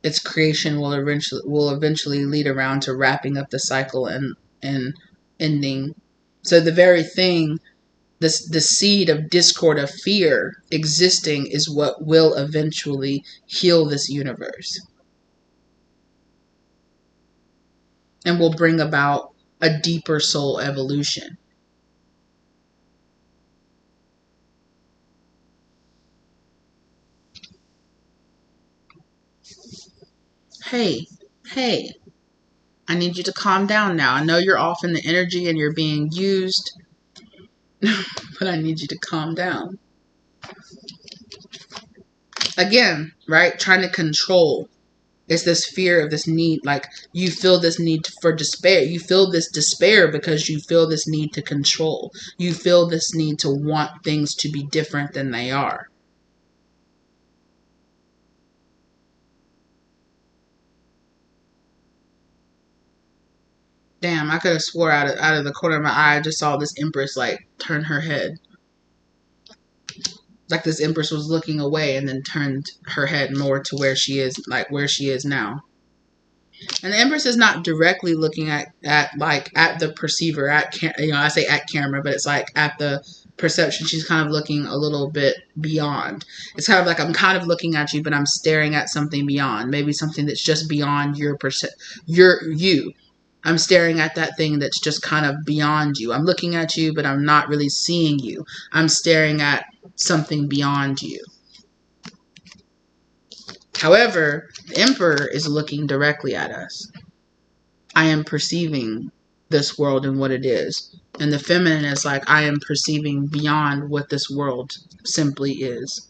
Its creation will eventually lead around to wrapping up the cycle and ending. So the very thing, the seed of discord, of fear existing, is what will eventually heal this universe and will bring about a deeper soul evolution. Hey, I need you to calm down now. I know you're off in the energy and you're being used, but I need you to calm down. Again, right? Trying to control. It's this fear of this need. Like you feel this need for despair. You feel this despair because you feel this need to control. You feel this need to want things to be different than they are. Damn, I could have swore out of the corner of my eye I just saw this Empress like turn her head. Like this Empress was looking away and then turned her head more to where she is now. And the Empress is not directly looking at the perceiver, I say at camera, but it's like at the perception. She's kind of looking a little bit beyond. It's kind of like I'm kind of looking at you, but I'm staring at something beyond. Maybe something that's just beyond you. I'm staring at that thing that's just kind of beyond you. I'm looking at you, but I'm not really seeing you. I'm staring at something beyond you. However, the Emperor is looking directly at us. I am perceiving this world and what it is. And the feminine is like, I am perceiving beyond what this world simply is.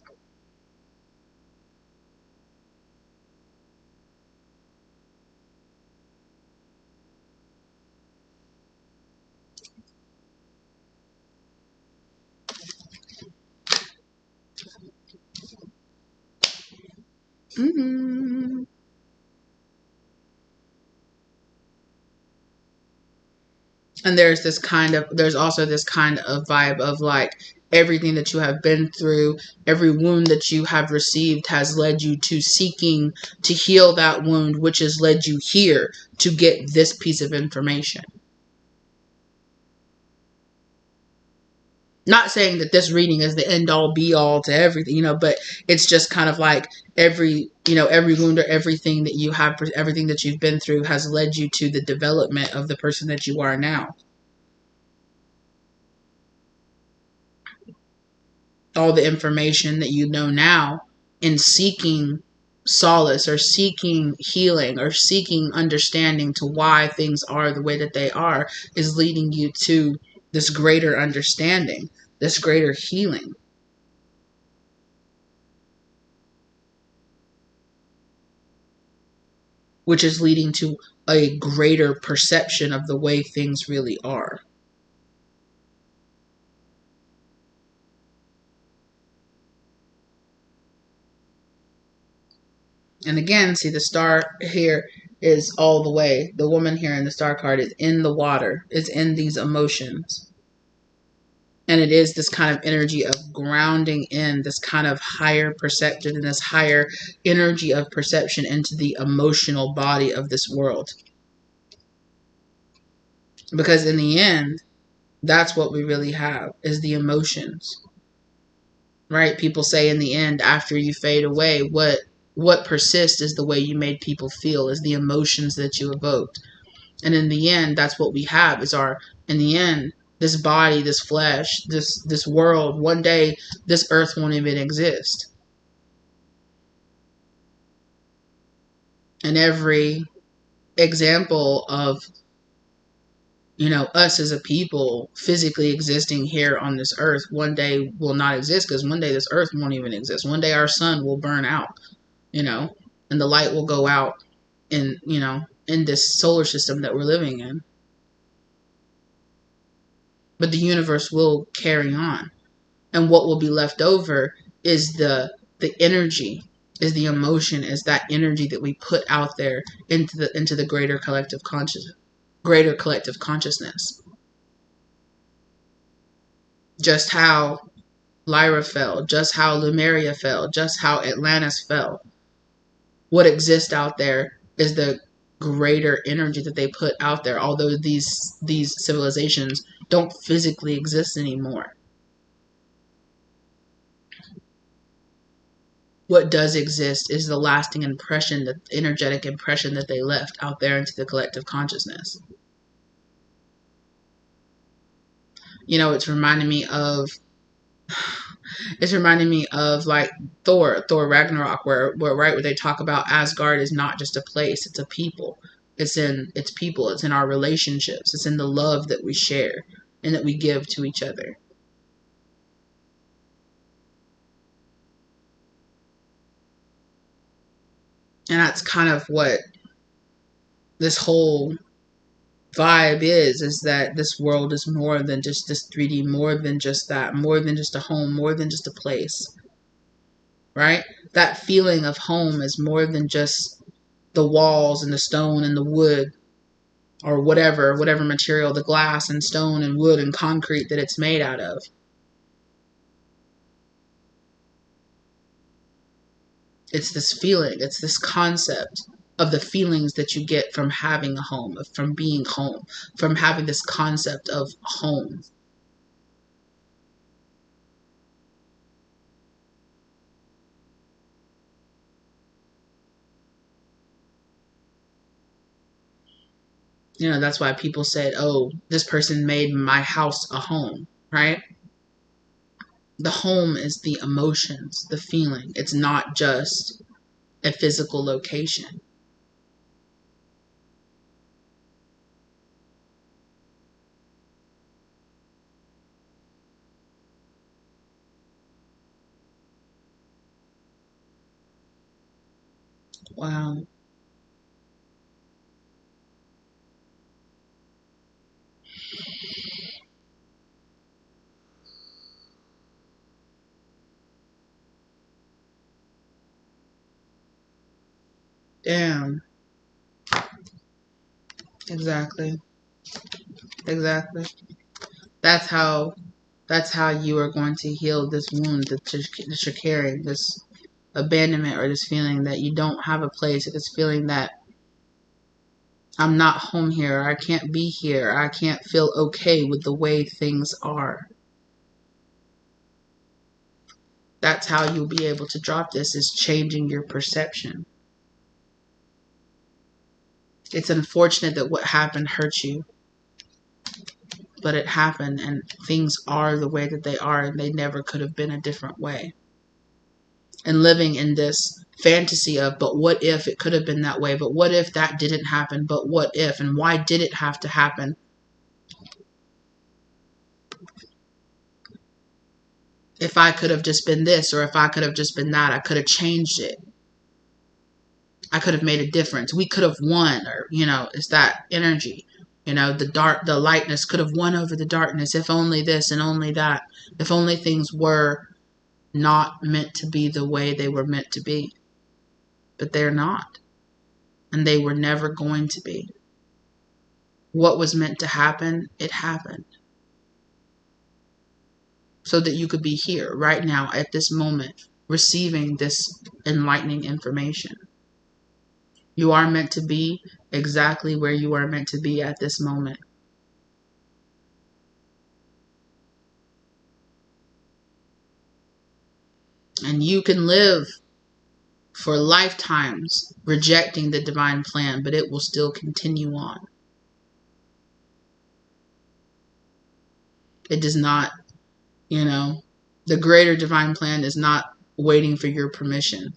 Mm-hmm. And there's also this kind of vibe of like everything that you have been through, every wound that you have received has led you to seeking to heal that wound, which has led you here to get this piece of information. Not saying that this reading is the end all be all to everything, but it's just kind of like every wound or everything that you've been through has led you to the development of the person that you are now. all the information that you know now in seeking solace or seeking healing or seeking understanding to why things are the way that they are is leading you to this greater understanding, this greater healing, which is leading to a greater perception of the way things really are. And again, see, the star here is all the way. The woman here in the star card is in the water, is in these emotions. And it is this kind of energy of grounding in this kind of higher perception and this higher energy of perception into the emotional body of this world. Because in the end, that's what we really have, is the emotions. Right? People say in the end, after you fade away, what persists is the way you made people feel, is the emotions that you evoked. And in the end, that's what we have, is our, in the end, this body, this flesh, this world, one day this earth won't even exist. And every example of, us as a people physically existing here on this earth one day will not exist, because one day this earth won't even exist. One day our sun will burn out, and the light will go out in this solar system that we're living in. But the universe will carry on. And what will be left over is the energy, is the emotion, is that energy that we put out there into the greater collective consciousness. Just how Lyra fell, just how Lemuria fell, just how Atlantis fell. What exists out there is the greater energy that they put out there, although these civilizations don't physically exist anymore. What does exist is the lasting impression, the energetic impression that they left out there into the collective consciousness. It's reminding me of like Thor Ragnarok, where they talk about Asgard is not just a place, it's a people. It's people, it's in our relationships, it's in the love that we share and that we give to each other. And that's kind of what this whole vibe is that this world is more than just this 3D, more than just that, more than just a home, more than just a place. Right? That feeling of home is more than just the walls and the stone and the wood, or whatever material, the glass and stone and wood and concrete that it's made out of. It's this feeling, it's this concept of the feelings that you get from having a home, from being home, from having this concept of home. That's why people said, oh, this person made my house a home, right? The home is the emotions, the feeling. It's not just a physical location. Wow. Damn. Exactly. Exactly. That's how you are going to heal this wound that you're carrying, this abandonment, or this feeling that you don't have a place, or this feeling that I'm not home here, I can't be here, I can't feel okay with the way things are. That's how you'll be able to drop this, is changing your perception. It's unfortunate that what happened hurt you. but it happened, and things are the way that they are, and they never could have been a different way. And living in this fantasy of, but what if it could have been that way? But what if that didn't happen? But what if? And why did it have to happen? If I could have just been this, or if I could have just been that, I could have changed it. I could have made a difference. We could have won, or, it's that energy. The lightness could have won over the darkness. If only this and only that. If only things were not meant to be the way they were meant to be. But they're not. And they were never going to be. What was meant to happen, it happened. So that you could be here right now at this moment receiving this enlightening information. You are meant to be exactly where you are meant to be at this moment. And you can live for lifetimes rejecting the divine plan, but it will still continue on. It does not, the greater divine plan is not waiting for your permission.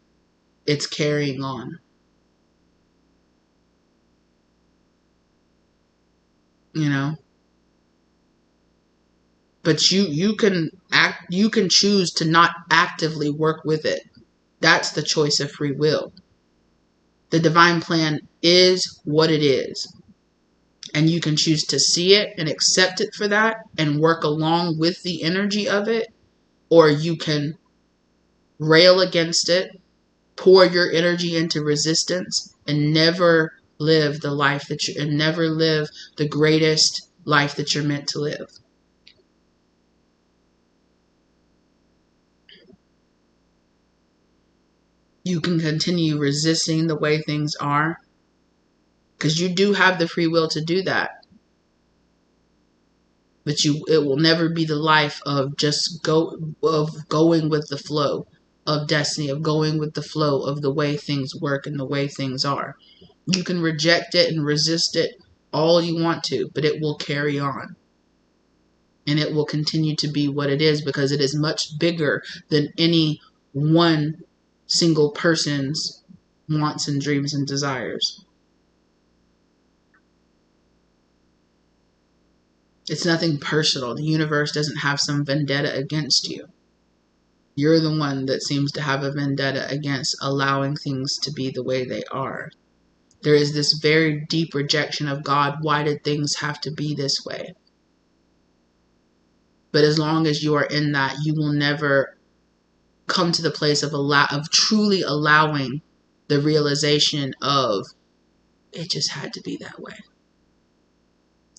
It's carrying on. But you can choose to not actively work with it. That's the choice of free will. The divine plan is what it is. And you can choose to see it and accept it for that and work along with the energy of it. Or you can rail against it, pour your energy into resistance, and never live the life and never live the greatest life that you're meant to live. You can continue resisting the way things are, because you do have the free will to do that. But it will never be the life of just going with the flow of destiny, of going with the flow of the way things work and the way things are. You can reject it and resist it all you want to, but it will carry on. And it will continue to be what it is, because it is much bigger than any one single person's wants and dreams and desires. It's nothing personal. The universe doesn't have some vendetta against you. You're the one that seems to have a vendetta against allowing things to be the way they are. There is this very deep rejection of God. Why did things have to be this way? But as long as you are in that, you will never come to the place of truly allowing the realization of, it just had to be that way.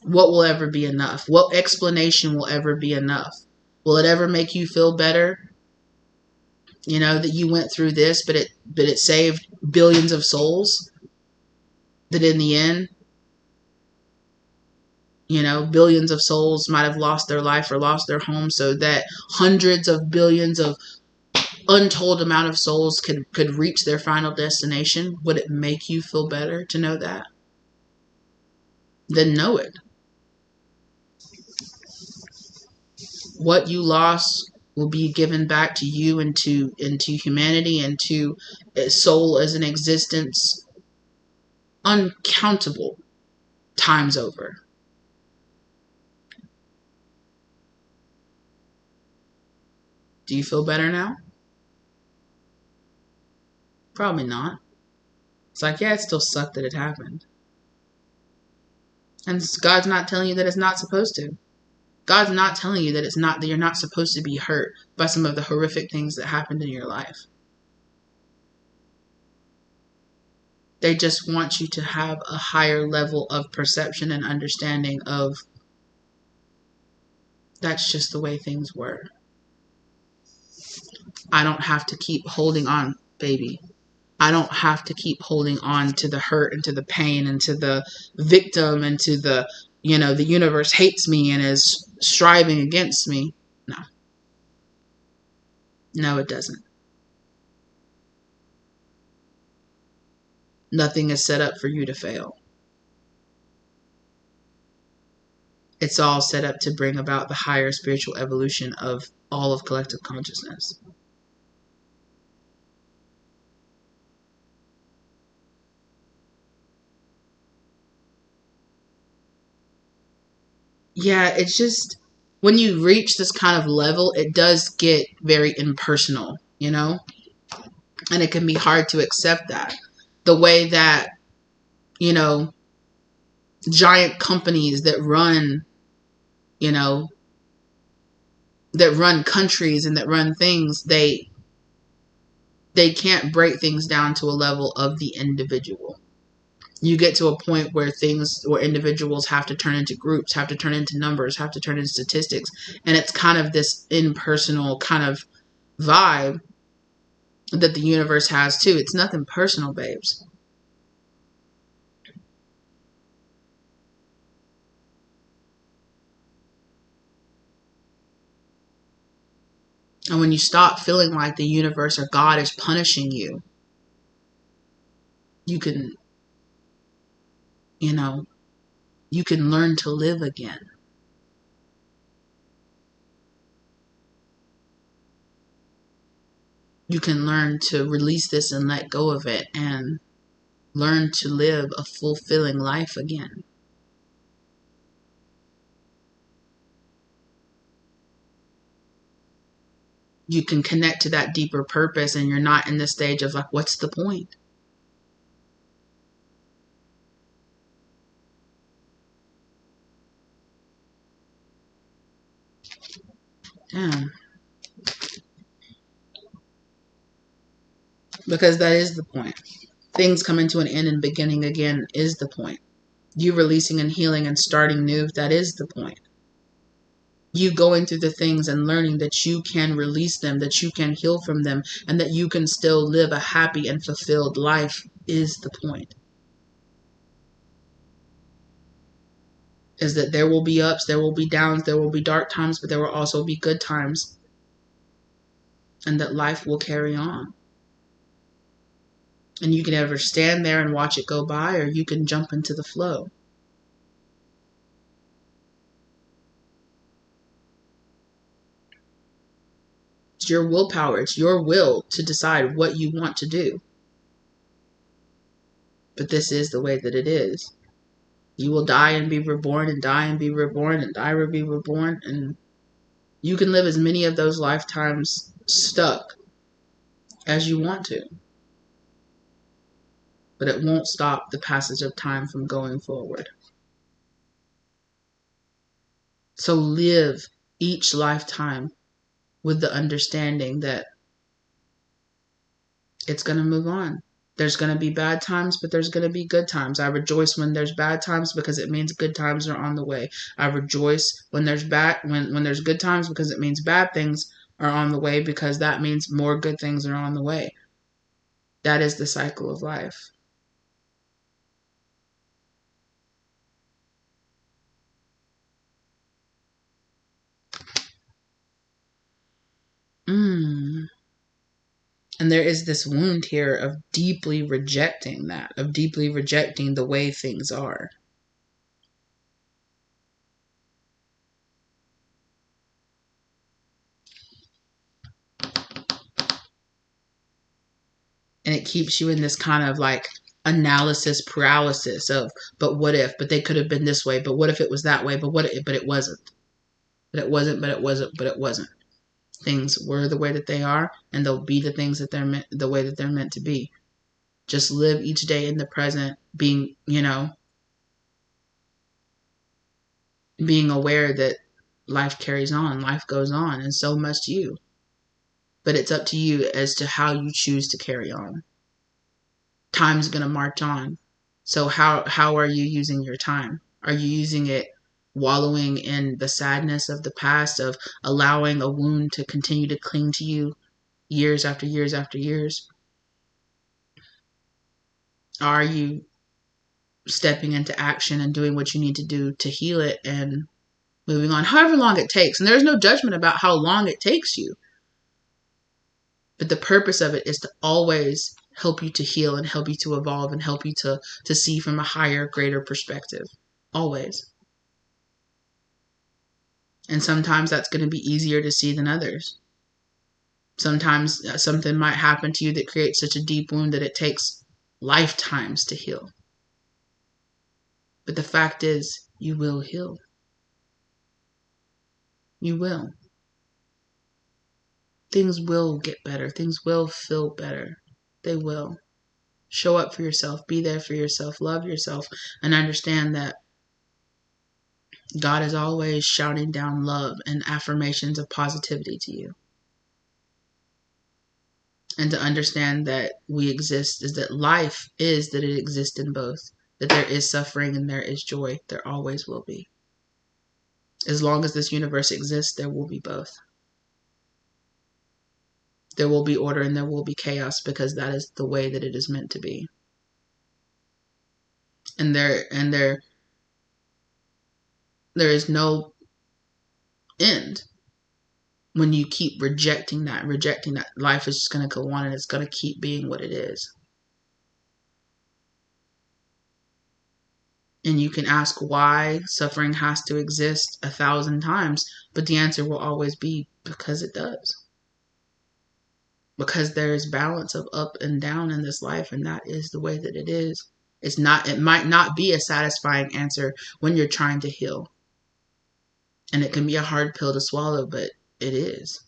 What will ever be enough? What explanation will ever be enough? Will it ever make you feel better? That you went through this, but it saved billions of souls. That in the end, billions of souls might have lost their life or lost their home, so that hundreds of billions of untold amount of souls could reach their final destination. Would it make you feel better to know that? Then know it. What you lost will be given back to you and into humanity and to soul as an existence uncountable times over. Do you feel better now? Probably not. It's like, yeah, it still sucked that it happened. And God's not telling you that it's not supposed to. God's not telling you that you're not supposed to be hurt by some of the horrific things that happened in your life. They just want you to have a higher level of perception and understanding of, that's just the way things were. I don't have to keep holding on, baby. I don't have to keep holding on to the hurt and to the pain and to the victim and to the, the universe hates me and is striving against me. No. No, it doesn't. Nothing is set up for you to fail. It's all set up to bring about the higher spiritual evolution of all of collective consciousness. Yeah, it's just when you reach this kind of level, it does get very impersonal, you know? And it can be hard to accept that. The way that, you know, giant companies that run, you know, that run countries and that run things, they can't break things down to a level of the individual. You get to a point where individuals have to turn into groups, have to turn into numbers, have to turn into statistics. And it's kind of this impersonal kind of vibe that the universe has too. It's nothing personal, babes. And when you stop feeling like the universe or God is punishing you, you can, you know, you can learn to live again. You can learn to release this and let go of it and learn to live a fulfilling life again. You can connect to that deeper purpose and you're not in the stage of like, what's the point? Damn. Because that is the point. Things coming to an end and beginning again is the point. You releasing and healing and starting new, that is the point. You going through the things and learning that you can release them, that you can heal from them, and that you can still live a happy and fulfilled life is the point. Is that there will be ups, there will be downs, there will be dark times, but there will also be good times. And that life will carry on. And you can either stand there and watch it go by, or you can jump into the flow. It's your willpower. It's your will to decide what you want to do. But this is the way that it is. You will die and be reborn, and die and be reborn, and die and be reborn. And you can live as many of those lifetimes stuck as you want to. But it won't stop the passage of time from going forward. So live each lifetime with the understanding that it's going to move on. There's going to be bad times, but there's going to be good times. I rejoice when there's bad times because it means good times are on the way. I rejoice when there's when there's good times because it means bad things are on the way, because that means more good things are on the way. That is the cycle of life. And there is this wound here of deeply rejecting that, of deeply rejecting the way things are. And it keeps you in this kind of like analysis paralysis of, but what if, but they could have been this way, but what if it was that way, but it wasn't. But it wasn't, but it wasn't, but it wasn't. Things were the way that they are, and they'll be the things that the way that they're meant to be. Just live each day in the present, being aware that life carries on, life goes on, and so must you. But it's up to you as to how you choose to carry on. Time's going to march on. So how are you using your time? Are you using it wallowing in the sadness of the past, of allowing a wound to continue to cling to you years after years after years? Are you stepping into action and doing what you need to do to heal it and moving on, however long it takes? And there's no judgment about how long it takes you. But the purpose of it is to always help you to heal and help you to evolve and help you to see from a higher, greater perspective. Always. And sometimes that's going to be easier to see than others. Sometimes something might happen to you that creates such a deep wound that it takes lifetimes to heal. But the fact is, you will heal. You will. Things will get better. Things will feel better. They will. Show up for yourself. Be there for yourself. Love yourself. And understand that God is always shouting down love and affirmations of positivity to you. And to understand that we exist is that life is that it exists in both. That there is suffering and there is joy. There always will be. As long as this universe exists, there will be both. There will be order and there will be chaos because that is the way that it is meant to be. And there is no end when you keep rejecting that. Life is just going to go on and it's going to keep being what it is. And you can ask why suffering has to exist 1,000 times, but the answer will always be because it does. Because there is balance of up and down in this life, and that is the way that it is. It might not be a satisfying answer when you're trying to heal. And it can be a hard pill to swallow, but it is.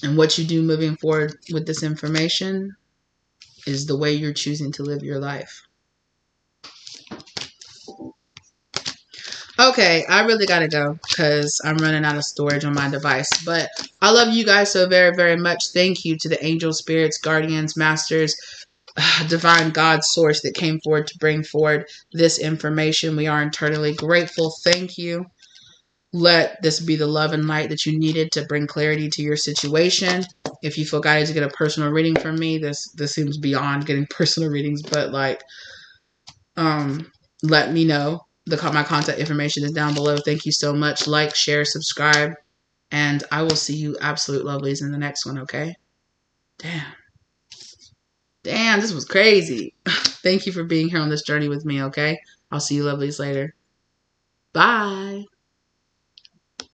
And what you do moving forward with this information is the way you're choosing to live your life. Okay, I really gotta go because I'm running out of storage on my device. But I love you guys so very, very much. Thank you to the angels, spirits, guardians, masters, divine God source that came forward to bring forward this information. We are eternally grateful. Thank you. Let this be the love and light that you needed to bring clarity to your situation. If you feel guided to get a personal reading from me, this seems beyond getting personal readings, but like, let me know. My contact information is down below. Thank you so much. Like, share, subscribe, and I will see you absolute lovelies in the next one, okay? Damn, this was crazy. Thank you for being here on this journey with me, okay? I'll see you lovelies later. Bye.